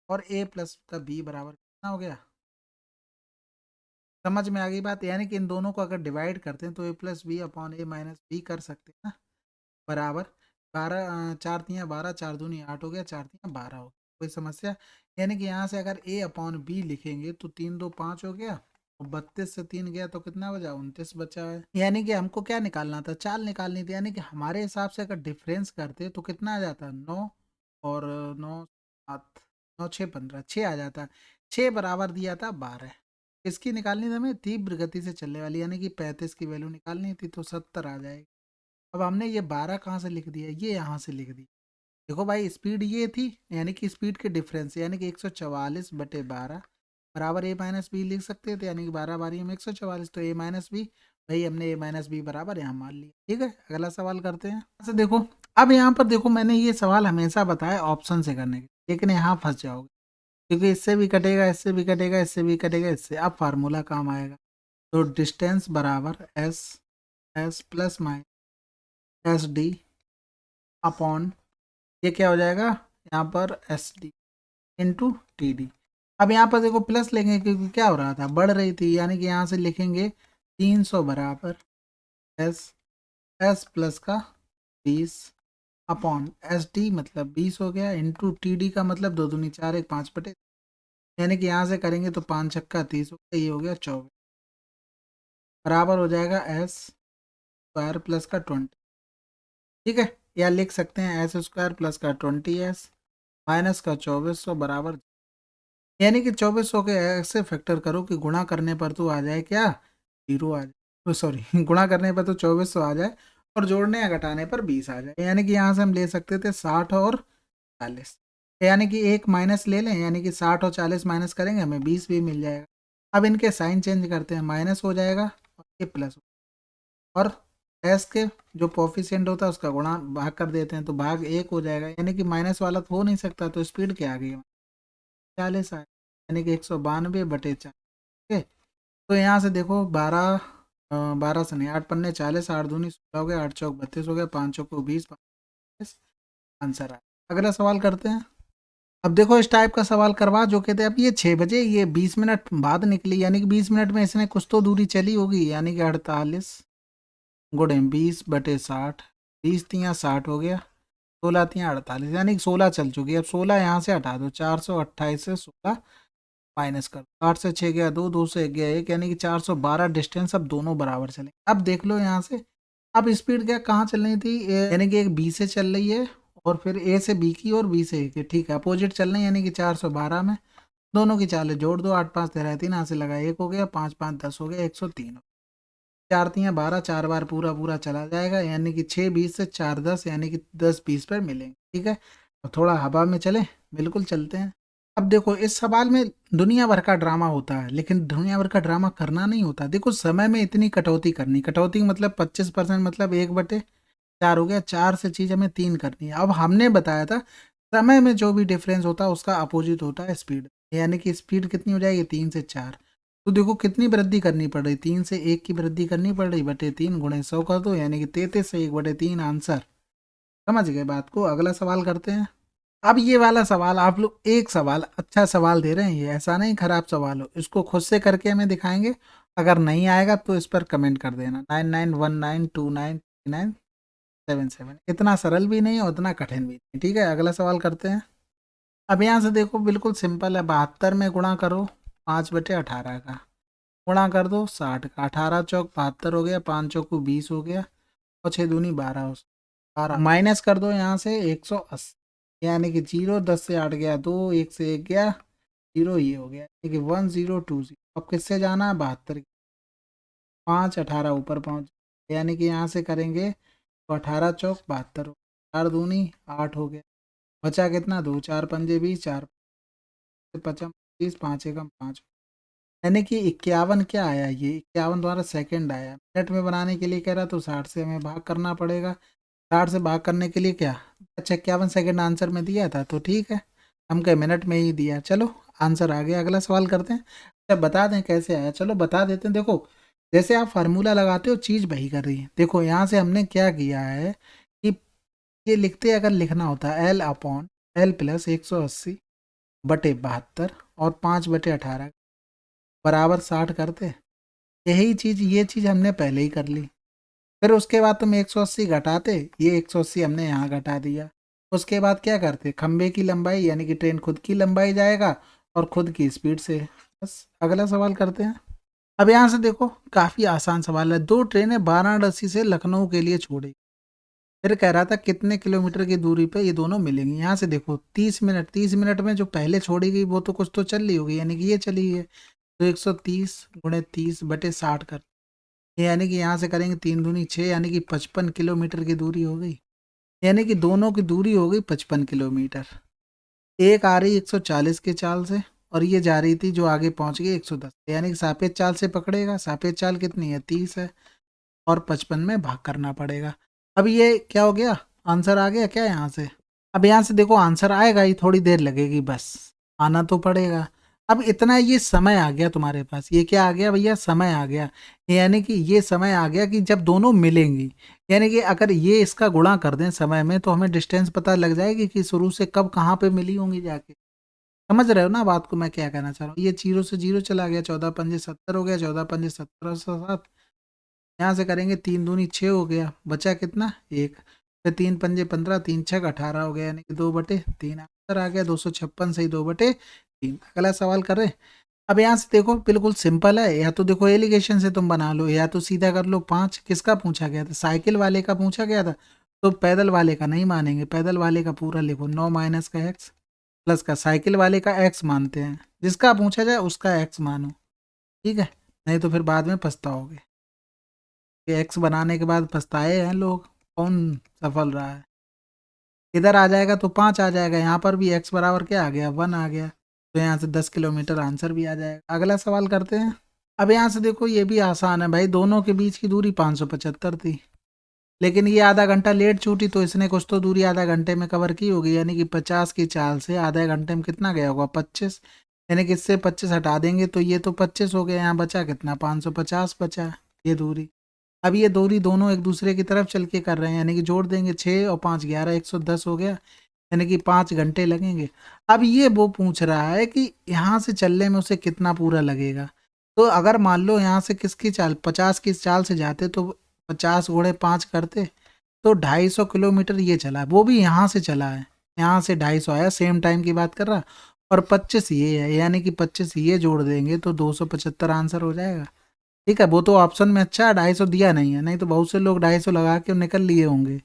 [SPEAKER 1] और A प्लस बी बराबर कितना हो गया। समझ में आ गई बात, यानी कि इन दोनों को अगर डिवाइड करते हैं तो A+B/A - B कर सकते हैं ना, बराबर 12, 4 × 3 = 12, 4 दूनी 8 हो गया, 4 × 3 = 12 हो गया। कोई समस्या? यानी कि यहाँ से अगर a अपॉन बी लिखेंगे तो 3 2 5 हो गया, और 32 से 3 गया तो कितना बचा? 29 बचा है। यानी कि हमको क्या निकालना था? चाल निकालनी थी। यानी कि हमारे हिसाब से अगर डिफरेंस करते तो कितना आ जाता? 9 और 9 7 9 6 15 6 आ जाता। 6 बराबर दिया था 12। इसकी निकालनी थी हमें तीव्र गति से चलने वाली, यानी कि 35 की वैल्यू निकालनी थी, तो 70 आ जाएगी। अब हमने ये 12 कहाँ से लिख दिया? ये यहाँ से लिख दी। देखो भाई, स्पीड ये थी, यानी कि स्पीड के डिफरेंस, यानी कि 144/12 बराबर ए माइनस बी लिख सकते थे, यानी कि 12 बारी में 144, तो ए माइनस बी। भाई हमने ए माइनस बी बराबर यहाँ मान लिया। ठीक है, अगला सवाल करते हैं। अच्छा देखो, अब यहाँ पर देखो, मैंने ये सवाल हमेशा बताया ऑप्शन से करने के, लेकिन यहाँ फंस जाओगे, क्योंकि इससे भी कटेगा, इससे भी कटेगा, इससे भी कटेगा, इससे। अब फार्मूला काम आएगा। तो डिस्टेंस बराबर S S plus minus S D upon, ये क्या हो जाएगा यहाँ पर? S D into T D. अब यहाँ पर देखो प्लस लेंगे, क्योंकि क्या हो रहा था? बढ़ रही थी, यानी कि यहाँ से लिखेंगे 300 बराबर एस एस प्लस का 20 अपॉन एस डी, मतलब 20 हो गया, इंटू टी डी का मतलब 2 दूनी 4 1 5 बटे, यानी कि यहाँ से करेंगे तो 5 छक्का 30 हो गया, ये हो गया 24 बराबर हो जाएगा एस स्क्वायर प्लस का 20। ठीक है, या लिख सकते हैं एस स्क्वायर प्लस का 20s माइनस का 2400 बराबर, यानी कि 2400 के ऐसे फैक्टर करो कि गुणा करने पर तो आ जाए क्या? 0 आ जाए, सॉरी गुणा करने पर तो 2400 आ जाए, और जोड़ने या घटाने पर 20 आ जाए। यानी कि यहाँ से हम ले सकते थे 60 और 40, यानी कि एक माइनस ले लें, यानी कि 60 और 40 माइनस करेंगे, हमें 20 भी मिल जाएगा। अब इनके साइन चेंज करते हैं, माइनस हो जाएगा और ये प्लस, और एस के जो कोफिशिएंट होता है उसका गुणा भाग कर देते हैं, तो भाग 1 हो जाएगा, यानी कि माइनस वाला तो हो नहीं सकता, तो स्पीड क्या आ गई? 40 आए, यानी कि 192/4। ठीक है, तो यहाँ से देखो 12 12 से नहीं, 8 पन्ने 40, 8 दूनी 16 हो गया, 8 चौक 32 हो गया, 5 चौक 20, आंसर आया। अगला सवाल करते हैं। अब देखो इस टाइप का सवाल करवा जो कहते हैं, अब ये 6 बजे, ये 20 मिनट बाद निकली, यानी कि 20 मिनट में इसने कुछ तो दूरी चली होगी, यानी कि 48 गुणे 20/60, 20 तियाँ 60 हो गया, 16 तियाँ 48, यानी कि 16 चल चुकी है। अब 16 यहाँ से हटा दो, 428 से 16 माइनस कर दो, 8 से 6 गया 2, 2 से 1 गया 1, यानी कि 412 डिस्टेंस। अब दोनों बराबर चले। अब देख लो यहाँ से, अब स्पीड क्या कहाँ चल रही थी? यानी कि एक बी से चल रही है, और फिर ए से बी की, और बी से ए की। ठीक है, अपोजिट चल रही है, यानी कि 412 में दोनों की चालें जोड़ दो, 8 5 13 3, यहाँ से लगा 1 हो गया, 5 5 10 हो गया, 103 4 तियाँ 12, 4 बार पूरा पूरा चला जाएगा, यानी कि 6 20 से 4 10, यानी कि 10 20 पर मिलेंगे। ठीक है, तो थोड़ा हवा में चले, बिल्कुल चलते हैं। अब देखो इस सवाल में दुनिया भर का ड्रामा होता है, लेकिन दुनिया भर का ड्रामा करना नहीं होता। देखो समय में इतनी कटौती करनी, कटौती मतलब 25%, मतलब 1/4 हो गया, 4 से चीज़ हमें 3 करनी है। अब हमने बताया था समय में जो भी डिफरेंस होता है उसका अपोजिट होता है स्पीड, यानी कि स्पीड कितनी हो जाएगी? 3 से 4। तो देखो कितनी वृद्धि करनी पड़ रही, 3 से 1 की वृद्धि करनी पड़ रही, बटे 3 गुणे 100 कर दो, यानी कि 33 से 1/3 आंसर। समझ गए बात को? अगला सवाल करते हैं। अब ये वाला सवाल आप लोग, एक सवाल अच्छा सवाल दे रहे हैं, ये ऐसा नहीं खराब सवाल हो, इसको खुद से करके हमें दिखाएंगे। अगर नहीं आएगा तो इस पर कमेंट कर देना, 9919297977। इतना सरल भी नहीं और उतना कठिन भी नहीं। ठीक है, अगला सवाल करते हैं। अब यहाँ से देखो बिल्कुल सिंपल है, 72 में गुणा करो 5/18 का, गुणा कर दो 60 का, 18 चौक 72 हो गया, 5 चौक 20 हो गया, और 6 दूनी 12 हो 12, माइनस कर दो यहाँ से 180, यानी कि 0 10 से 8 गया 2, 1 से 1 गया 0, ये हो गया, यानी कि 1020। अब किससे जाना है? 72, 5 18 ऊपर पहुँच, यानी कि यहाँ से करेंगे तो 18 चौक 72, 4 दूनी 8 हो गया, बचा कितना? 2 4 पंजे 20, 4 55 30, 5 एकम 5, यानी कि 51 क्या आया? ये 51 द्वारा सेकंड आया। मिनट में बनाने के लिए कह रहा, तो 60 से हमें भाग करना पड़ेगा। 60 से भाग करने के लिए क्या? अच्छा 51 सेकंड आंसर में दिया था, तो ठीक है, हम कहे मिनट में ही दिया, चलो आंसर आ गया। अगला सवाल करते हैं। अच्छा बता दें कैसे आया? चलो बता देते हैं। देखो जैसे आप फार्मूला लगाते हो, चीज़ वही कर रही है। देखो यहाँ से हमने क्या किया है कि ये लिखते, अगर लिखना होता है एल अपॉन एल प्लस 180/72 और 5/18 बराबर 60 करते, यही चीज़, ये चीज़ हमने पहले ही कर ली। फिर उसके बाद तुम 180 घटाते, ये 180 हमने यहाँ घटा दिया, उसके बाद क्या करते, खंबे की लंबाई यानी कि ट्रेन खुद की लंबाई जाएगा और खुद की स्पीड से। बस अगला सवाल करते हैं। अब यहाँ से देखो काफी आसान सवाल है। दो ट्रेनें वाराणसी से लखनऊ के लिए छोड़ी, फिर कह रहा था कितने किलोमीटर की दूरी पे ये दोनों मिलेंगी। यहाँ से देखो 30 मिनट, 30 मिनट में जो पहले छोड़ी गई वो तो कुछ तो चल रही होगी, यानी कि ये चली है। तो 130 × 30/60 कर, यानी कि यहाँ से करेंगे 3 दूनी 6, यानी कि 55 किलोमीटर की दूरी हो गई। यानी कि दोनों की दूरी हो गई 55 किलोमीटर। एक आ रही 140 के चाल से और ये जा रही थी जो आगे पहुंच गई 110, यानी कि सापेक्ष चाल से पकड़ेगा। सापेक्ष चाल कितनी है, 30 है, और 55 में भाग करना पड़ेगा। अब ये क्या हो गया, आंसर आ गया क्या यहाँ से। अब यहाँ से देखो आंसर आएगा ही, थोड़ी देर लगेगी, बस आना तो पड़ेगा। अब इतना ये समय आ गया तुम्हारे पास, ये क्या आ गया भैया, समय आ गया। यानी कि ये समय आ गया कि जब दोनों मिलेंगी, यानी कि अगर ये इसका गुणा कर दें समय में तो हमें डिस्टेंस पता लग जाएगी कि शुरू से कब कहाँ पे मिली होंगी जाके। समझ रहे हो ना बात को मैं क्या कहना चाह रहा हूँ। ये 0 से 0 चला गया, 14×5 = 70 हो गया, 14×5 = 17 और 7। यहाँ से करेंगे 3 दूनी 6 हो गया, बचा कितना, एक। फिर 3×5 = 15, 3×6 = 18 हो गया, यानी कि 2/3 आंसर आ गया। 256 सही, 2/3। अगला सवाल करें। अब यहाँ से देखो बिल्कुल सिंपल है, या तो देखो एलिगेशन से तुम बना लो या तो सीधा कर लो। 5 किसका पूछा गया था, साइकिल वाले का पूछा गया था, तो पैदल वाले का नहीं मानेंगे, पैदल वाले का पूरा लिखो। 9 - का x प्लस का साइकिल वाले का x मानते हैं, जिसका पूछा जाए उसका x मानो, ठीक है, नहीं तो फिर बाद में पछताओगे। ये x बनाने के बाद पछताए हैं लोग, कौन सफल रहा है। इधर आ जाएगा तो 5 आ जाएगा, यहाँ पर भी x बराबर क्या आ गया, 1 आ गया, तो यहाँ से 10 किलोमीटर आंसर भी आ जाएगा। अगला सवाल करते हैं। अब यहाँ से देखो ये भी आसान है भाई, दोनों के बीच की दूरी 575 थी, लेकिन ये आधा घंटा लेट छूटी तो इसने कुछ तो दूरी आधा घंटे में कवर की होगी, यानी कि 50 की चाल से आधे घंटे में कितना गया होगा, 25। यानी कि इससे 25 हटा देंगे तो ये तो 25 हो गया, यहाँ बचा कितना, 550 बचा ये दूरी। अब ये दूरी दोनों एक दूसरे की तरफ चल के कर रहे हैं, यानी कि जोड़ देंगे 6 और 5 11, 110 हो गया, यानी कि 5 घंटे लगेंगे। अब ये वो पूछ रहा है कि यहाँ से चलने में उसे कितना पूरा लगेगा। तो अगर मान लो यहाँ से किसकी चाल, 50 की चाल से जाते तो 50 × 5 करते तो 250 किलोमीटर ये चला है, वो भी यहाँ से चला है, यहाँ से 250 आया, सेम टाइम की बात कर रहा। और 25 ये है, यानी कि 25 ये जोड़ देंगे तो 275 आंसर हो जाएगा। ठीक है, वो तो ऑप्शन में अच्छा 250 दिया नहीं है, नहीं तो बहुत से लोग 250 लगा के निकल लिए होंगे,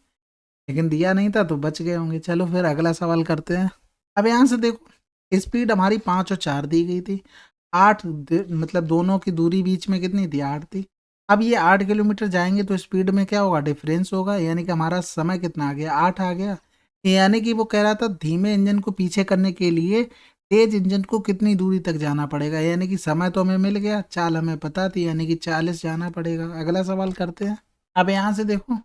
[SPEAKER 1] लेकिन दिया नहीं था तो बच गए होंगे। चलो फिर अगला सवाल करते हैं। अब यहाँ से देखो स्पीड हमारी 5 और 4 दी गई थी, 8 मतलब दोनों की दूरी बीच में कितनी थी, 8 थी। अब ये 8 किलोमीटर जाएंगे तो स्पीड में क्या होगा, डिफरेंस होगा, यानी कि हमारा समय कितना आ गया, 8 आ गया। यानी कि वो कह रहा था धीमे इंजन को पीछे करने के लिए तेज इंजन को कितनी दूरी तक जाना पड़ेगा, यानी कि समय तो हमें मिल गया, चाल हमें पता थी, यानी कि 40 जाना पड़ेगा। अगला सवाल करते हैं। अब यहाँ से देखो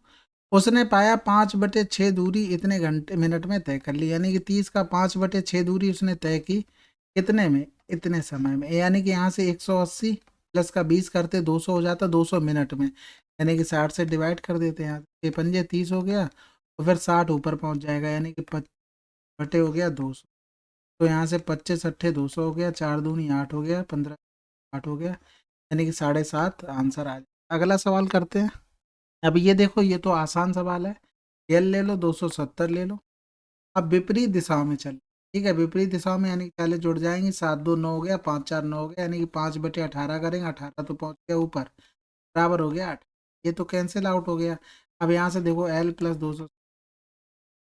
[SPEAKER 1] उसने पाया 5/6 दूरी इतने घंटे मिनट में तय कर ली, यानी कि 30 का 5/6 दूरी उसने तय की कितने में, इतने समय में। यानी कि यहाँ से 180 प्लस का 20 करते 200 हो जाता, 200 मिनट में, यानी कि 60 से डिवाइड कर देते हैं, 6×5 = 30 हो गया, तो फिर 60 ऊपर पहुँच जाएगा, यानी कि 5 हो गया 200। तो यहाँ से 25×8 = 200 हो गया, 4×2 = 8 हो गया, 15 8 हो गया, यानी कि 7.5 आंसर आ जाए। अगला सवाल करते हैं। अब ये देखो ये तो आसान सवाल है, एल ले लो, 270 ले लो। अब विपरीत दिशाओं में चल, ठीक है, विपरीत दिशाओं में यानी कि पहले जुड़ जाएंगे, 7×2 = 9 हो गया, 5×4 = 9 हो गया, यानी कि 5/18 करेंगे, 18 तो पहुंच गया ऊपर, बराबर हो गया 8। ये तो कैंसिल आउट हो गया। अब यहाँ से देखो एल प्लस 200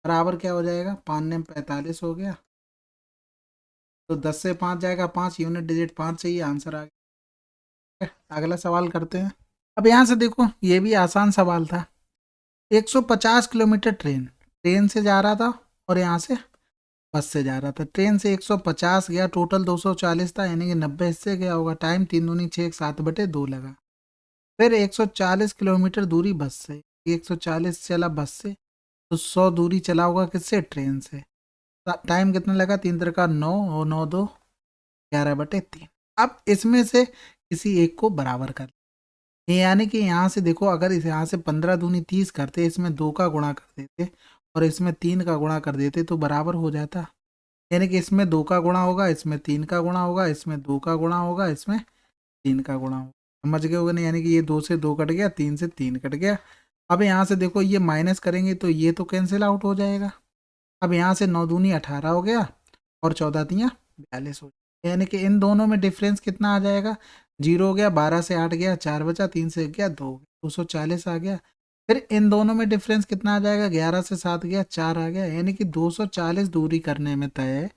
[SPEAKER 1] बराबर क्या हो जाएगा, 5×9 = 45 हो गया, तो 10 से 5 जाएगा, 5 यूनिट डिजिट 5 चाहिए, आंसर आ गया। अगला सवाल करते हैं। अब यहाँ से देखो ये भी आसान सवाल था। 150 किलोमीटर ट्रेन ट्रेन से जा रहा था और यहाँ से बस से जा रहा था। ट्रेन से 150 गया, टोटल 240 था, यानी कि 90 हिस्से गया होगा। टाइम 3×2 = 6, 7/2 लगा। फिर 140 किलोमीटर दूरी बस से, 140 चला बस से, तो 100 दूरी चला होगा किससे, ट्रेन से। टाइम कितना लगा, 3×3 = 9 और 9×2 = 11/3। अब इसमें से किसी एक को बराबर कर, यानी कि यहाँ से देखो अगर इस यहाँ से 15×2 = 30 करते, इसमें 2 का गुणा कर देते और इसमें 3 का गुणा कर देते तो बराबर हो जाता। यानी कि इसमें 2 का गुणा होगा, इसमें 3 का गुणा होगा, इसमें 2 का गुणा होगा, इसमें 3 का गुणा होगा। समझ गए होगे नहीं, यानी कि ये 2 से 2 कट गया, 3 से 3 कट गया। अब यहाँ से देखो ये माइनस करेंगे तो ये तो कैंसिल आउट हो जाएगा, अब यहाँ से 9 दूनी 18 हो गया और 14 तियाँ 42 हो गया, यानी कि इन दोनों में डिफरेंस कितना आ जाएगा, 0 हो गया, 12 से 8 गया, 4 बचा, 3 से 1 गया, 2, 240 आ गया। फिर इन दोनों में डिफरेंस कितना आ जाएगा, 11 से 7 गया, 4 आ गया, यानी कि 240 दूरी करने में तय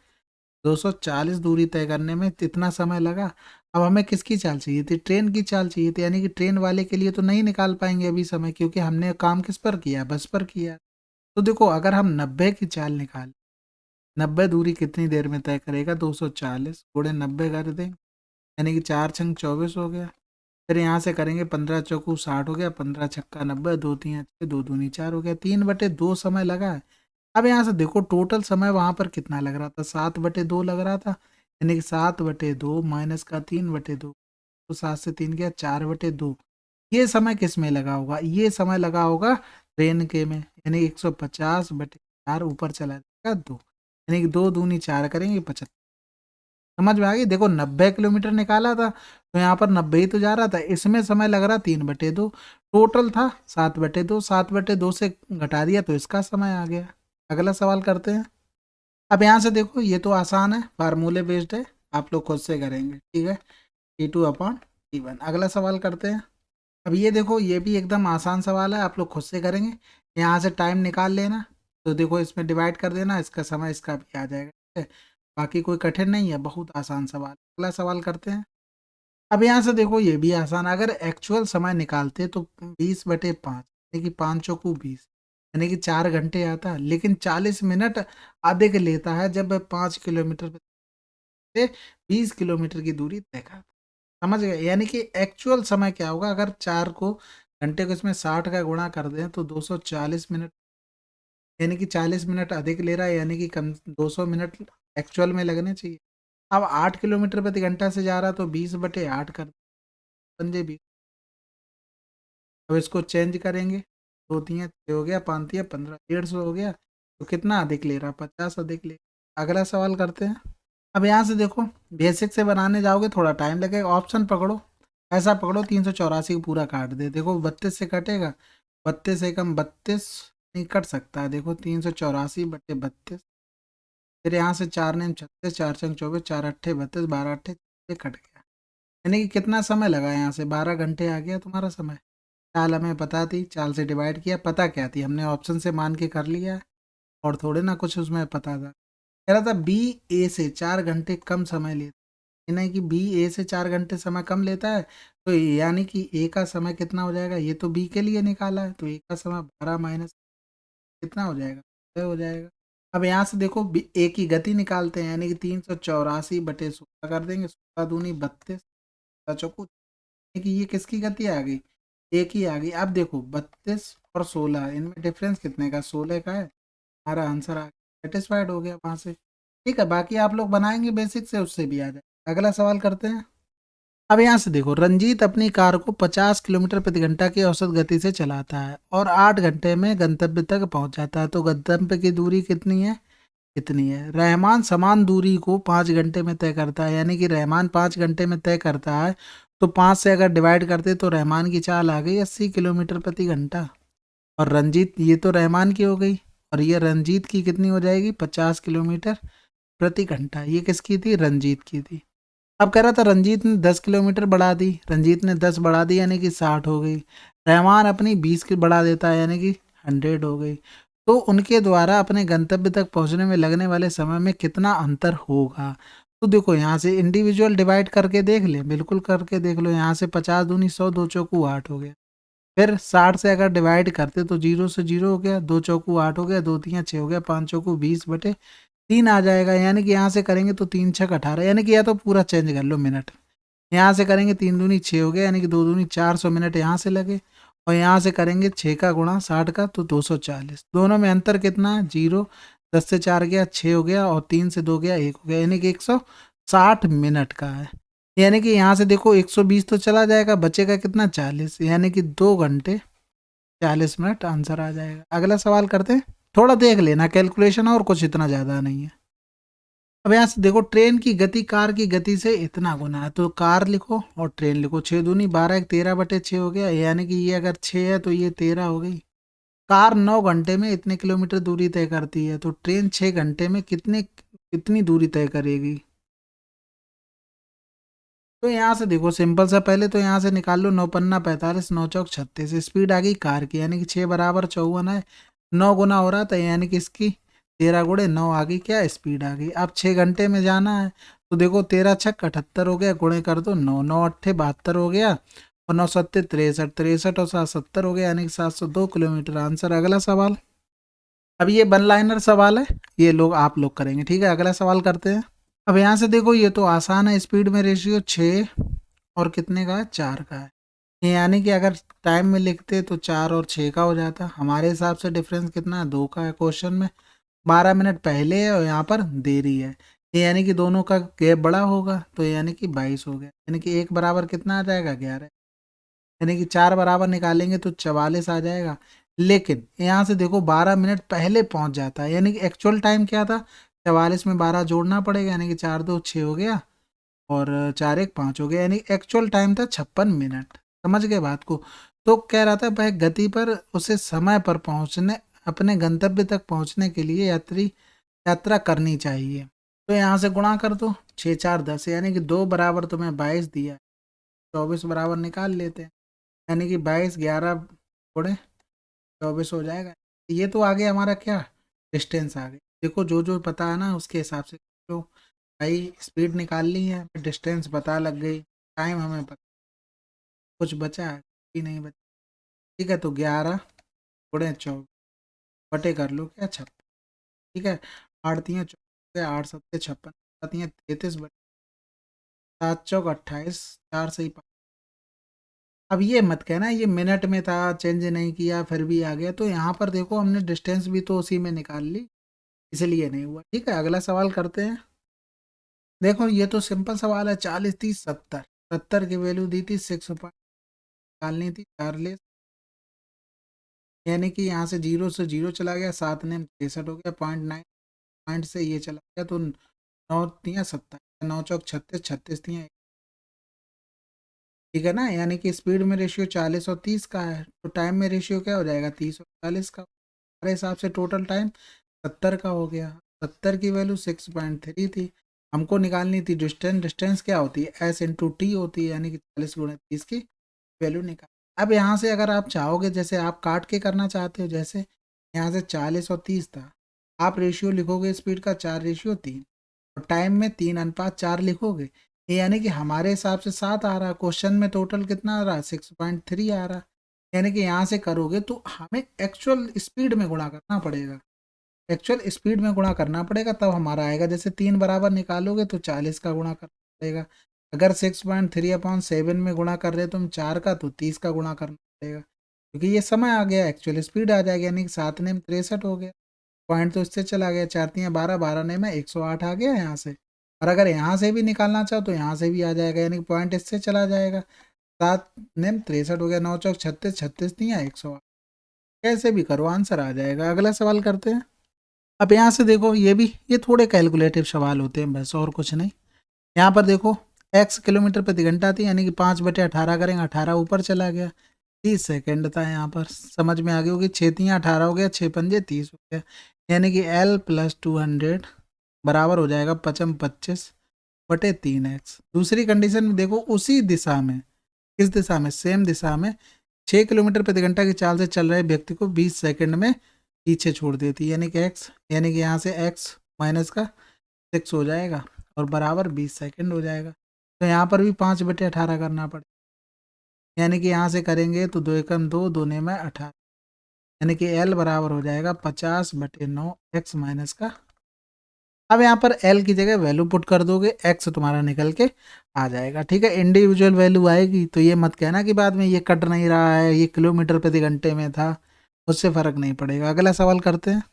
[SPEAKER 1] 240 दूरी तय करने में कितना समय लगा। अब हमें किसकी चाल चाहिए थी, ट्रेन की चाल चाहिए थी, यानी कि ट्रेन वाले के लिए तो नहीं निकाल पाएंगे अभी समय, क्योंकि हमने काम किस पर किया, बस पर किया। तो देखो अगर हम 90 की चाल निकाल, 90 दूरी कितनी देर में तय करेगा, 240 गुणे 90 कर दें, यानी कि 4 छंग 24 हो गया। फिर यहाँ से करेंगे 15 चौकू 60 हो गया, 15 छक्का 90, 2 3 6, 2 दूनी 4 हो गया, 3/2 समय लगा है। अब यहाँ से देखो टोटल समय वहां पर कितना लग रहा था, 7/2 लग रहा था, यानी कि 7/2 माइनस का 3/2, तो 7 से 3 गया, 4/2। ये समय किस में लगा होगा, ये समय लगा होगा ट्रेन के में, यानी 150/4 ऊपर चला जाएगा 2, यानी कि 2 दूनी 4 करेंगे 75। समझ में आ गई। देखो 90 किलोमीटर निकाला था तो यहाँ पर 90 ही तो जा रहा था, इसमें समय लग रहा 3/2, टोटल था 7/2, 7/2 से घटा दिया तो इसका समय आ गया। अगला सवाल करते हैं। अब यहाँ से देखो ये तो आसान है, फार्मूले बेस्ड है, आप लोग खुद से करेंगे, ठीक है, T2/T1। अगला सवाल करते हैं। अब ये देखो ये भी एकदम आसान सवाल है, आप लोग खुद से करेंगे, यहाँ से टाइम निकाल लेना, तो देखो इसमें डिवाइड कर देना, इसका समय इसका भी आ जाएगा, ठीक है, बाकी कोई कठिन नहीं है, बहुत आसान सवाल। अगला सवाल करते हैं। अब यहाँ से देखो ये भी आसान, अगर एक्चुअल समय निकालते तो 20/5, यानी कि 5 चौकू 20, यानी कि 4 घंटे आता है, लेकिन 40 मिनट अधिक लेता है जब 5 किलोमीटर से 20 किलोमीटर की दूरी तय करता है। समझ गए, यानी कि एक्चुअल समय क्या होगा, अगर 4 को घंटे को इसमें 60 का गुणा कर दें तो 240 मिनट, यानी कि 40 मिनट अधिक ले रहा है, यानी कि कम 200 मिनट एक्चुअल में लगने चाहिए। अब 8 किलोमीटर प्रति घंटा से जा रहा तो 20/8 कर पंजे 20। अब इसको चेंज करेंगे, 2 तियाँ 6 हो गया, 5 तियाँ 15, 150 हो गया, तो कितना अधिक ले रहा, 50 अधिक ले। अगला सवाल करते हैं। अब यहाँ से देखो बेसिक से बनाने जाओगे थोड़ा टाइम लगेगा, ऑप्शन पकड़ो, ऐसा पकड़ो 384 को पूरा काट दे, देखो 32 से कटेगा, 32 से कम 32 नहीं कट सकता है, देखो 384/32, फिर यहाँ से 4 नेम 36, 4 छंग 24, 4 अट्ठे 32, 12 अट्ठे कट गया, यानी कि कितना समय लगा, यहाँ से 12 घंटे आ गया तुम्हारा समय। चाल हमें पता थी, चाल से डिवाइड किया, पता क्या थी, हमने ऑप्शन से मान के कर लिया है, और थोड़े ना कुछ उसमें पता था। कह रहा था बी ए से 4 घंटे कम समय लेता, नहीं कि बी ए से 4 घंटे समय कम लेता है, तो यानी कि ए का समय कितना हो जाएगा, ये तो बी के लिए निकाला है, तो ए का समय 12 माइनस कितना हो जाएगा, 6 हो जाएगा। अब यहाँ से देखो ए की गति निकालते हैं, यानी कि 384/16 कर देंगे, 16 दूनी 32, चौको, कि ये किसकी गति आ गई, एक ही आ गई। अब देखो 32 और 16 इनमें डिफरेंस कितने का, 16 का है, हमारा आंसर आ गया, सेटिस्फाइड हो गया वहां से। ठीक है, बाकी आप लोग बनाएंगे बेसिक से, उससे भी आ जाए। अगला सवाल करते हैं। अब यहाँ से देखो रंजीत अपनी कार को 50 किलोमीटर प्रति घंटा की औसत गति से चलाता है और 8 घंटे में गंतव्य तक पहुंच जाता है, तो गंतव्य की दूरी कितनी है, कितनी है। रहमान समान दूरी को 5 घंटे में तय करता है, यानी कि रहमान 5 घंटे में तय करता है, तो 5 से अगर डिवाइड करते तो रहमान की चाल आ गई 80 किलोमीटर प्रति घंटा, और रंजीत ये तो रहमान की हो गई, और ये रंजीत की कितनी हो जाएगी, 50 किलोमीटर प्रति घंटा। ये किसकी थी, रंजीत की थी। अब कह रहा था रंजीत ने 10 किलोमीटर बढ़ा दी, रंजीत ने 10 बढ़ा दी यानी कि 60 हो गई, रहमान अपनी 20 की बढ़ा देता है यानी कि 100 हो गई, तो उनके द्वारा अपने गंतव्य तक पहुंचने में लगने वाले समय में कितना अंतर होगा। तो देखो यहाँ से इंडिविजुअल डिवाइड करके देख ले, बिल्कुल करके देख लो, यहाँ से 50 दूनी 100, 2 चौकू 8 हो गया, फिर 60 से अगर डिवाइड करते तो 0 से 0 हो गया, 2 चौकू 8 हो गया, 2 तियाँ 6 हो गया, 5 चौकू 20/3 आ जाएगा, यानी कि यहाँ से करेंगे तो 3 छक 18, यानी कि या तो पूरा चेंज कर लो मिनट, यहाँ से करेंगे 3 दूनी 6 हो गया, यानी कि 2 दूनी 400 मिनट यहाँ से लगे, और यहाँ से करेंगे 6 का गुणा 60 का तो 240, दोनों में अंतर कितना है 0, 10 से 4 गया 6 हो गया, और 3 से 2 गया 1 हो गया, यानी कि 160 मिनट का है। यानी कि यहाँ से देखो 120 तो चला जाएगा, बचेगा कितना 40, यानी कि 2 घंटे 40 मिनट आंसर आ जाएगा। अगला सवाल करते हैं, थोड़ा देख लेना कैलकुलेशन, और कुछ इतना ज़्यादा नहीं है। अब यहाँ से देखो ट्रेन की गति कार की गति से इतना गुना है, तो कार लिखो और ट्रेन लिखो, 6 दूनी 12, 13/6 हो गया, यानी कि ये अगर 6 है तो ये 13 हो गई, कार 9 घंटे में इतने किलोमीटर दूरी तय करती है, तो ट्रेन 6 घंटे में कितनी दूरी तय करेगी? तो यहाँ से देखो सिंपल सा, पहले तो यहाँ से निकाल लो, 9 पन्ना 45, 9 चौक 36, स्पीड आ गई कार की, यानी कि 6 बराबर 54 है, 9 गुना हो रहा था, यानी कि इसकी 13 गुणे 9 आ गई, क्या स्पीड आ गई। अब 6 घंटे में जाना है, तो देखो 13 छक 78 हो गया, गुणे कर दो 9, 9 अट्ठे 72 हो गया, और 9 सत्ते 63, 63 और 7 70 हो गया, यानी कि 702 किलोमीटर आंसर। अगला सवाल, अब ये वन लाइनर सवाल है, ये लोग आप लोग करेंगे, ठीक है। अगला सवाल करते हैं। अब यहाँ से देखो ये तो आसान है, स्पीड में रेशियो 6 और कितने का है, 4 का है, यानी कि अगर टाइम में लिखते तो 4 और 6 का हो जाता। हमारे हिसाब से डिफरेंस कितना है, 2 का है। क्वेश्चन में 12 मिनट पहले है और यहाँ पर देरी है, ये यानी कि दोनों का गैप बड़ा होगा, तो यानी कि 22 हो गया, यानी कि एक बराबर कितना आ जाएगा, 11, यानी कि 4 बराबर निकालेंगे तो 44 आ जाएगा। लेकिन यहाँ से देखो 12 मिनट पहले पहुंच जाता है, यानी कि एक्चुअल टाइम क्या था, 44 में 12 जोड़ना पड़ेगा, यानी कि 4 2 6 हो गया, और 4 1 5 हो गया, यानी एक्चुअल टाइम था 56 मिनट। समझ गए बात को। तो कह रहा था वह गति पर उसे समय पर पहुंचने, अपने गंतव्य तक पहुंचने के लिए यात्रा करनी चाहिए। तो यहाँ से गुणा कर दो, 6 4 10, यानी कि 2 बराबर तुम्हें 22 दिया, 24 बराबर निकाल लेते हैं, यानी कि 22 11 गुणे 24 हो जाएगा। ये तो आगे हमारा क्या, डिस्टेंस आ गई। देखो जो जो पता है ना उसके हिसाब से, तो भाई स्पीड निकाल ली है, डिस्टेंस पता लग गई, टाइम हमें पता, कुछ बचा है कि नहीं बचा। ठीक है, तो 11 गुणे 24 बटे कर लो क्या, 56। ठीक है, 8 3 24, 8 7 56, 7 33 बटे 7 चौक 28, 4 सही 5। अब ये मत कहना ये मिनट में था, चेंज नहीं किया फिर भी आ गया, तो यहाँ पर देखो हमने डिस्टेंस भी तो उसी में निकाल ली, इसलिए नहीं हुआ। ठीक है, अगला सवाल करते हैं। देखो ये तो सिंपल सवाल है, 40 30 70, 70 की वैल्यू दी थी, 6 निकालनी थी, चार्लेस, यानी कि यहाँ से 0 से 0 चला गया, 7 ने 63 हो गया, 0.9 पॉइंट से ये चला गया, तो 9 तिया 70, 9 चौक 36, 36 तिया, ठीक है ना। यानी कि स्पीड में रेशियो 40 और 30 का है, तो टाइम में रेशियो क्या हो जाएगा, 30 और 40 का। हमारे हिसाब से टोटल टाइम 70 का हो गया। 70 की वैल्यू 6.3 थी, हमको निकालनी थी डिस्टेंस। डिस्टेंस क्या होती है, एस इंटू टी होती है, यानी कि 40 गुणे 30 की वैल्यू निकाल। अब यहाँ से अगर आप चाहोगे, जैसे आप काट के करना चाहते हो, जैसे यहाँ से 40 और 30 था, आप रेशियो लिखोगे स्पीड का 4:3, और टाइम में 3:4 लिखोगे, ये यानी कि हमारे हिसाब से 7 आ रहा है। क्वेश्चन में टोटल कितना आ रहा है, 6.3 आ रहा है, यानी कि यहाँ से करोगे तो हमें एक्चुअल स्पीड में गुणा करना पड़ेगा, एक्चुअल स्पीड में गुणा करना पड़ेगा, तब हमारा आएगा। जैसे 3 बराबर निकालोगे तो 40 का गुणा करना पड़ेगा, अगर 6.3/7 में गुणा कर रहे हो तुम 4 का, तो 30 का गुणा करना पड़ेगा, क्योंकि ये समय आ गया, एक्चुअल स्पीड आ जाएगी, यानी कि 7 ने 63 हो गया, पॉइंट तो इससे चला गया, 4 3 12, 12 ने में 108 आ गया यहाँ से। और अगर यहाँ से भी निकालना चाहो तो यहाँ से भी आ जाएगा, यानी कि पॉइंट इससे चला जाएगा, 7 ने 63 हो गया, 9 चौक 36, 36 नहीं 108, कैसे भी करो आंसर आ जाएगा। अगला सवाल करते हैं। अब यहाँ से देखो ये थोड़े कैलकुलेटिव सवाल होते हैं, बस और कुछ नहीं। यहाँ पर देखो x किलोमीटर प्रति घंटा थी, यानी कि 5/18 करेंगे, 18 ऊपर चला गया, 30 सेकेंड था, यहाँ पर समझ में आ गई होगी, 6 तियाँ 18 हो गया, 6 पंजे 30 हो गया, यानी कि L + 200 बराबर हो जाएगा 25/3x। दूसरी कंडीशन में देखो उसी दिशा में, किस दिशा में, सेम दिशा में 6 किलोमीटर प्रति घंटा की चाल से चल रहे व्यक्ति को 20 सेकंड में पीछे छोड़ देती है, यानी कि x, यानी कि यहाँ से x माइनस का 6 हो जाएगा और बराबर 20 सेकंड हो जाएगा। तो यहाँ पर भी 5/18 करना पड़ेगा, यानी कि यहाँ से करेंगे तो 2 एकम 2, 2 ने में 18, यानी कि L बराबर हो जाएगा 50/9 x माइनस का। अब यहाँ पर L की जगह वैल्यू पुट कर दोगे, x तुम्हारा निकल के आ जाएगा। ठीक है, इंडिविजुअल वैल्यू आएगी, तो ये मत कहना कि बाद में ये कट नहीं रहा है, ये किलोमीटर प्रति घंटे में था, उससे फर्क नहीं पड़ेगा। अगला सवाल करते हैं।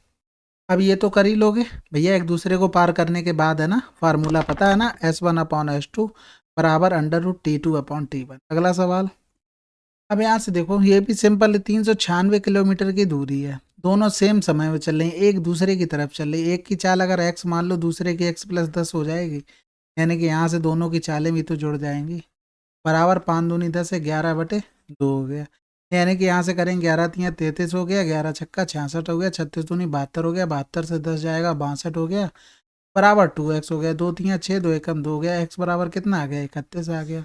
[SPEAKER 1] अब ये तो कर ही लोगे भैया, एक दूसरे को पार करने के बाद है ना, फार्मूला पता है ना, S1/S2 बराबर √T2/T1। अगला सवाल। अब यहाँ से देखो ये भी सिंपल है, 396 किलोमीटर की दूरी है, दोनों सेम समय में चल रहे हैं, एक दूसरे की तरफ चल रही है, एक की चाल अगर x मान लो, दूसरे की x + 10 हो जाएगी, यानी कि यहाँ से दोनों की चालें भी तो जुड़ जाएंगी, बराबर 5 दूनी 10 है, 11/2 हो गया, यानी कि यहाँ से करेंगे 11 तियाँ 33 हो गया, 11 छक्का 66 हो गया, 36 दूनी 72 हो गया, 72 से 10 जाएगा 62 हो गया, बराबर 2x हो गया, 2 तियाँ 6, 2 एकम 2 हो गया, x बराबर कितना आ गया 31 आ गया।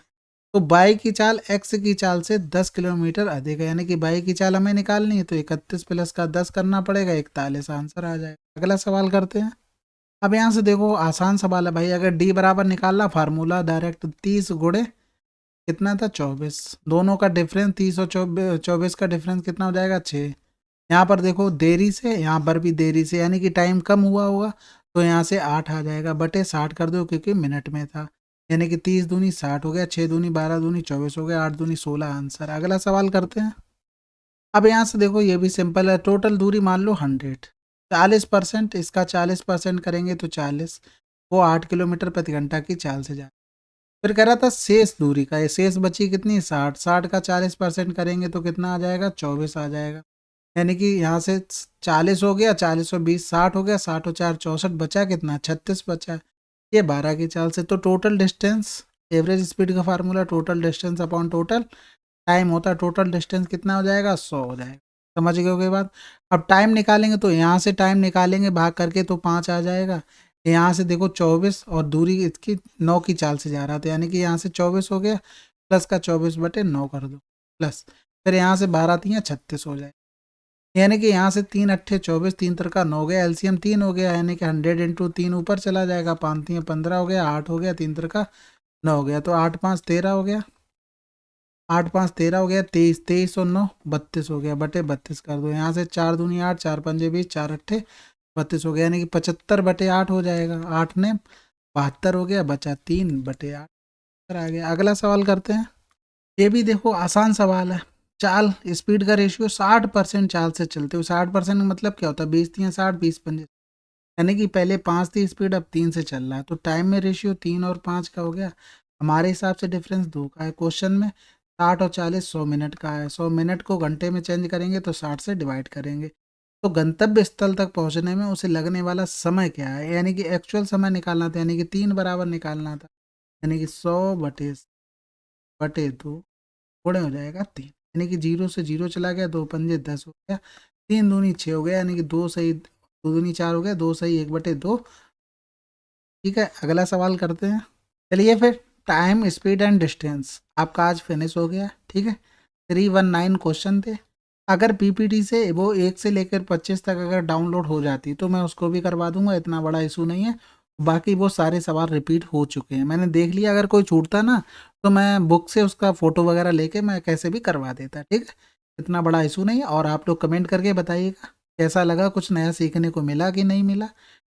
[SPEAKER 1] तो बाई की चाल x की चाल से 10 किलोमीटर अधिक है, यानी कि बाई की चाल हमें निकालनी है तो 31 प्लस का 10 करना पड़ेगा, 41 आंसर आ जाएगा। अगला सवाल करते हैं। अब यहाँ से देखो आसान सवाल है भाई, अगर d बराबर निकालना फार्मूला डायरेक्ट 30 गुणे कितना था 24, दोनों का डिफरेंस 30 और 24 का डिफरेंस कितना हो जाएगा 6। यहाँ पर देखो देरी से, यहाँ पर भी देरी से, यानी कि टाइम कम हुआ होगा तो यहाँ से 8 आ जाएगा, बटे 60 कर दो क्योंकि मिनट में था, यानी कि 30 दूनी 60 हो गया, 6 दूनी 12 दूनी 24 हो गया, 8 दूनी 16 आंसर। अगला सवाल करते हैं। अब यहाँ से देखो ये भी सिंपल है, टोटल दूरी मान लो 100, 40% इसका 40% करेंगे तो 40, वो 8 किलोमीटर प्रति घंटा की चाल से जा। फिर कह रहा था शेष दूरी का, ये शेष बची कितनी 60, 60 का 40% करेंगे तो कितना आ जाएगा 24 आ जाएगा, यानी कि यहाँ से 40 हो गया, 40 और 20 60 हो गया, 60 और 4 64, बचा कितना 36 बचा, ये 12 की चाल से। तो टोटल डिस्टेंस, एवरेज स्पीड का formula total distance upon total time होता है, टोटल डिस्टेंस कितना हो जाएगा 100 हो जाएगा। समझ गए हो बात। अब टाइम निकालेंगे तो यहाँ से टाइम निकालेंगे भाग करके तो 5 आ जाएगा, यहाँ से देखो 24 और दूरी इसकी 9 की चाल से जा रहा था, यानी कि यहाँ से 24 हो गया, प्लस का 24/9 कर दो, प्लस फिर यहाँ से 12 तियाँ 36 हो जाए, यानी कि यहाँ से 3 अट्ठे 24, 3 तरका 9 हो गया, एलसीएम 3 हो गया, यानी कि 100 इंटू 3 ऊपर चला जाएगा, 5 तियाँ 15 हो गया, 8 हो गया, 3 तरका 9 हो गया, तो 8 5 13 हो गया, 8 5 13 हो गया, 23 23 और 9 32 हो गया, बटे 32 कर दो, यहाँ से 4 दूनी 8, 4 पंजे 20, 4 अट्ठे 32 हो गया, यानी कि 75/8 हो जाएगा, 8 ने 72 हो गया, बचा 3/8 आ गया। अगला सवाल करते हैं। ये भी देखो आसान सवाल है, चाल स्पीड का रेशियो 60% चाल से चलते हो, 60% का मतलब क्या होता है 20 तियाँ 60, 20 पंजे, यानी कि पहले 5 थी स्पीड अब 3 से चल रहा है, तो टाइम में रेशियो 3 और 5 का हो गया, हमारे हिसाब से डिफरेंस 2 का है। क्वेश्चन में 60 और 40 100 मिनट का है, 100 मिनट को घंटे में चेंज करेंगे तो 60 से डिवाइड करेंगे, तो गंतव्य स्थल तक पहुंचने में उसे लगने वाला समय क्या है, यानी कि एक्चुअल समय निकालना था, यानी कि 3 बराबर निकालना था, यानी कि 100/2 गुणे हो जाएगा 3, यानी कि 0 से 0 चला गया, 2 पंजे 10 हो गया, 3 दूनी 6 हो गया, यानी कि 2 सही 2 दूनी 4 हो गया, 2 सही 1/2। ठीक है, अगला सवाल करते हैं। चलिए फिर, टाइम स्पीड एंड डिस्टेंस आपका आज फिनिश हो गया। ठीक है, 319 क्वेश्चन थे। अगर पीपीटी से वो 1 से लेकर 25 तक अगर डाउनलोड हो जाती तो मैं उसको भी करवा दूंगा, इतना बड़ा इशू नहीं है। बाकी वो सारे सवाल रिपीट हो चुके हैं, मैंने देख लिया, अगर कोई छूटता ना तो मैं बुक से उसका फ़ोटो वगैरह लेके मैं कैसे भी करवा देता। ठीक है, इतना बड़ा इशू नहीं है। और आप लोग कमेंट करके बताइएगा कैसा लगा, कुछ नया सीखने को मिला कि नहीं मिला।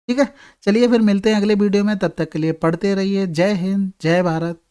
[SPEAKER 1] ठीक है, चलिए फिर मिलते हैं अगले वीडियो में, तब तक के लिए पढ़ते रहिए। जय हिंद, जय भारत।